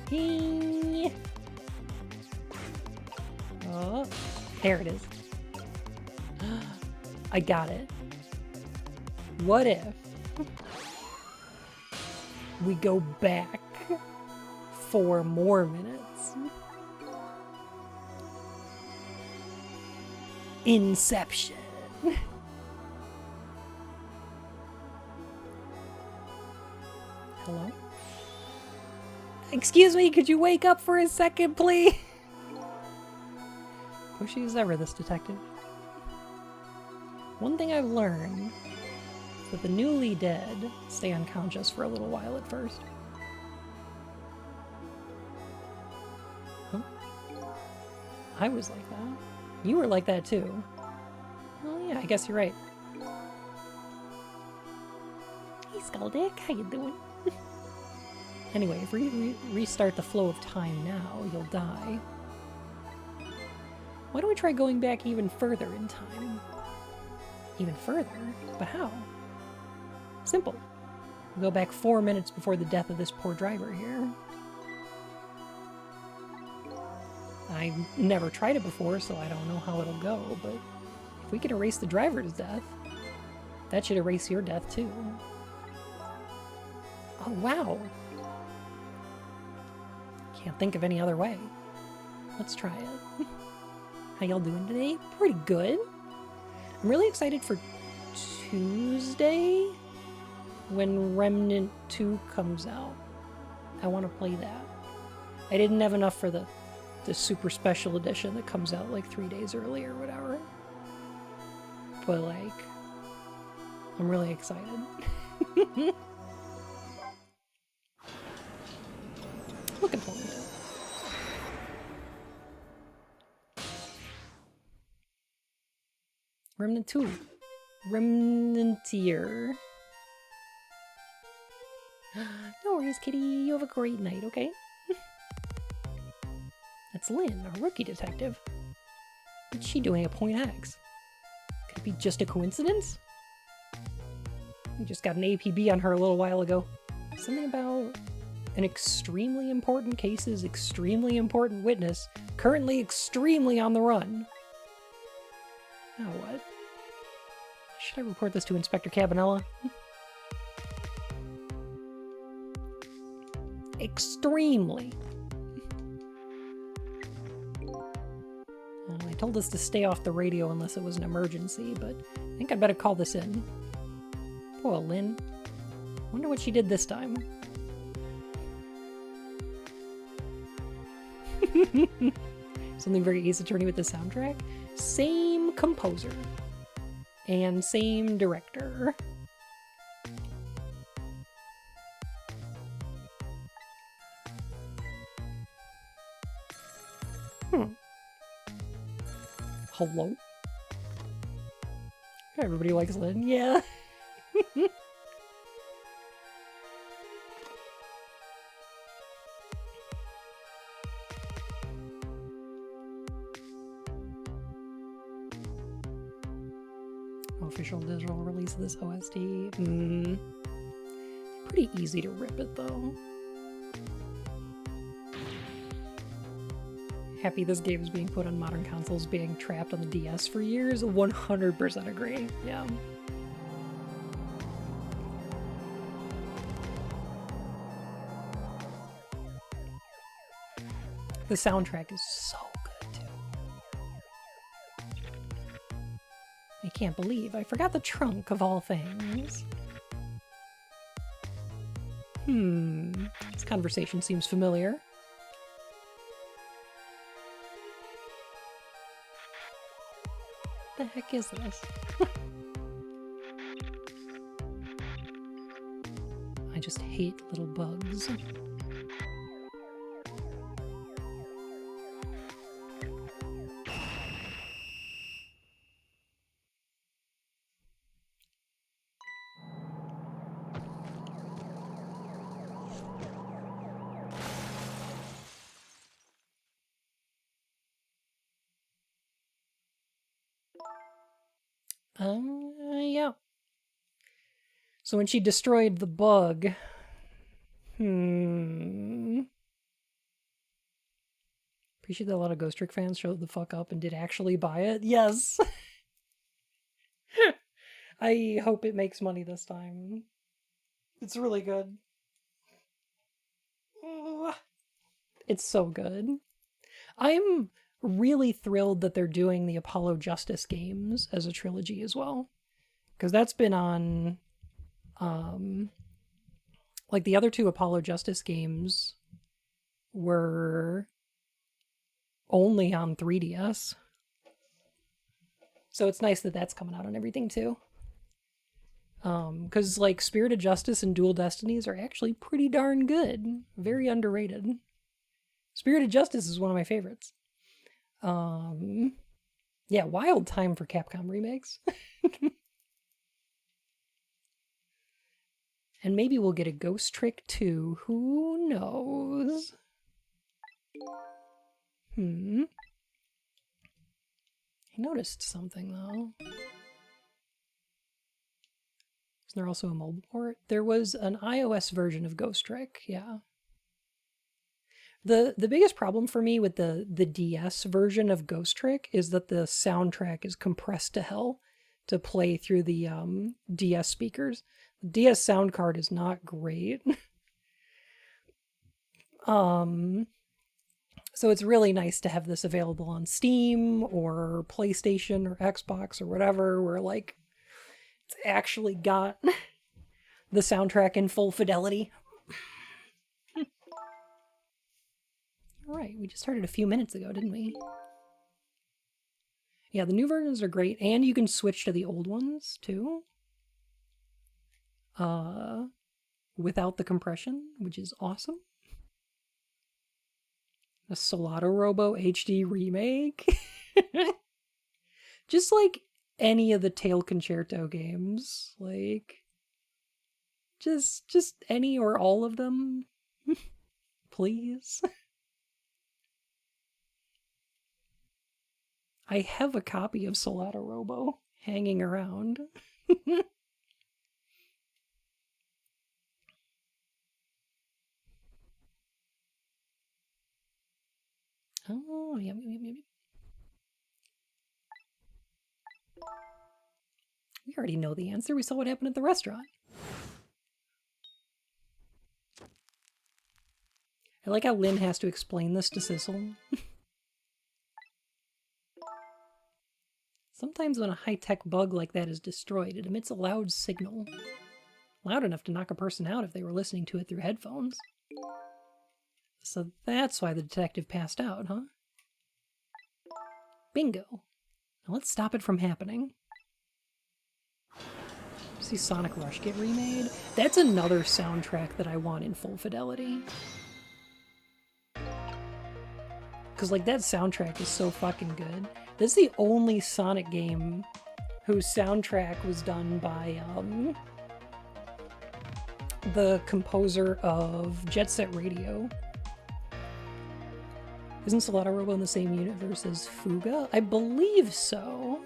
Hey! Oh, there it is. I got it. What if we go back 4 more minutes? Inception. Hello? Excuse me, could you wake up for a second, please? Pushy as ever, this detective. One thing I've learned is that the newly dead stay unconscious for a little while at first. Huh? I was like that. You were like that too. Oh yeah, I guess you're right. Hey Skulldick, how you doing? Anyway, if we restart the flow of time now, you'll die. Why don't we try going back even further in time? Even further? But how? Simple. We'll go back 4 minutes before the death of this poor driver here. I've never tried it before, so I don't know how it'll go, but if we can erase the driver's death, that should erase your death too. Oh, wow. Can't think of any other way. Let's try it. How y'all doing today? Pretty good. I'm really excited for Tuesday when Remnant 2 comes out. I want to play that. I didn't have enough for the super special edition that comes out like 3 days early or whatever. But like, I'm really excited. Looking forward to it. Remnant 2. Remnantier. No worries, kitty. You have a great night, okay? That's Lynn, our rookie detective. What's she doing at Point X? Could it be just a coincidence? We just got an APB on her a little while ago. Something about an extremely important case's extremely important witness, currently extremely on the run. Now what? Should I report this to Inspector Cabanella? Extremely. I told us to stay off the radio unless it was an emergency, but I think I'd better call this in. Poor Lynn. Wonder what she did this time. Something very Ace Attorney with the soundtrack. Same composer. And same director. Hello? Everybody likes Lynn, yeah. Official digital release of this OST. Pretty easy to rip it though. Happy this game is being put on modern consoles, being trapped on the DS for years. 100% agree. Yeah. The soundtrack is so good too. I can't believe I forgot the trunk of all things. This conversation seems familiar. What the heck is this? I just hate little bugs. Yeah. So when she destroyed the bug, appreciate that a lot of Ghost Trick fans showed the fuck up and did actually buy it. Yes. I hope it makes money this time. It's really good. It's so good. I'm really thrilled that they're doing the Apollo Justice games as a trilogy as well. Because that's been on... like the other two Apollo Justice games were only on 3DS. So it's nice that that's coming out on everything too. Because like Spirit of Justice and Dual Destinies are actually pretty darn good. Very underrated. Spirit of Justice is one of my favorites. Yeah, wild time for Capcom remakes. And maybe we'll get a Ghost Trick too. Who knows? I noticed something though. Isn't there also a mobile port? There was an iOS version of Ghost Trick, yeah. The biggest problem for me with the DS version of Ghost Trick is that the soundtrack is compressed to hell to play through the DS speakers. The DS sound card is not great. So it's really nice to have this available on Steam or PlayStation or Xbox or whatever, where like it's actually got the soundtrack in full fidelity. Right, we just started a few minutes ago, didn't we? Yeah, the new versions are great, and you can switch to the old ones too. Without the compression, which is awesome. A Solado Robo HD remake. Just like any of the Tail Concerto games. Like just any or all of them. Please. I have a copy of Solado Robo hanging around. Oh, yum. We already know the answer. We saw what happened at the restaurant. I like how Lynn has to explain this to Sissel. Sometimes when a high-tech bug like that is destroyed, it emits a loud signal. Loud enough to knock a person out if they were listening to it through headphones. So that's why the detective passed out, huh? Bingo. Now let's stop it from happening. See Sonic Rush get remade? That's another soundtrack that I want in full fidelity. Because, like, that soundtrack is so fucking good. This is the only Sonic game whose soundtrack was done by, the composer of Jet Set Radio. Isn't Solado Robo in the same universe as Fuga? I believe so.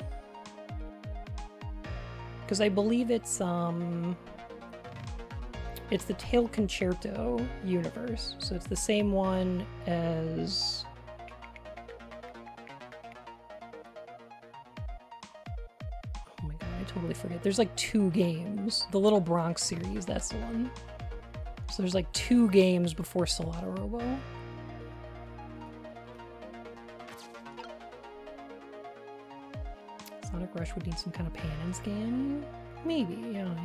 Because I believe it's the Tail Concerto universe. So it's the same one as... Oh my god, I totally forget. There's like 2 games. The Little Bronx series, that's the one. So there's like 2 games before Solado Robo. Sonic Rush would need some kind of pan and scan. Maybe. I don't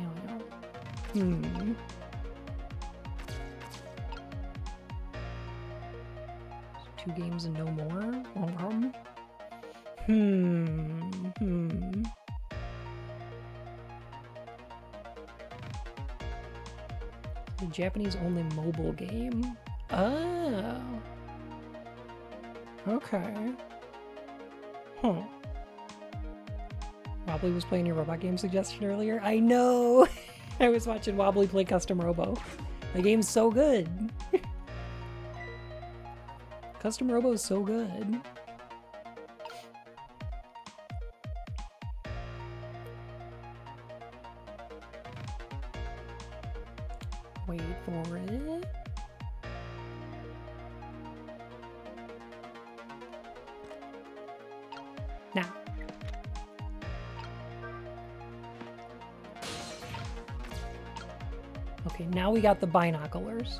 know. 2 games and no more? The Japanese only mobile game? Oh. Okay. Huh. Wobbly was playing your robot game suggestion earlier? I know! I was watching Wobbly play Custom Robo. The game's so good. Custom Robo is so good. Wait for it. Now. Okay, now we got the binoculars.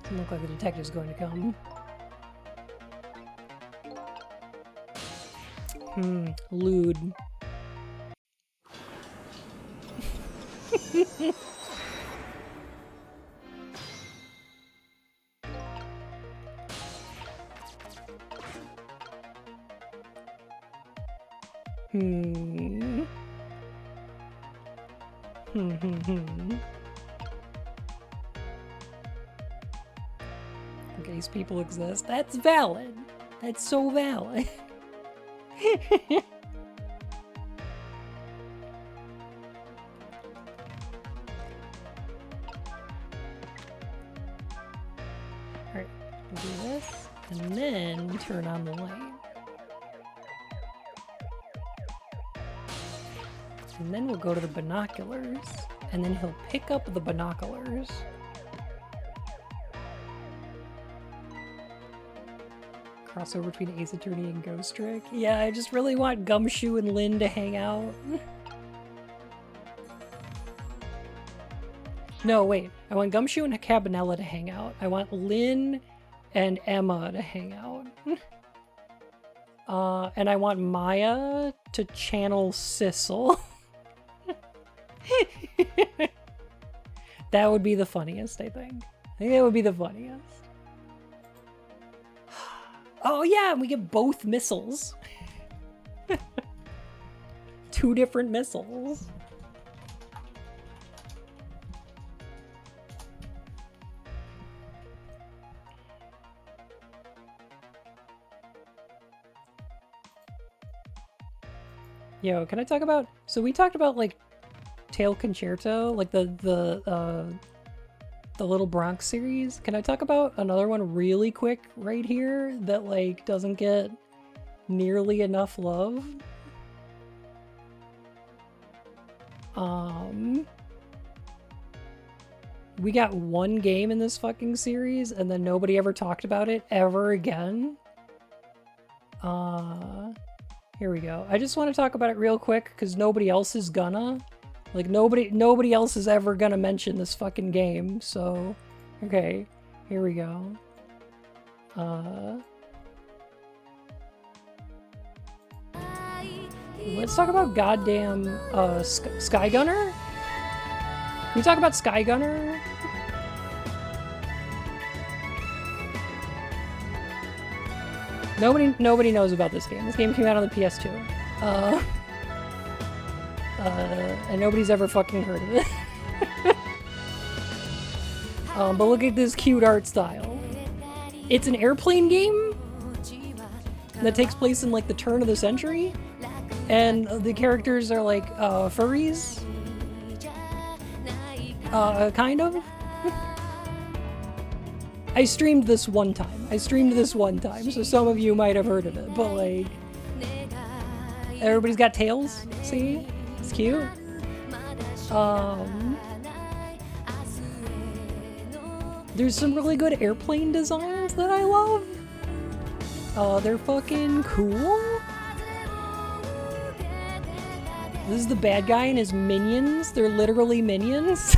Doesn't look like the detective's going to come. Lewd. These people exist. That's valid. That's so valid. Alright, we'll do this, and then turn on the light. And then we'll go to the binoculars, and then he'll pick up the binoculars. Crossover between Ace Attorney and Ghost Trick. Yeah, I just really want Gumshoe and Lynn to hang out. No, wait. I want Gumshoe and Cabanella to hang out. I want Lynn and Emma to hang out. And I want Maya to channel Sissel. That would be the funniest, I think. I think that would be the funniest. Oh yeah, and we get both missiles. 2 different missiles. Yo, can I talk about... So we talked about, like, Tail Concerto, like the Little Bronx series. Can I talk about another one really quick right here that, like, doesn't get nearly enough love? We got one game in this fucking series and then nobody ever talked about it ever again. Here we go. I just want to talk about it real quick because nobody else is gonna. Like, nobody else is ever gonna mention this fucking game, so... Okay, here we go. Let's talk about goddamn, Sky Gunner? Can we talk about Sky Gunner? Nobody knows about this game. This game came out on the PS2. And nobody's ever fucking heard of it. But look at this cute art style. It's an airplane game that takes place in, like, the turn of the century. And the characters are, like, furries. Kind of. I streamed this one time. So some of you might have heard of it, but, like... Everybody's got tails. See? It's cute. There's some really good airplane designs that I love. They're fucking cool. This is the bad guy and his minions. They're literally minions.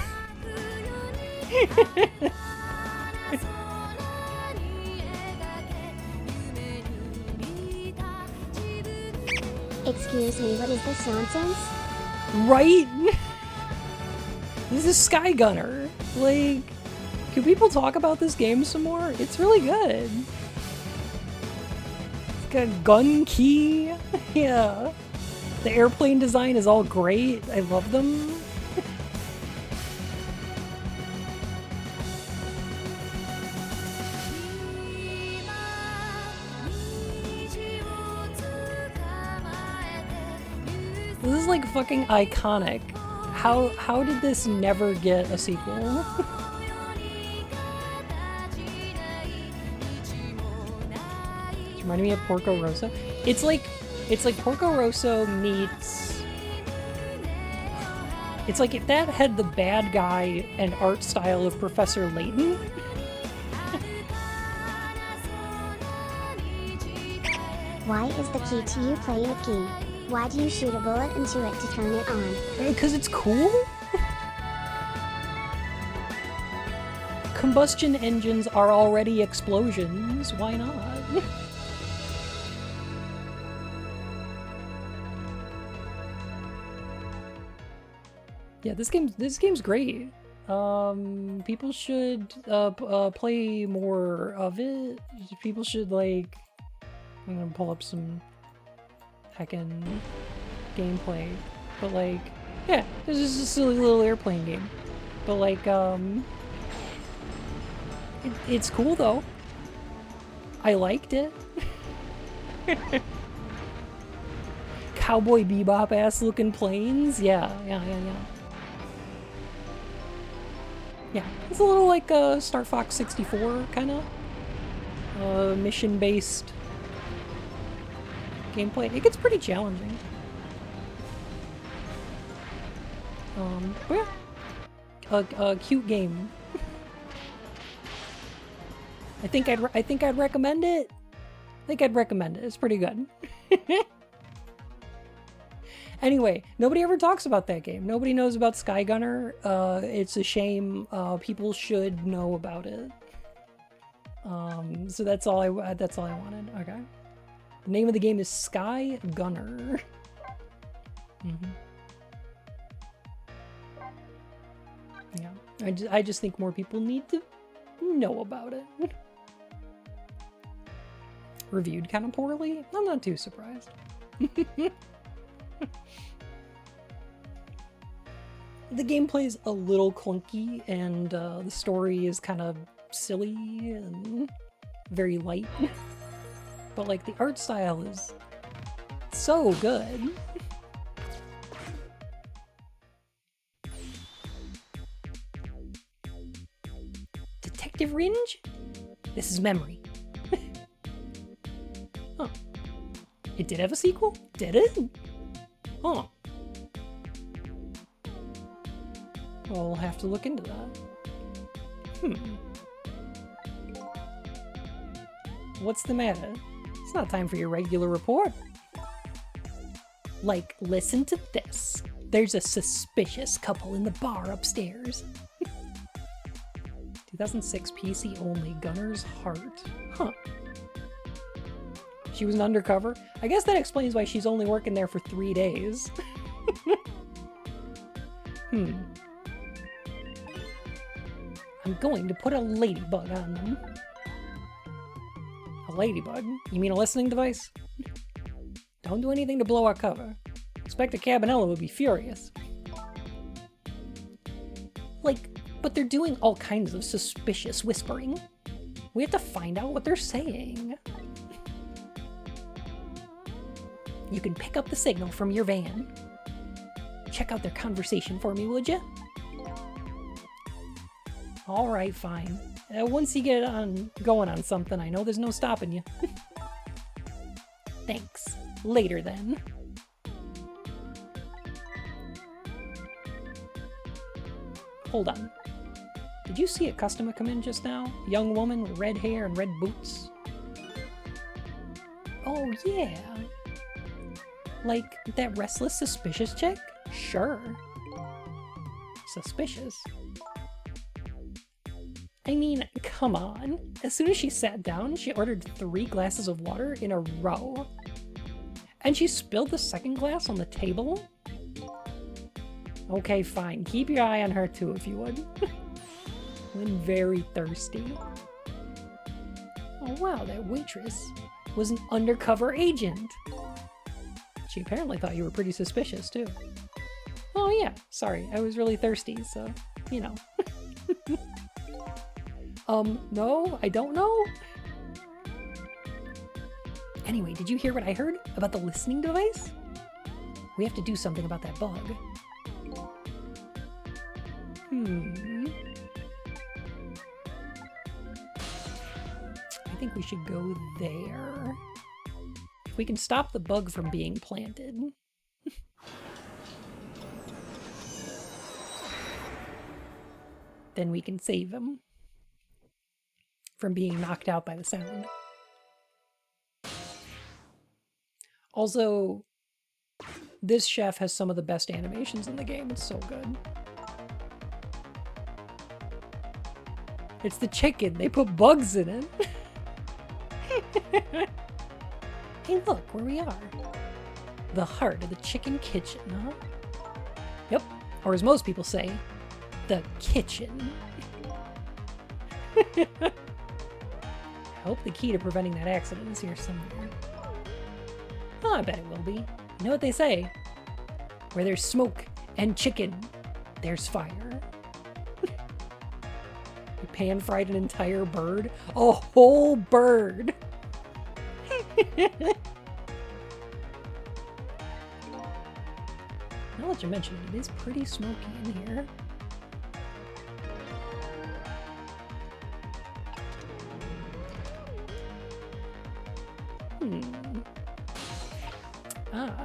Excuse me, what is this nonsense? Right? This is Sky Gunner. Like, can people talk about this game some more? It's really good. It's got a gun key. Yeah. The airplane design is all great. I love them. This is like fucking iconic. How did this never get a sequel? It's reminding me of Porco Rosso. It's like Porco Rosso meets. It's like if that had the bad guy and art style of Professor Layton. Why is the key to you playing a key? Why do you shoot a bullet into it to turn it on? Because it's cool? Combustion engines are already explosions. Why not? Yeah, this game's great. People should play more of it. People should like. I'm gonna pull up some heckin' gameplay, but like, yeah, this is a silly little airplane game. But like, it's cool though. I liked it. Cowboy Bebop ass looking planes. Yeah. Yeah, it's a little like Star Fox 64 kind of mission-based gameplay. It gets pretty challenging. But yeah, a cute game. I think I'd recommend it. I think I'd recommend it. It's pretty good. Anyway, nobody ever talks about that game. Nobody knows about Sky Gunner. It's a shame. People should know about it. So that's all I wanted. Okay. The name of the game is Sky Gunner. Yeah, I just think more people need to know about it. Reviewed kind of poorly. I'm not too surprised. The gameplay is a little clunky, and the story is kind of silly and very light. But like the art style is so good. Detective Ringe? This is memory. Huh. It did have a sequel? Did it? Huh. Well, we'll have to look into that. What's the matter? It's not time for your regular report. Like, listen to this. There's a suspicious couple in the bar upstairs. 2006 PC only, Gunner's Heart. Huh. She was an undercover? I guess that explains why she's only working there for 3 days. I'm going to put a ladybug on them. A ladybug? You mean a listening device? Don't do anything to blow our cover. Inspector Cabanella would be furious. Like, but they're doing all kinds of suspicious whispering. We have to find out what they're saying. You can pick up the signal from your van. Check out their conversation for me, would you? Alright, fine. Once you get going on something, I know there's no stopping you. Thanks. Later then. Hold on. Did you see a customer come in just now? Young woman with red hair and red boots? Oh, yeah. Like, that restless, suspicious chick? Sure. Suspicious? I mean, come on. As soon as she sat down, she ordered 3 glasses of water in a row. And she spilled the second glass on the table? Okay, fine. Keep your eye on her too, if you would. I'm very thirsty. Oh wow, that waitress was an undercover agent. She apparently thought you were pretty suspicious, too. Oh yeah, sorry, I was really thirsty, so, you know. No, I don't know. Anyway, did you hear what I heard about the listening device? We have to do something about that bug. I think we should go there. If we can stop the bug from being planted. Then we can save him from being knocked out by the sound. Also, this chef has some of the best animations in the game. It's so good. It's the chicken. They put bugs in it. Hey, look where we are. The heart of the chicken kitchen, huh? Yep. Or as most people say, the kitchen. I hope the key to preventing that accident is here somewhere. Oh, I bet it will be. You know what they say? Where there's smoke and chicken, there's fire. You pan-fried an entire bird? A whole bird! Now that you mention it, it is pretty smoky in here.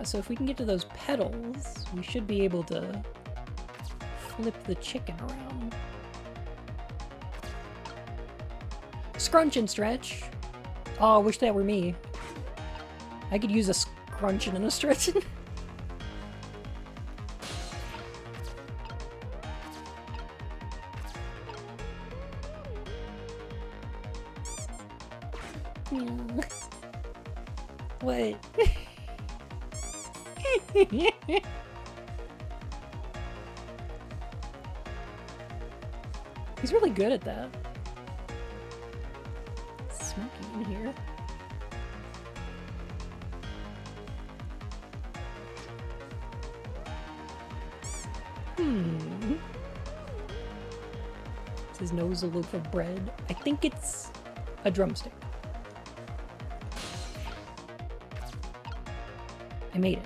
So if we can get to those petals, we should be able to flip the chicken around. Scrunch and stretch. Oh, I wish that were me. I could use a scrunching and a stretching. What? He's really good at that. It's smoky in here. Is his nose a loaf of bread? I think it's a drumstick. I made it.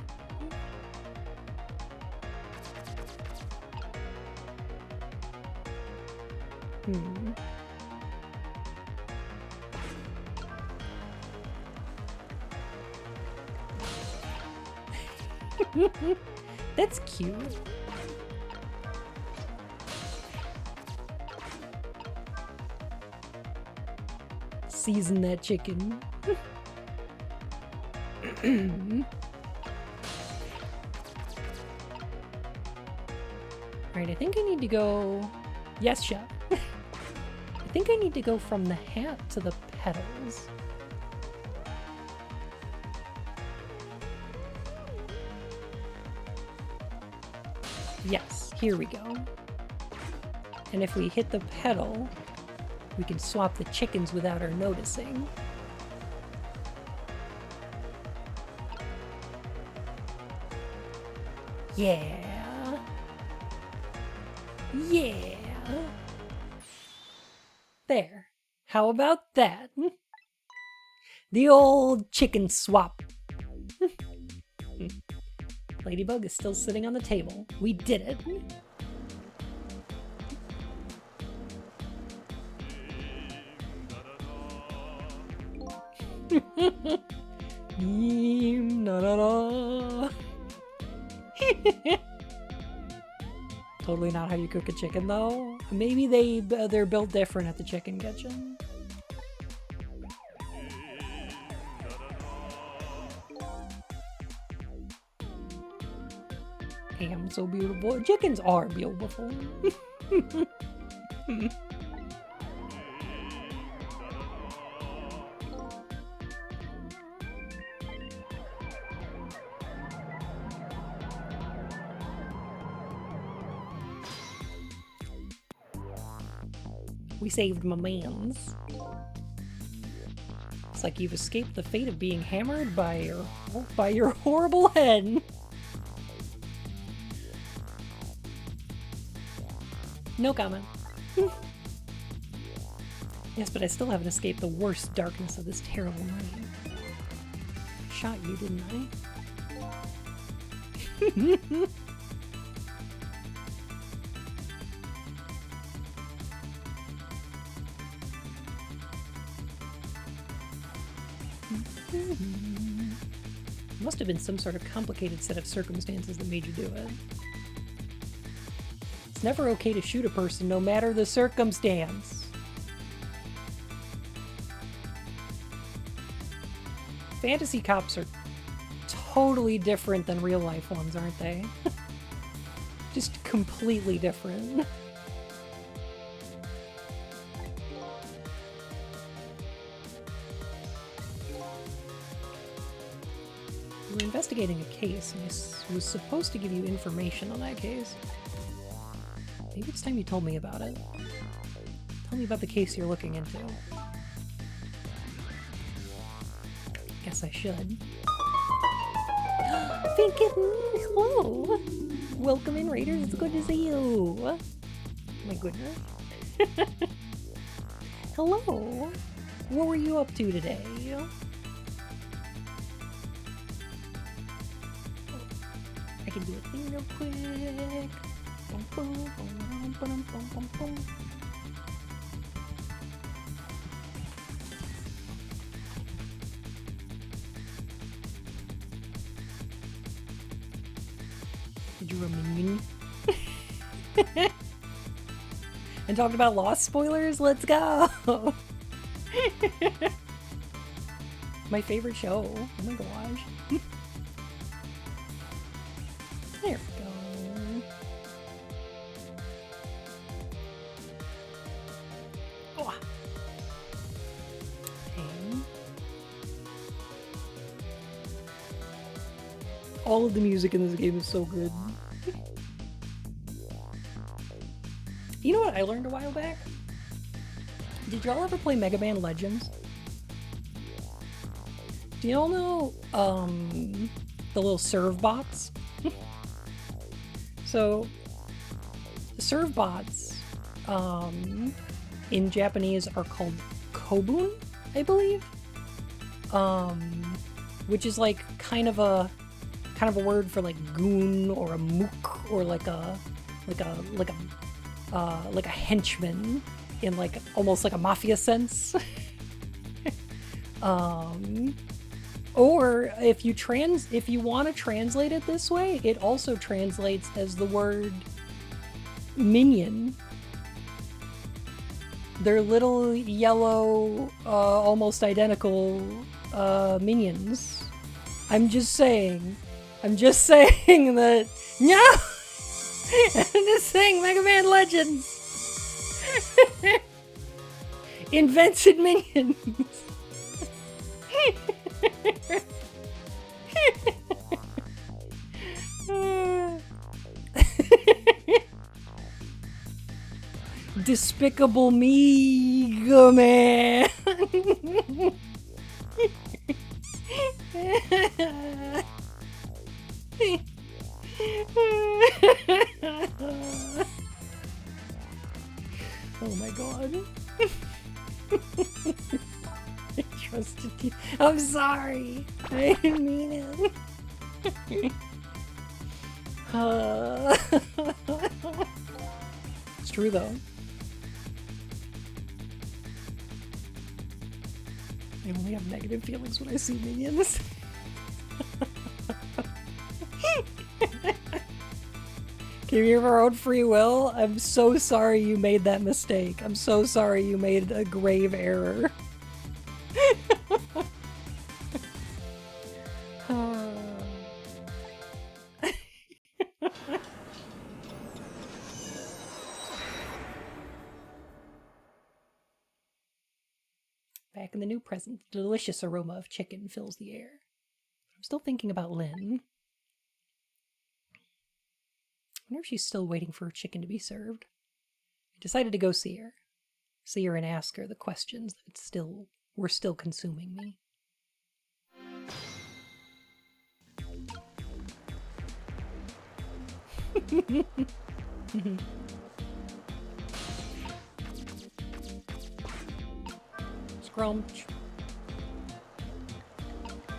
That's cute. Season that chicken. Alright, I think I need to go... Yes, chef. I think I need to go from the hat to the petals. Yes, here we go. And if we hit the petal, we can swap the chickens without her noticing. Yeah. Yeah. There. How about that? The old chicken swap. Ladybug is still sitting on the table. We did it. Totally not how you cook a chicken, though. Maybe they're built different at the chicken kitchen. Damn, so beautiful. Chickens are beautiful. We saved my mans. It's like you've escaped the fate of being hammered by your horrible head. No comment. Yes, but I still haven't escaped the worst darkness of this terrible night. I shot you, didn't I? Must have been some sort of complicated set of circumstances that made you do it. It's never okay to shoot a person, no matter the circumstance. Fantasy cops are totally different than real life ones, aren't they? Just completely different. We're investigating a case, and I was supposed to give you information on that case. Maybe it's time you told me about it. Tell me about the case you're looking into. Guess I should. Finkin, hello! Welcome in, Raiders. It's good to see you. My goodness. Hello. What were you up to today? I can do a thing real quick. Boom, boom, boom, boom, boom, boom, boom. Did you minion? And talked about Lost spoilers? Let's go! My favorite show. Oh my gosh. There we go. Oh. Okay. All of the music in this game is so good. You know what I learned a while back? Did y'all ever play Mega Man Legends? Do y'all know the little serve bots? So, serve bots in Japanese are called kobun, I believe, which is like kind of a word for like goon or a mook or like a henchman in like almost like a mafia sense. Or if you want to translate it this way, it also translates as the word minion. They're little yellow, almost identical minions. I'm just saying that. No! I'm just saying Mega Man Legends invented minions. Despicable Mega Man. Oh my god. I trusted you. I'm sorry. I didn't mean it. It's true though. I only have negative feelings when I see minions. Came here of our own free will. I'm so sorry you made that mistake. I'm so sorry you made a grave error. Back in the new present, the delicious aroma of chicken fills the air. I'm still thinking about Lynn. I wonder if she's still waiting for her chicken to be served. I decided to go see her. See her and ask her the questions that were still consuming me. Scrumch.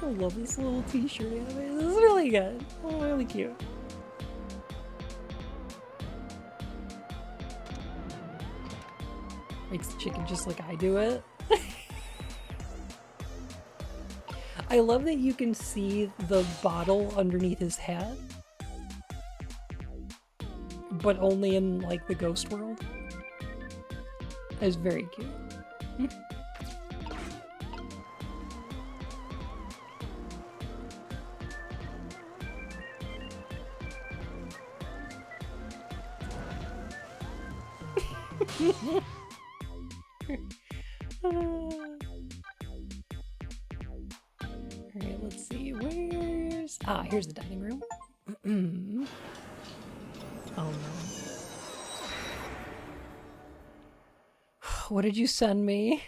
I love this little t-shirt anime. This is really good. Oh, really cute. Makes the chicken just like I do it. I love that you can see the bottle underneath his hat. But only in, like, the ghost world. It's very cute. Alright, let's see. Where's... Ah, here's the dining room. Oh no. What did you send me?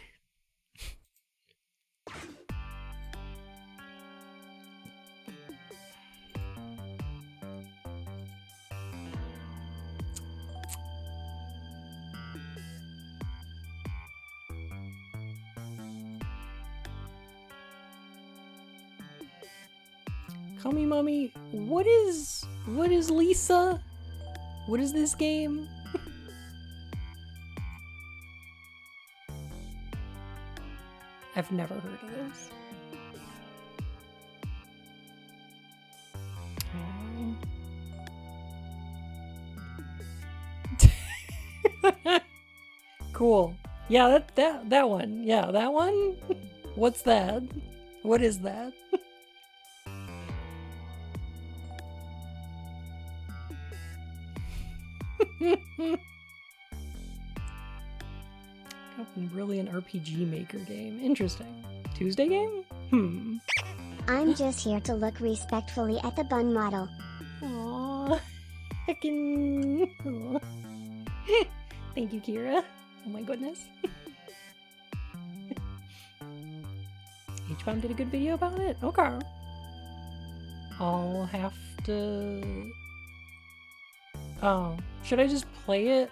Call me mommy. What is Lisa? What is this game? I've never heard of this. Cool. Yeah, that one. Yeah, that one. What's that? What is that? Brilliant RPG Maker game. Interesting. Tuesday game? I'm just here to look respectfully at the bun model. Aww. Heckin'. Aw. Thank you, Kira. Oh my goodness. H-Bomb did a good video about it? Okay. I'll have to... Oh. Should I just play it?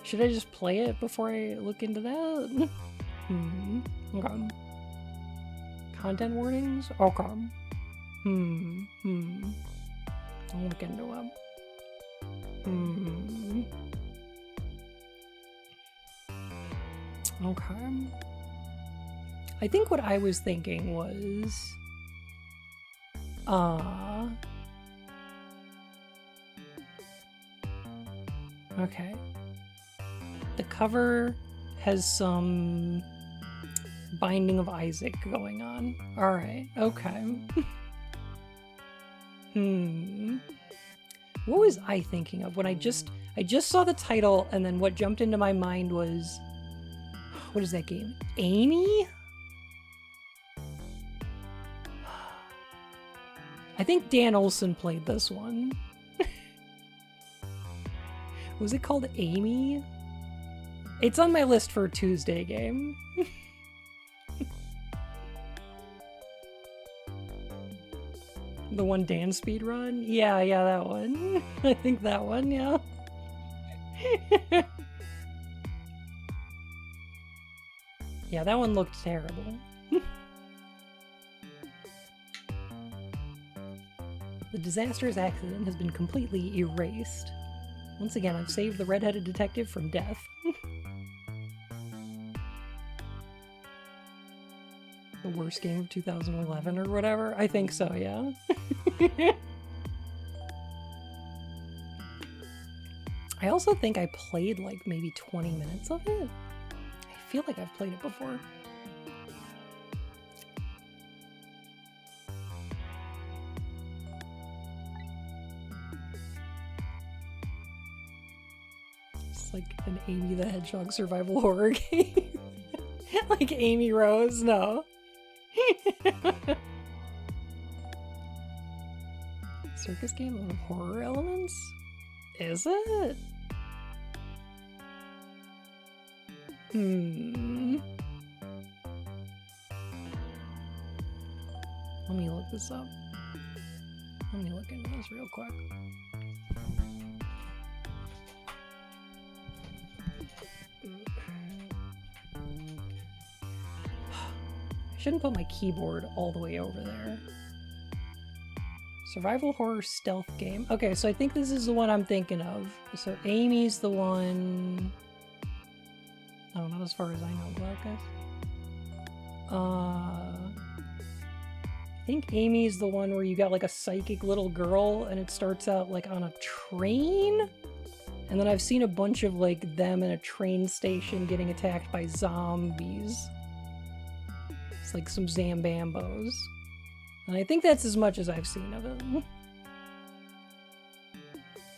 Should I just play it before I look into that? Okay. Content warnings? Okay. I'll look into it. Okay. I think what I was thinking was... Okay. The cover has some Binding of Isaac going on. Alright, okay. What was I thinking of when I just saw the title and then what jumped into my mind was... What is that game? Amy? I think Dan Olsen played this one. Was it called Amy? It's on my list for a Tuesday game. The one Dan speedrun? Yeah, that one. I think that one, yeah. Yeah, that one looked terrible. The disastrous accident has been completely erased. Once again, I've saved the red-headed detective from death. The worst game of 2011 or whatever? I think so, yeah. I also think I played like maybe 20 minutes of it. I feel like I've played it before. It's like an Amy the Hedgehog survival horror game. Like Amy Rose, no. Circus game with horror elements? Is it? Let me look this up. Let me look into this real quick. I shouldn't put my keyboard all the way over there. Survival horror stealth game. Okay, so I think this is the one I'm thinking of. So Amy's the one... Oh, not as far as I know about, guys. I think Amy's the one where you got like a psychic little girl and it starts out like on a train? And then I've seen a bunch of like them in a train station getting attacked by zombies. It's like some Zambambos. And I think that's as much as I've seen of it.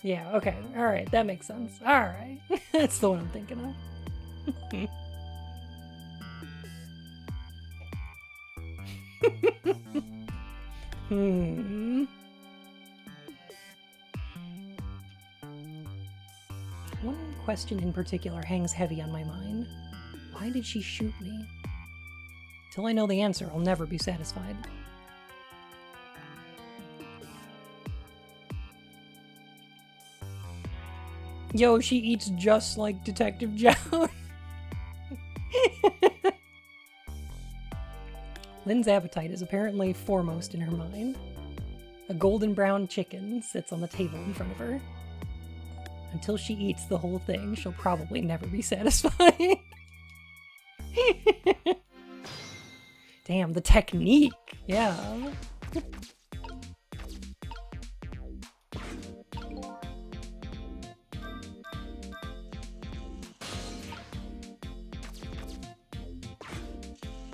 Yeah, okay. Alright, that makes sense. Alright. That's the one I'm thinking of. One question in particular hangs heavy on my mind. Why did she shoot me? Till I know the answer, I'll never be satisfied. Yo, she eats just like Detective Jones. Lynn's appetite is apparently foremost in her mind. A golden brown chicken sits on the table in front of her. Until she eats the whole thing, she'll probably never be satisfied. Damn, the technique! Yeah.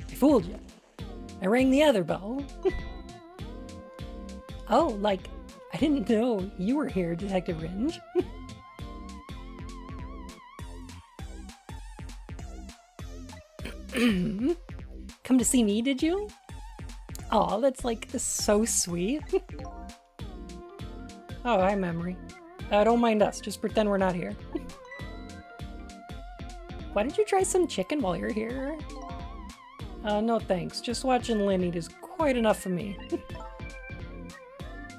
I fooled you. I rang the other bell. Oh, like, I didn't know you were here, Detective Ringe. Come to see me, did you? Aw, that's like so sweet. Oh, hi, Memory. Don't mind us, just pretend we're not here. Why don't you try some chicken while you're here? No thanks, just watching Lynn eat is quite enough for me.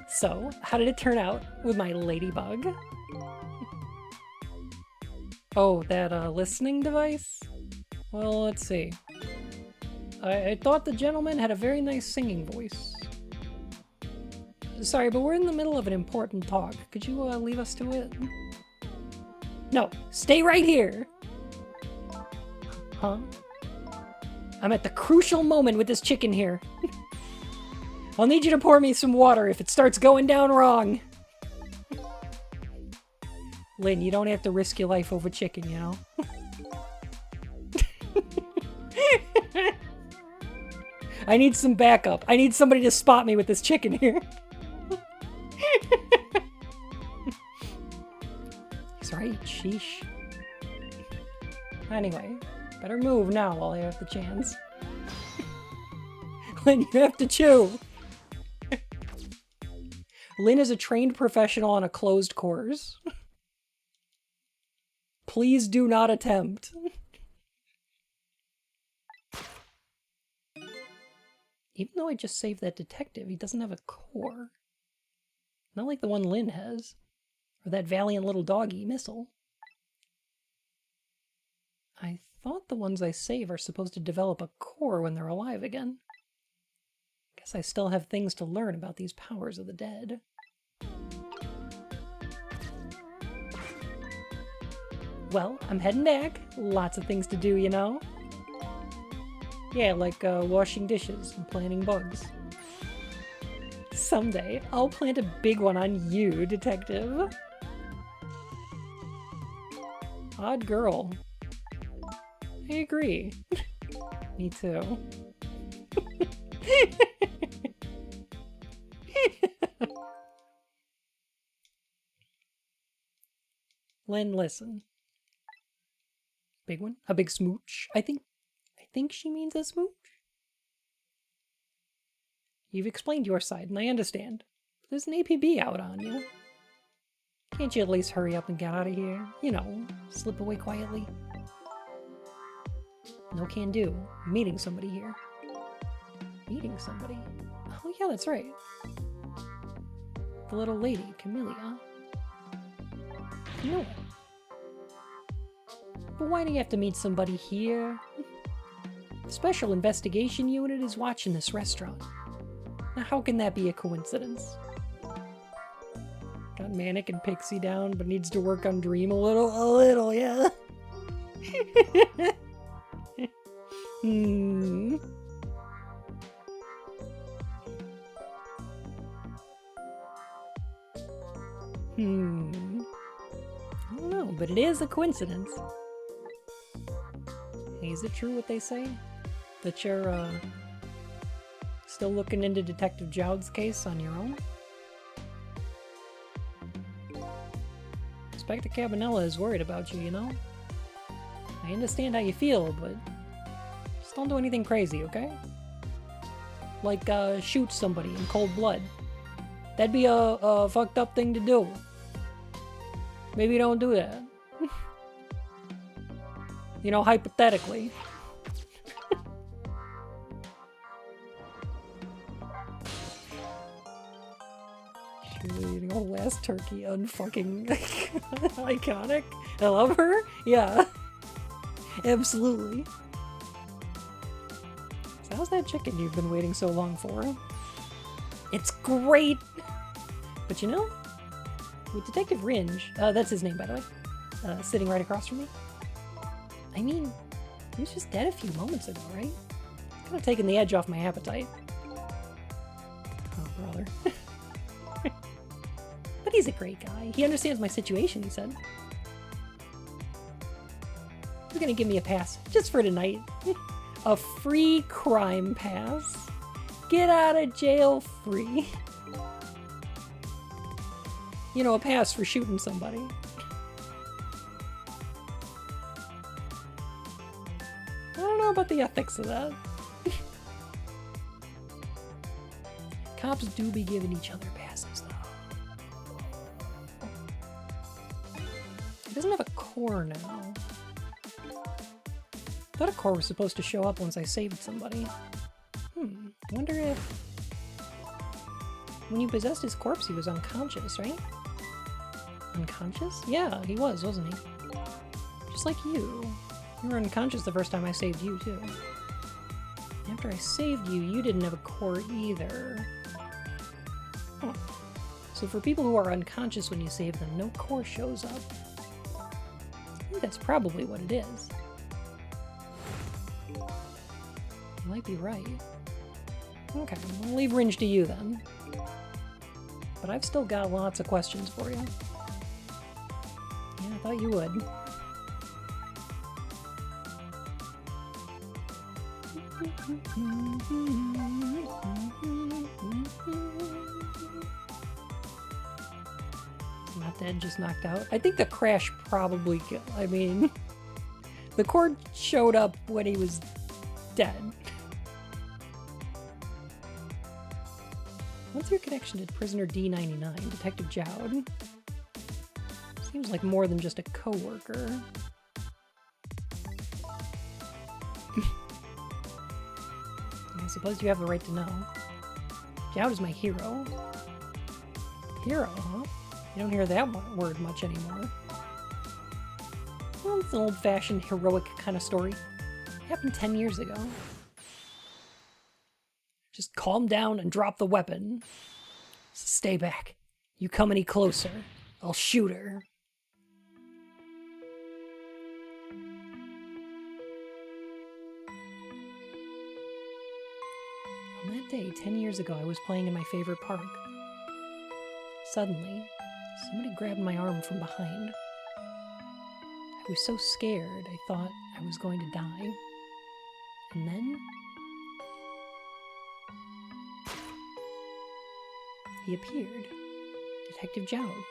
So, how did it turn out with my ladybug? Oh, that listening device? Well, let's see. I thought the gentleman had a very nice singing voice. Sorry, but we're in the middle of an important talk. Could you leave us to it? No, stay right here! Huh? I'm at the crucial moment with this chicken here. I'll need you to pour me some water if it starts going down wrong. Lynn, you don't have to risk your life over chicken, you know? I need some backup. I need somebody to spot me with this chicken here. He's right, sheesh. Anyway, better move now while I have the chance. Lynn, you have to chew. Lynn is a trained professional on a closed course. Please do not attempt. Even though I just saved that detective, he doesn't have a core. Not like the one Lynn has. Or that valiant little doggy missile. I thought the ones I save are supposed to develop a core when they're alive again. Guess I still have things to learn about these powers of the dead. Well, I'm heading back. Lots of things to do, you know? Yeah, like washing dishes and planting bugs. Someday, I'll plant a big one on you, Detective. Odd girl. I agree. Me too. Lynn, listen. Big one? A big smooch? I think she means a smooch. You've explained your side, and I understand. But there's an APB out on you. Can't you at least hurry up and get out of here? You know, slip away quietly. No can do. I'm meeting somebody here. Meeting somebody? Oh yeah, that's right. The little lady, Camellia. Camilla. But why do you have to meet somebody here? The Special Investigation Unit is watching this restaurant. Now how can that be a coincidence? Got Manic and Pixie down, but needs to work on Dream a little, yeah. Hmm. I don't know, but it is a coincidence. Hey, is it true what they say? That you're, still looking into Detective Jowd's case on your own? Inspector Cabanella is worried about you, you know? I understand how you feel, but just don't do anything crazy, okay? Like, shoot somebody in cold blood. That'd be a fucked up thing to do. Maybe don't do that. You know, hypothetically. Surely eating a whole last turkey, unfucking iconic. I love her. Yeah. Absolutely. So how's that chicken you've been waiting so long for? It's great! But you know, with Detective Ringe, that's his name by the way, sitting right across from me. I mean, he was just dead a few moments ago, right? It's kind of taking the edge off my appetite. Oh, brother. But he's a great guy. He understands my situation, he said. He's gonna give me a pass, just for tonight. A free crime pass. Get out of jail free. You know, a pass for shooting somebody. I don't know about the ethics of that. Cops do be giving each other passes, though. He doesn't have a core now. I thought a core was supposed to show up once I saved somebody. I wonder if... When you possessed his corpse, he was unconscious, right? Unconscious? Yeah, he was, wasn't he? Just like you. You were unconscious the first time I saved you, too. After I saved you, you didn't have a core either. Huh. So for people who are unconscious when you save them, no core shows up. I think that's probably what it is. You might be right. Okay, I'll leave Ringe to you then. But I've still got lots of questions for you. Yeah, I thought you would. Not dead, just knocked out. I think the crash probably killed. I mean, the cord showed up when he was dead. What's your connection to prisoner D99, Detective Jowd? Seems like more than just a co-worker. I suppose you have the right to know. Jowd is my hero. Hero, huh? You don't hear that word much anymore. Well, it's an old-fashioned heroic kind of story. It happened 10 years ago. Just calm down and drop the weapon. Stay back. You come any closer, I'll shoot her. On that day, 10 years ago, I was playing in my favorite park. Suddenly, somebody grabbed my arm from behind. I was so scared, I thought I was going to die. And then... he appeared. Detective Joud.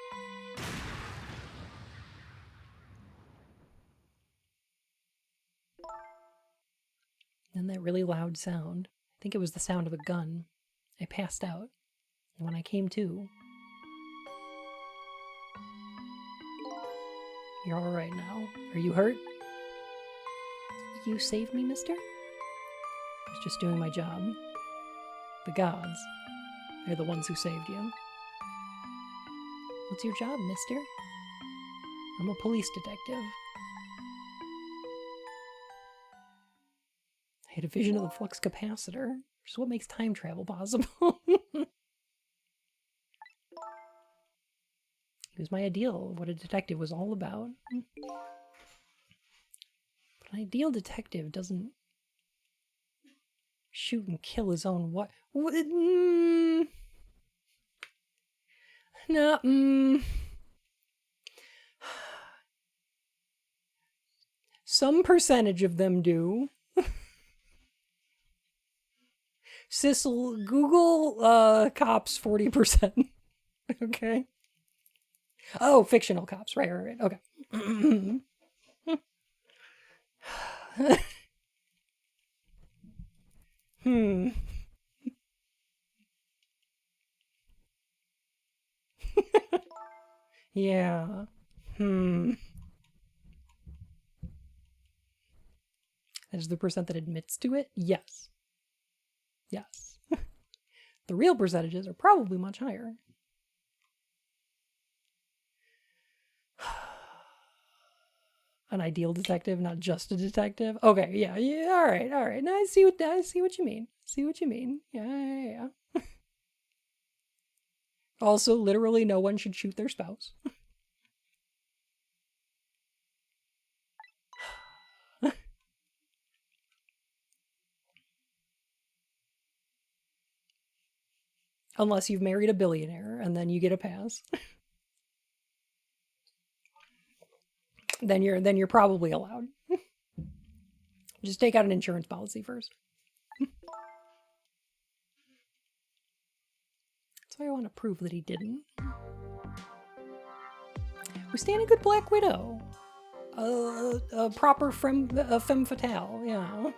Then that really loud sound. I think it was the sound of a gun. I passed out. And when I came to... You're alright now. Are you hurt? You saved me, mister? I was just doing my job. The gods. They're the ones who saved you. What's your job, mister? I'm a police detective. I had a vision of the flux capacitor, which is what makes time travel possible. It was my ideal, what a detective was all about. But an ideal detective doesn't shoot and kill his own wife. No, Some percentage of them do. Sissel, Google cops 40%. Okay. Oh, fictional cops. Right. Okay. Yeah. That is the percent that admits to it? Yes. Yes. The real percentages are probably much higher. An ideal detective, not just a detective. Okay, yeah, all right. No, I see what you mean. Yeah. Also, literally, no one should shoot their spouse. Unless you've married a billionaire, and then you get a pass. Then you're probably allowed. Just take out an insurance policy first. That's why I want to prove that he didn't. We stand a good Black Widow. A proper femme fatale, yeah.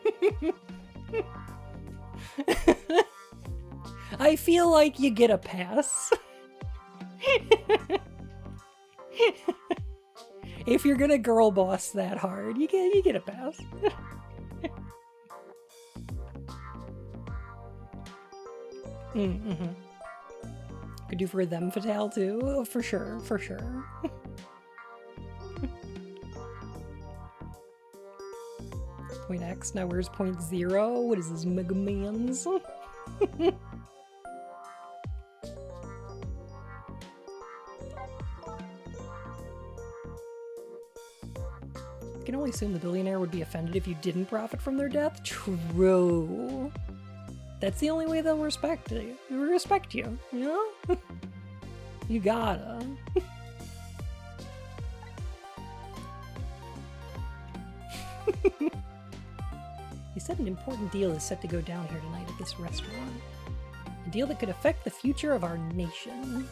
I feel like you get a pass. If you're gonna girl boss that hard, you get a pass. Mm-hmm. Could do for them fatale too, oh, for sure. Point X, now where's point 0? What is this, Mega Man's? I can only assume the billionaire would be offended if you didn't profit from their death. True. That's the only way they'll respect you. Respect you, you know? You gotta. He said an important deal is set to go down here tonight at this restaurant. A deal that could affect the future of our nation.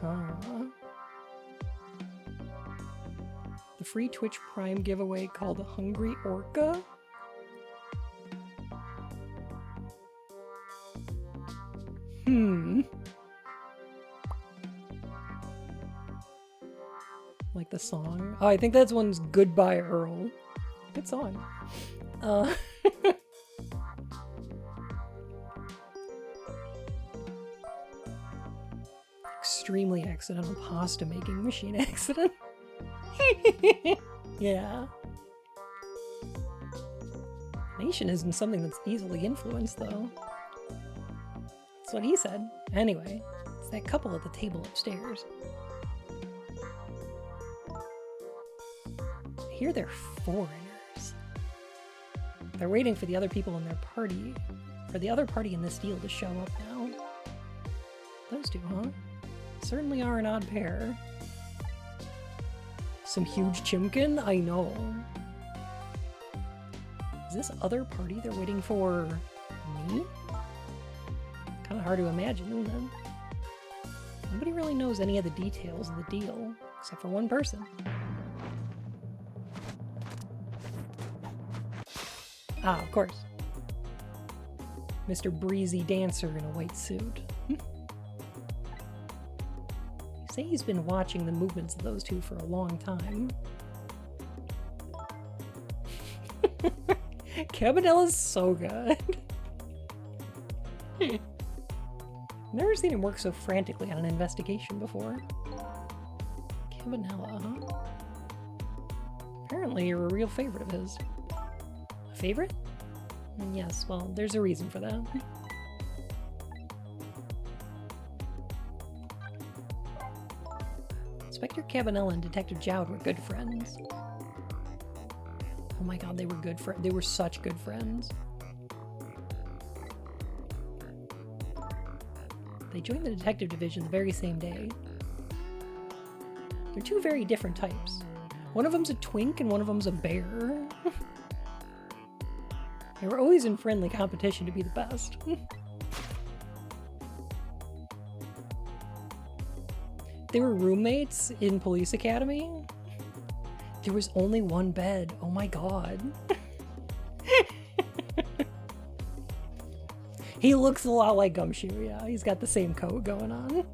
Huh. The free Twitch Prime giveaway called Hungry Orca? Like the song? Oh, I think that's one's Goodbye Earl. Good song. Extremely accidental pasta making machine accident. Yeah. Nation isn't something that's easily influenced, though. That's what he said. Anyway, it's that couple at the table upstairs. I hear they're foreigners. They're waiting for the other people in their party, for the other party in this deal to show up now. Those two, huh? Certainly are an odd pair. Some huge chimkin? I know. Is this other party they're waiting for me? Kind of hard to imagine, isn't it? Nobody really knows any of the details of the deal, except for one person. Ah, of course. Mr. Breezy Dancer in a white suit. You say he's been watching the movements of those two for a long time. Cabanella's so good. Never seen him work so frantically on an investigation before. Cabanella, huh? Apparently you're a real favorite of his. A favorite? Yes, well, there's a reason for that. Inspector Cabanella and Detective Jowd were good friends. Oh my god, they were good friends. They were such good friends. They joined the detective division the very same day. They're two very different types. One of them's a twink and one of them's a bear. They were always in friendly competition to be the best. They were roommates in Police Academy. There was only one bed. Oh my god. He looks a lot like Gumshoe, yeah. He's got the same coat going on.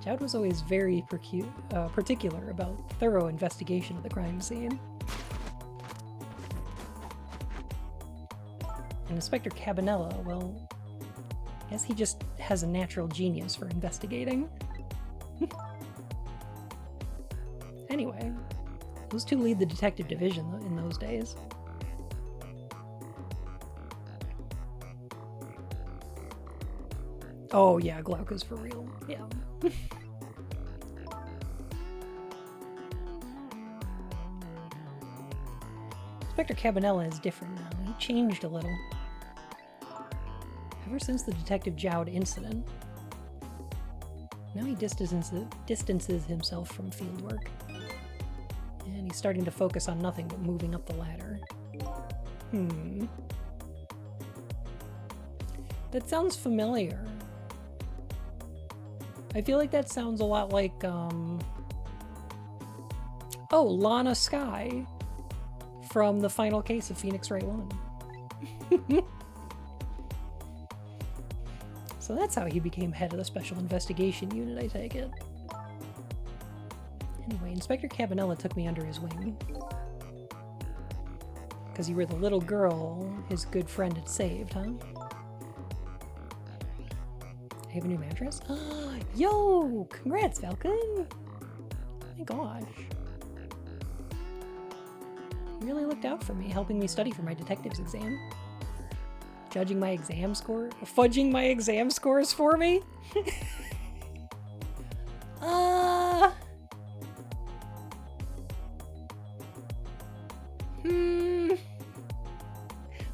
Jowd was always very particular about thorough investigation of the crime scene. And Inspector Cabanella, well, I guess he just has a natural genius for investigating. Anyway, those two lead the detective division in those days. Oh yeah, Glauca's for real. Yeah. Inspector Cabanella is different now. He changed a little. Ever since the Detective Jowd incident. Now he distances himself from fieldwork. And he's starting to focus on nothing but moving up the ladder. That sounds familiar. I feel like that sounds a lot like, oh, Lana Skye from the final case of Phoenix Wright 1. So that's how he became head of the Special Investigation Unit, I take it. Anyway, Inspector Cabanella took me under his wing. Because you were the little girl his good friend had saved, huh? I have a new mattress? Yo! Congrats, Falcon! Oh my gosh. You really looked out for me, helping me study for my detective's exam. Judging my exam score? Fudging my exam scores for me?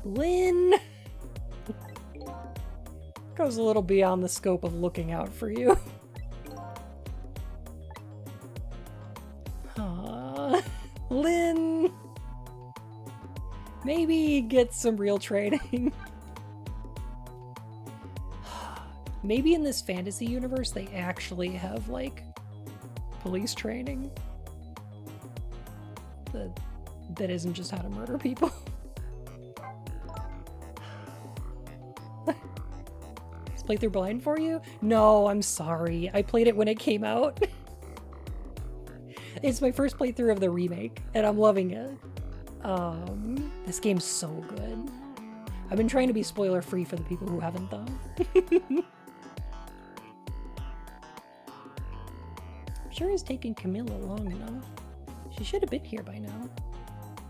Lynn! Goes a little beyond the scope of looking out for you. Lynn! Maybe get some real training. Maybe in this fantasy universe they actually have, like, police training. That isn't just how to murder people. Is playthrough blind for you? No, I'm sorry. I played it when it came out. It's my first playthrough of the remake, and I'm loving it. This game's so good. I've been trying to be spoiler-free for the people who haven't, though. I'm sure it's taken Camilla long enough. She should have been here by now.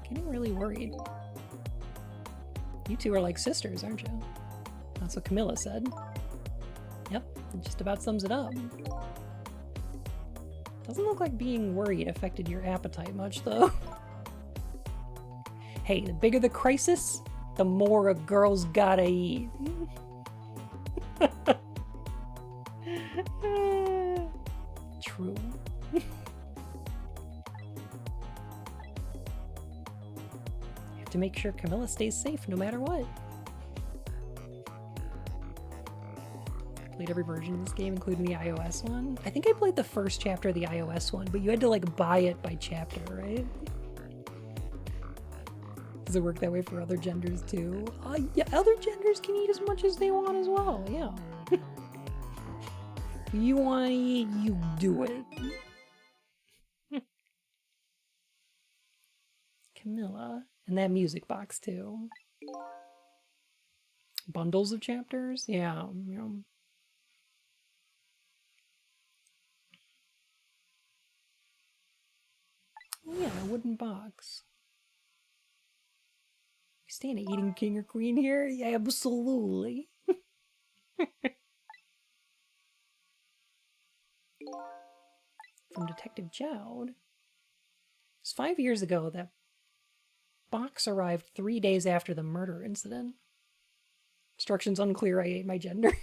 Getting really worried. You two are like sisters, aren't you? That's what Camilla said. Yep, it just about sums it up. Doesn't look like being worried affected your appetite much, though. Hey, the bigger the crisis, the more a girl's gotta eat. True. to make sure Camilla stays safe no matter what. Played every version of this game, including the iOS one. I think I played the first chapter of the iOS one, but you had to like buy it by chapter, right? Does it work that way for other genders too? Yeah, other genders can eat as much as they want as well, yeah. You want to eat, you do it. Camilla. And that music box too. Bundles of chapters? Yeah. Oh yeah, a wooden box. You staying at eating king or queen here? Yeah, absolutely. From Detective Jowd. It was 5 years ago that box arrived 3 days after the murder incident. Instructions unclear, I ate my gender.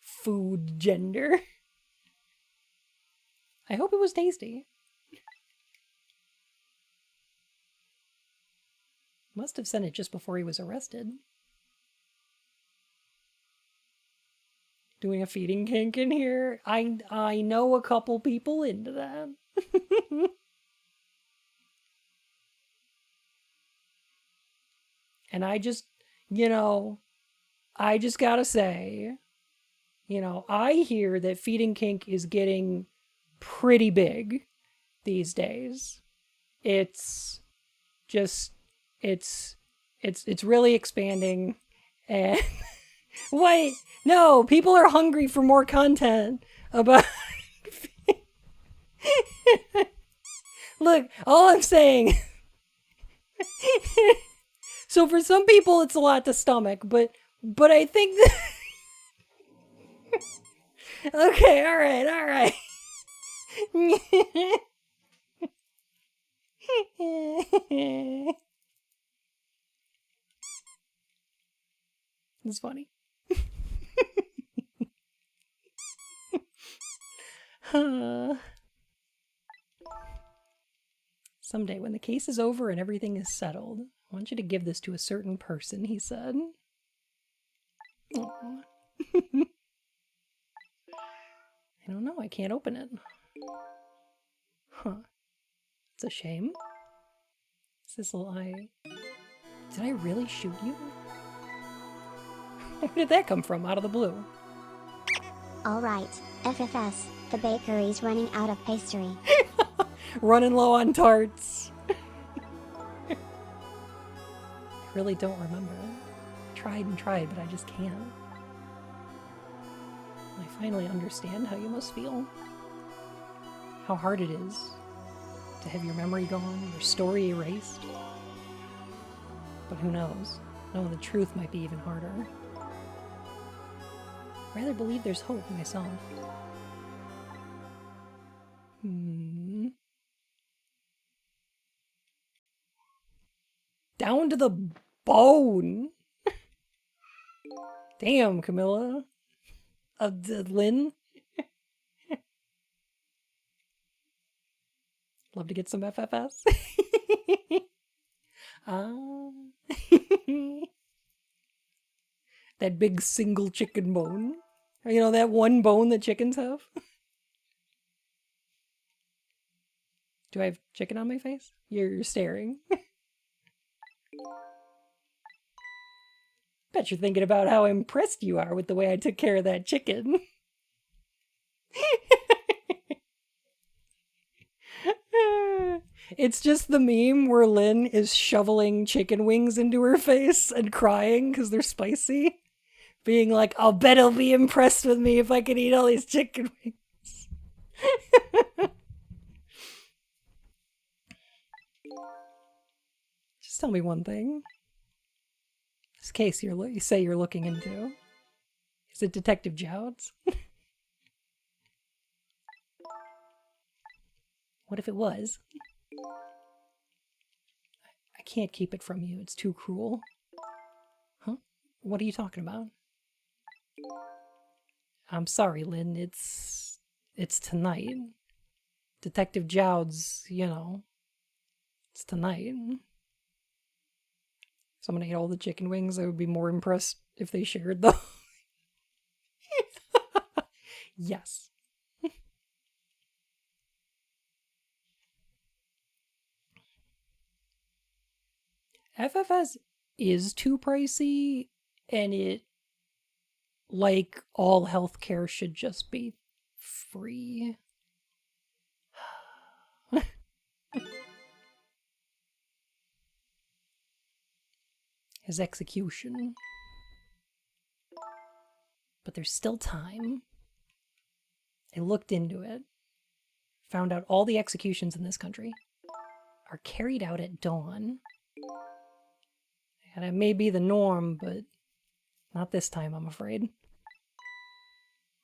Food gender. I hope it was tasty. Must have sent it just before he was arrested. Doing a feeding kink in here? I know a couple people into that. And I just, I just gotta say, I hear that feeding kink is getting pretty big these days. It's just, it's really expanding. And wait, no, people are hungry for more content about. Look, all I'm saying. So for some people, it's a lot to stomach, but I think that. Okay, all right. It's funny. Someday, when the case is over and everything is settled, I want you to give this to a certain person, he said. Aww. I don't know, I can't open it. Huh. It's a shame. Is this a lie? Did I really shoot you? Where did that come from, out of the blue? Alright, FFS, the bakery's running out of pastry. Running low on tarts. I really don't remember. I tried and tried, but I just can't. I finally understand how you must feel. How hard it is to have your memory gone, your story erased. But who knows? Knowing the truth might be even harder. I'd rather believe there's hope myself. Down to the bone. Damn, Camilla. Lynn. Love to get some FFS. That big single chicken bone. That one bone that chickens have. Do I have chicken on my face? You're staring. Bet you're thinking about how impressed you are with the way I took care of that chicken. It's just the meme where Lynn is shoveling chicken wings into her face and crying because they're spicy. Being like, I'll bet he'll be impressed with me if I can eat all these chicken wings. Just tell me one thing. This case you say you're looking into. Is it Detective Jowd's? What if it was? I can't keep it from you. It's too cruel. Huh? What are you talking about? I'm sorry, Lynn. It's tonight. Detective Jowd's, It's tonight. Someone ate all the chicken wings. I would be more impressed if they shared them. Yes. FFS is too pricey, and it, like all healthcare, should just be free. His execution. But there's still time. I looked into it, found out all the executions in this country are carried out at dawn. And it may be the norm, but not this time, I'm afraid.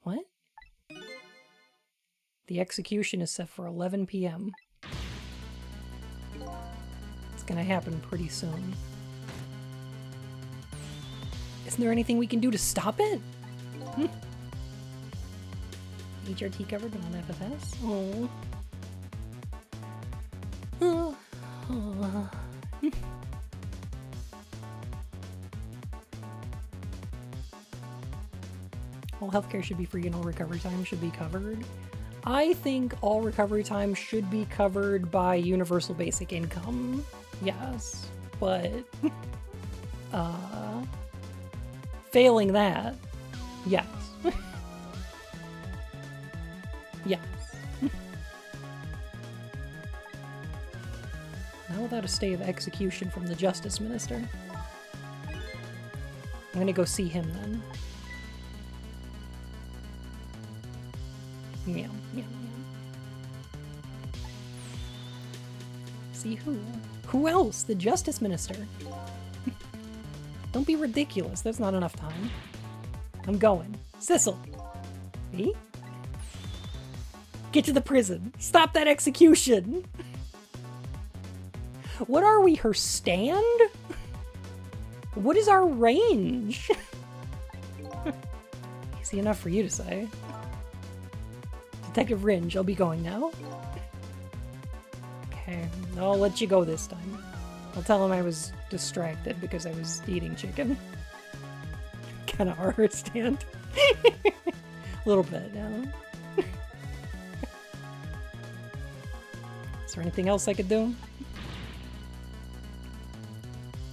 What? The execution is set for 11 p.m. It's gonna happen pretty soon. Isn't there anything we can do to stop it? HRT covered but not FFS? Oh. All healthcare should be free and all recovery time should be covered. I think all recovery time should be covered by universal basic income. Yes, but failing that, yes. Yes. Not without a stay of execution from the Justice Minister. I'm gonna go see him then. Meow, meow, meow. See who? Who else? The Justice Minister. Don't be ridiculous. There's not enough time. I'm going. Sissel. Me? Get to the prison. Stop that execution. What are we, her stand? What is our range? Easy enough for you to say. Detective Ringe, I'll be going now. Okay, I'll let you go this time. I'll tell him I was distracted because I was eating chicken. Kinda hard stand. A little bit, yeah. Is there anything else I could do?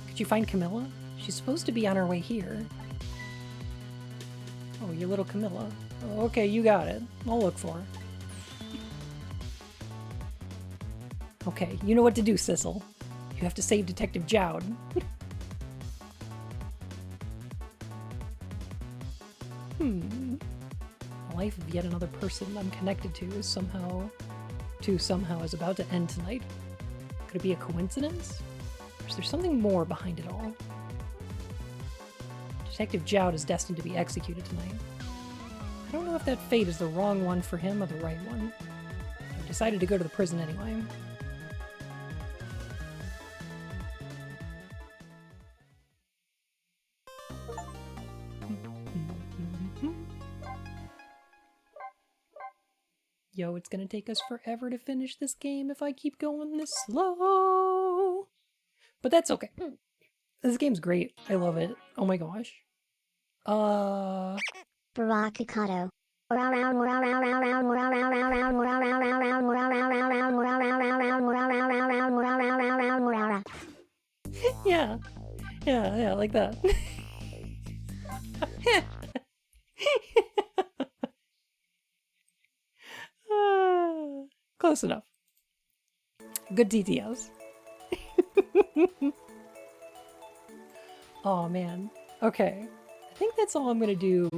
Could you find Camilla? She's supposed to be on her way here. Oh, you little Camilla. Oh, okay, you got it. I'll look for her. Okay, you know what to do, Sissel. You have to save Detective Jowd. The life of yet another person I'm connected to is somehow is about to end tonight. Could it be a coincidence? Or is there something more behind it all? Detective Jowd is destined to be executed tonight. I don't know if that fate is the wrong one for him or the right one. I've decided to go to the prison anyway. Yo, it's gonna take us forever to finish this game if I keep going this slow. But that's okay. This game's great. I love it. Oh my gosh. Barakakato. Yeah. Yeah, like that. Close enough. Good TTS. Oh man. Okay. I think that's all I'm gonna do